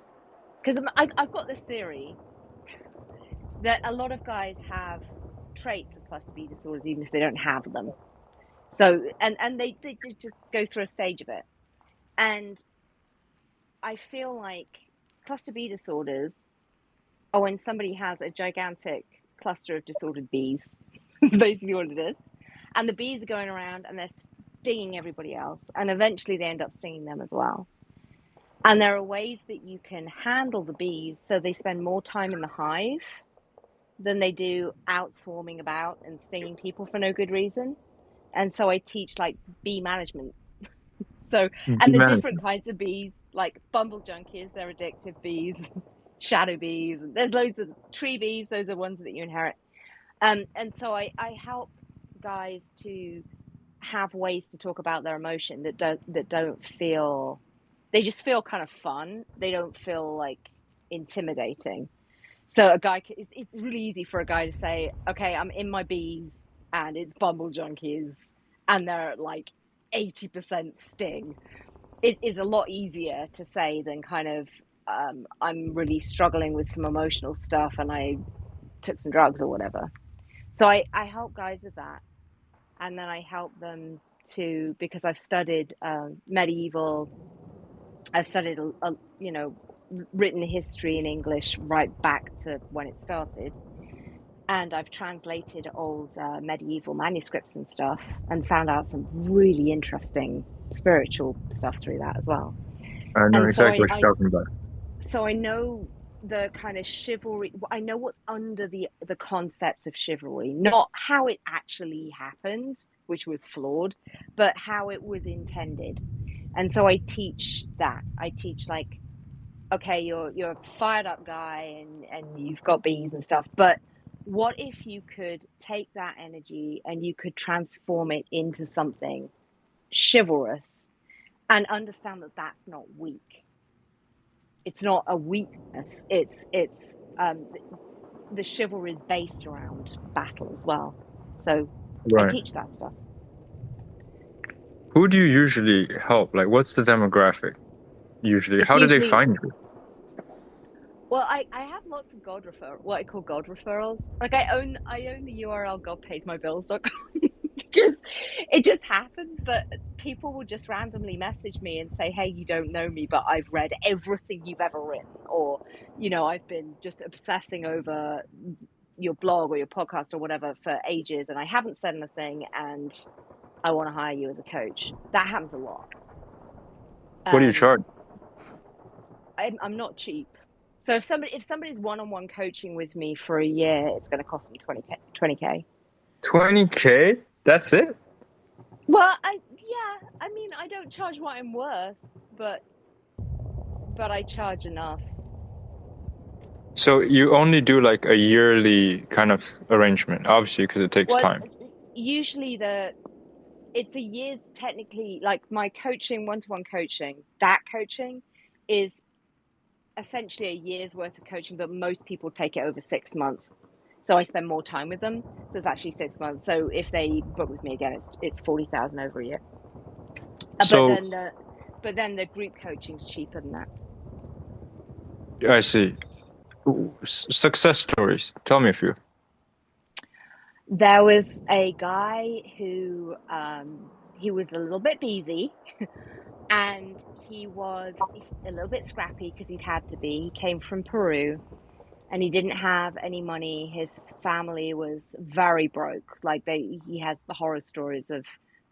Because I've got this theory that a lot of guys have traits of cluster B disorders, even if they don't have them. So, and they just go through a stage of it. And I feel like cluster B disorders are when somebody has a gigantic cluster of disordered bees. That's basically what it is. And the bees are going around and they're stinging everybody else. And eventually they end up stinging them as well. And there are ways that you can handle the bees so they spend more time in the hive than they do out swarming about and stinging people for no good reason. And so I teach like bee management. So, and the different kinds of bees, like bumble junkies, they're addictive bees, shadow bees, and there's loads of tree bees, those are ones that you inherit. And so I help guys to have ways to talk about their emotion that don't feel, they just feel kind of fun. They don't feel like intimidating. So a guy, it's really easy for a guy to say, okay, I'm in my bees and it's bumble junkies and they're like 80% sting. It is a lot easier to say than kind of, I'm really struggling with some emotional stuff and I took some drugs or whatever. So I help guys with that. And then I help them to, because I've studied medieval, I've studied, written history in English right back to when it started. And I've translated old medieval manuscripts and stuff and found out some really interesting spiritual stuff through that as well. I know And so exactly what you're talking about. so I know the kind of chivalry, I know what's under the concepts of chivalry, not how it actually happened, which was flawed, but how it was intended. And so I teach that. I teach like, okay, you're a fired up guy and you've got bees and stuff, but what if you could take that energy and you could transform it into something chivalrous and understand that that's not weak. It's not a weakness. It's the chivalry is based around battle as well. So I Right. teach that stuff. Who do you usually help? Like, what's the demographic usually? It's How do they usually, find you? well, I have lots of God referrals, what I call God referrals. Like I own the URL godpaysmybills.com because it just happens that people will just randomly message me and say, hey, you don't know me, but I've read everything you've ever written, or I've been just obsessing over your blog or your podcast or whatever for ages and I haven't said anything and I want to hire you as a coach. That happens a lot. What do you charge? I'm not cheap. So if somebody's one-on-one coaching with me for a year, it's going to cost them 20K. 20K? That's it? Well, I mean, I don't charge what I'm worth, but I charge enough. So you only do like a yearly kind of arrangement, obviously, because it takes time. Usually it's a year's technically, like my coaching, one-to-one coaching, that coaching is essentially a year's worth of coaching, but most people take it over 6 months. So I spend more time with them. So it's actually 6 months. So if they book with me again, it's 40,000 over a year. So, but then the group coaching's cheaper than that. I see. Success stories. Tell me a few. There was a guy who he was a little bit busy and he was a little bit scrappy because he'd had to be. He came from Peru and he didn't have any money. His family was very broke. Like he has the horror stories of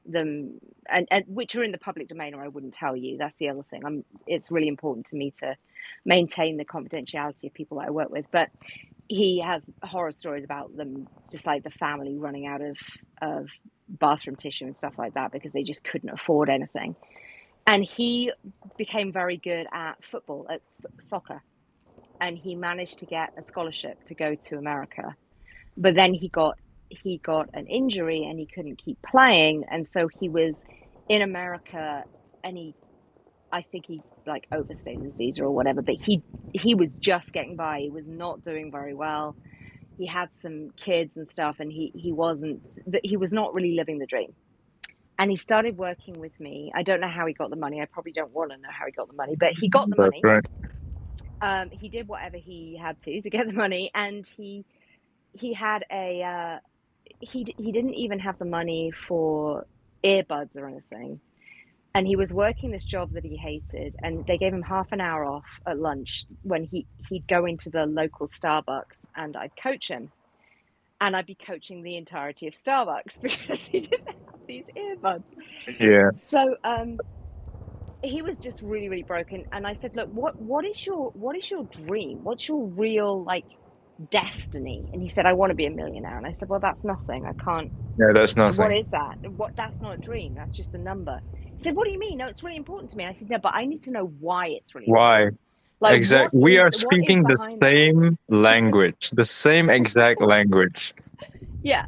them and which are in the public domain, or I wouldn't tell you. That's the other thing. It's really important to me to maintain the confidentiality of people that I work with. But he has horror stories about them, just like the family running out of bathroom tissue and stuff like that because they just couldn't afford anything. And he became very good at football, at soccer. and he managed to get a scholarship to go to America. But then he got an injury and he couldn't keep playing, and so he was in America, and I think he like overstayed his visa or whatever, but he was just getting by. He was not doing very well. He had some kids and stuff, and he was not really living the dream. And he started working with me. I don't know how he got the money. I probably don't want to know how he got the money, but he got the That's money. right. He did whatever he had to get the money, and he had a he didn't even have the money for earbuds or anything. And he was working this job that he hated, and they gave him half an hour off at lunch when he'd go into the local Starbucks, and I'd coach him, and I'd be coaching the entirety of Starbucks because he didn't have these earbuds. Yeah. So he was just really, really broken. And I said, look, what is your dream? What's your real like destiny? And he said, I want to be a millionaire. And I said, well, that's nothing. I can't. Yeah, that's What nothing. is that? That's not a dream. That's just a number. He said, what do you mean? No, it's really important to me. I said, no, but I need to know why it's really Why? important. Like, Exactly. We are what is speaking the behind that? same language, the same exact language. Yeah.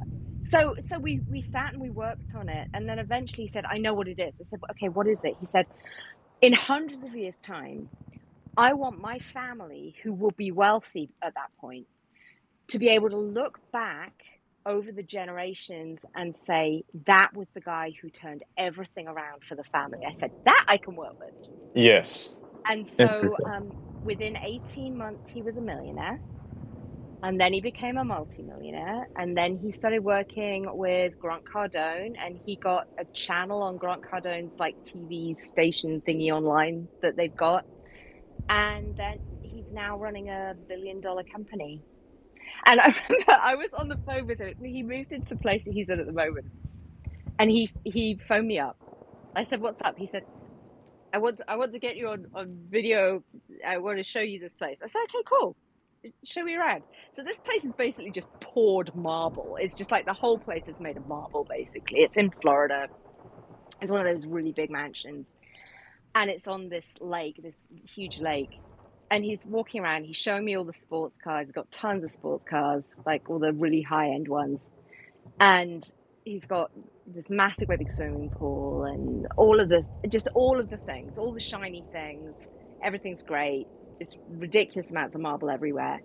So we sat and we worked on it, and then eventually he said, I know what it is. I said, okay, what is it? He said, in hundreds of years' time, I want my family, who will be wealthy at that point, to be able to look back over the generations and say, that was the guy who turned everything around for the family. I said, that I can work with. Yes. And so Interesting. within 18 months, he was a millionaire. And then he became a multimillionaire. And then he started working with Grant Cardone, and he got a channel on Grant Cardone's like TV station thingy online that they've got. And then he's now running a $1 billion company. And I remember I was on the phone with him. He moved into the place that he's in at the moment. And he phoned me up. I said, what's up? He said, I want to get you on video. I want to show you this place. I said, okay, cool. Show me around. So this place is basically just poured marble. It's just like the whole place is made of marble, basically. It's in Florida. It's one of those really big mansions. And it's on this lake, this huge lake. And he's walking around, he's showing me all the sports cars. He's got tons of sports cars, like all the really high-end ones. And he's got this massive great big swimming pool and all of the things, all the shiny things. Everything's great. It's ridiculous amounts of marble everywhere.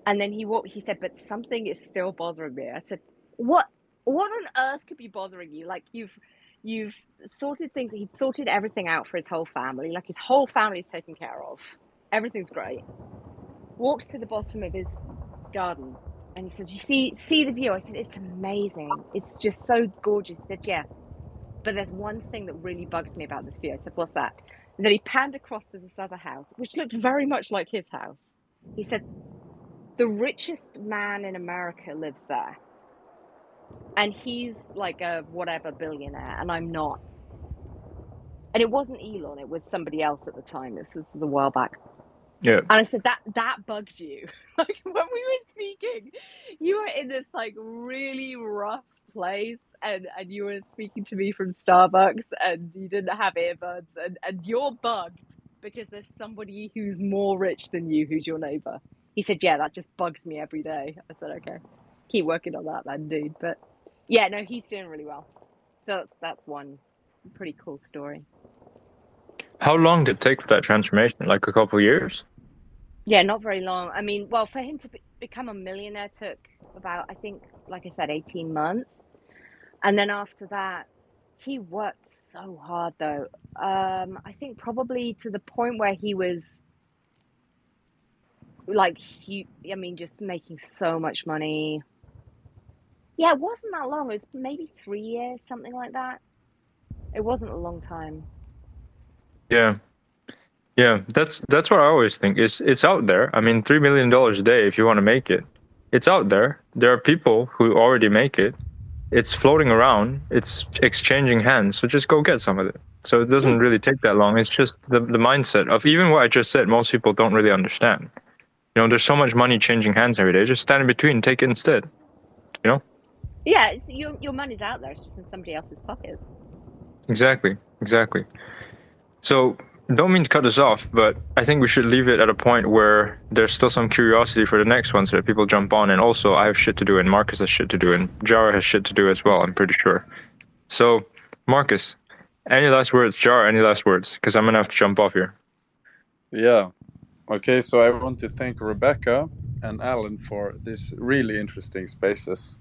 And then he said, but something is still bothering me. I said, what on earth could be bothering you? Like you've sorted things, he sorted everything out for his whole family. Like his whole family's taken care of. Everything's great. Walks to the bottom of his garden and he says, you see the view? I said, it's amazing. It's just so gorgeous. He said, yeah. But there's one thing that really bugs me about this view. I said, what's that? And then he panned across to this other house, which looked very much like his house. He said, the richest man in America lives there. And he's like a whatever billionaire, and I'm not. And it wasn't Elon, it was somebody else at the time. This was a while back. Yeah. And I said, that bugs you. Like when we were speaking, you were in this like really rough place, and you were speaking to me from Starbucks, and you didn't have earbuds, and you're bugged because there's somebody who's more rich than you, who's your neighbor. He said, yeah, that just bugs me every day. I said, okay, keep working on that then, dude. But yeah, no, he's doing really well. So that's one pretty cool story. How long did it take for that transformation? Like a couple of years? Yeah, not very long. I mean, well, for him to become a millionaire took about, I think, like I said, 18 months. And then after that, he worked so hard, though. I think probably to the point where he was like, just making so much money. Yeah, it wasn't that long. It was maybe 3 years, something like that. It wasn't a long time. Yeah. Yeah, that's what I always think. It's out there. I mean, $3 million a day if you want to make it. It's out there. There are people who already make it. It's floating around. It's exchanging hands. So just go get some of it. So it doesn't really take that long. It's just the mindset of even what I just said, most people don't really understand. You know, there's so much money changing hands every day. Just stand in between and take it instead. You know? Yeah, it's, your money's out there. It's just in somebody else's pockets. Exactly. So don't mean to cut us off, but I think we should leave it at a point where there's still some curiosity for the next one so that people jump on. And also, I have shit to do, and Marcus has shit to do, and Jara has shit to do as well, I'm pretty sure. So, Marcus, any last words? Jara, any last words? Because I'm going to have to jump off here. Yeah. Okay, so I want to thank Rebecca and Alan for this really interesting spaces.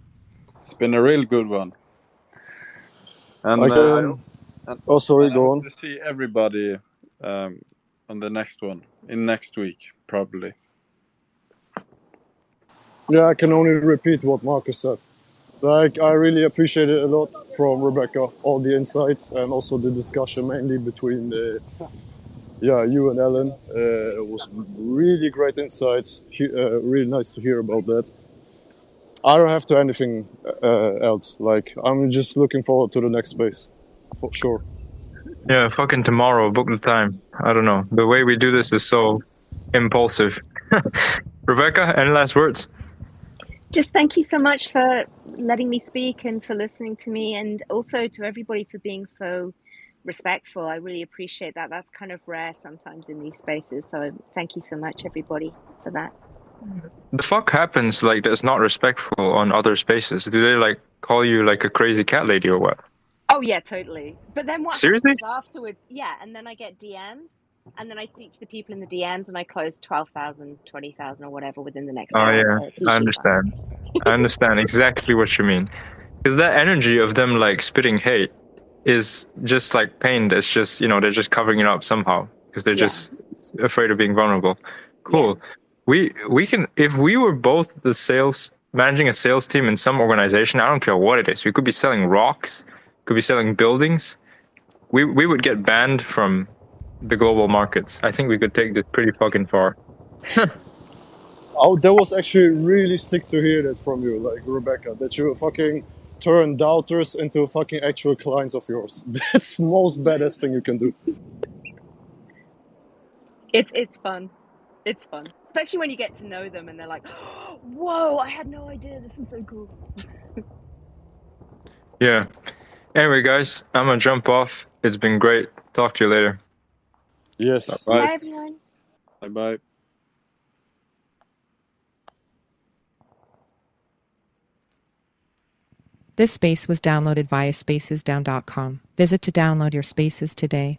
It's been a real good one. And sorry, I go hope on. to see everybody on the next one in next week, probably. Yeah, I can only repeat what Marcus said. Like, I really appreciate it a lot from Rebecca, all the insights and also the discussion mainly between you and Ellen. It was really great insights. Really nice to hear about that. I don't have to anything else. Like, I'm just looking forward to the next space, for sure. Yeah, fucking tomorrow, book the time. I don't know. The way we do this is so impulsive. Rebecca, any last words? Just thank you so much for letting me speak and for listening to me, and also to everybody for being so respectful. I really appreciate that. That's kind of rare sometimes in these spaces. So thank you so much, everybody, for that. The fuck happens like that's not respectful on other spaces? Do they like call you like a crazy cat lady or what? Oh yeah, totally. But then what Seriously? happens afterwards? Yeah, and then I get DMs, and then I speak to the people in the DMs, and I close 12,000, 20,000, or whatever within the next Oh hour. yeah, So it's I usually understand. I understand exactly what you mean. Because that energy of them like spitting hate is just like pain. That's just, you know, they're just covering it up somehow because they're Yeah. just afraid of being vulnerable. Cool. We can, if we were both the sales managing a sales team in some organization, I don't care what it is. We could be selling rocks, could be selling buildings. We would get banned from the global markets. I think we could take this pretty fucking far. Oh, that was actually really sick to hear that from you, like Rebecca, that you fucking turn doubters into fucking actual clients of yours. That's the most badass thing you can do. It's fun. It's fun, especially when you get to know them and they're like, "Whoa, I had no idea. This is so cool." Yeah. Anyway, guys, I'm gonna jump off. It's been great. Talk to you later. Yes. Bye. Bye, Yes. everyone. Bye-bye. This space was downloaded via spacesdown.com. Visit to download your spaces today.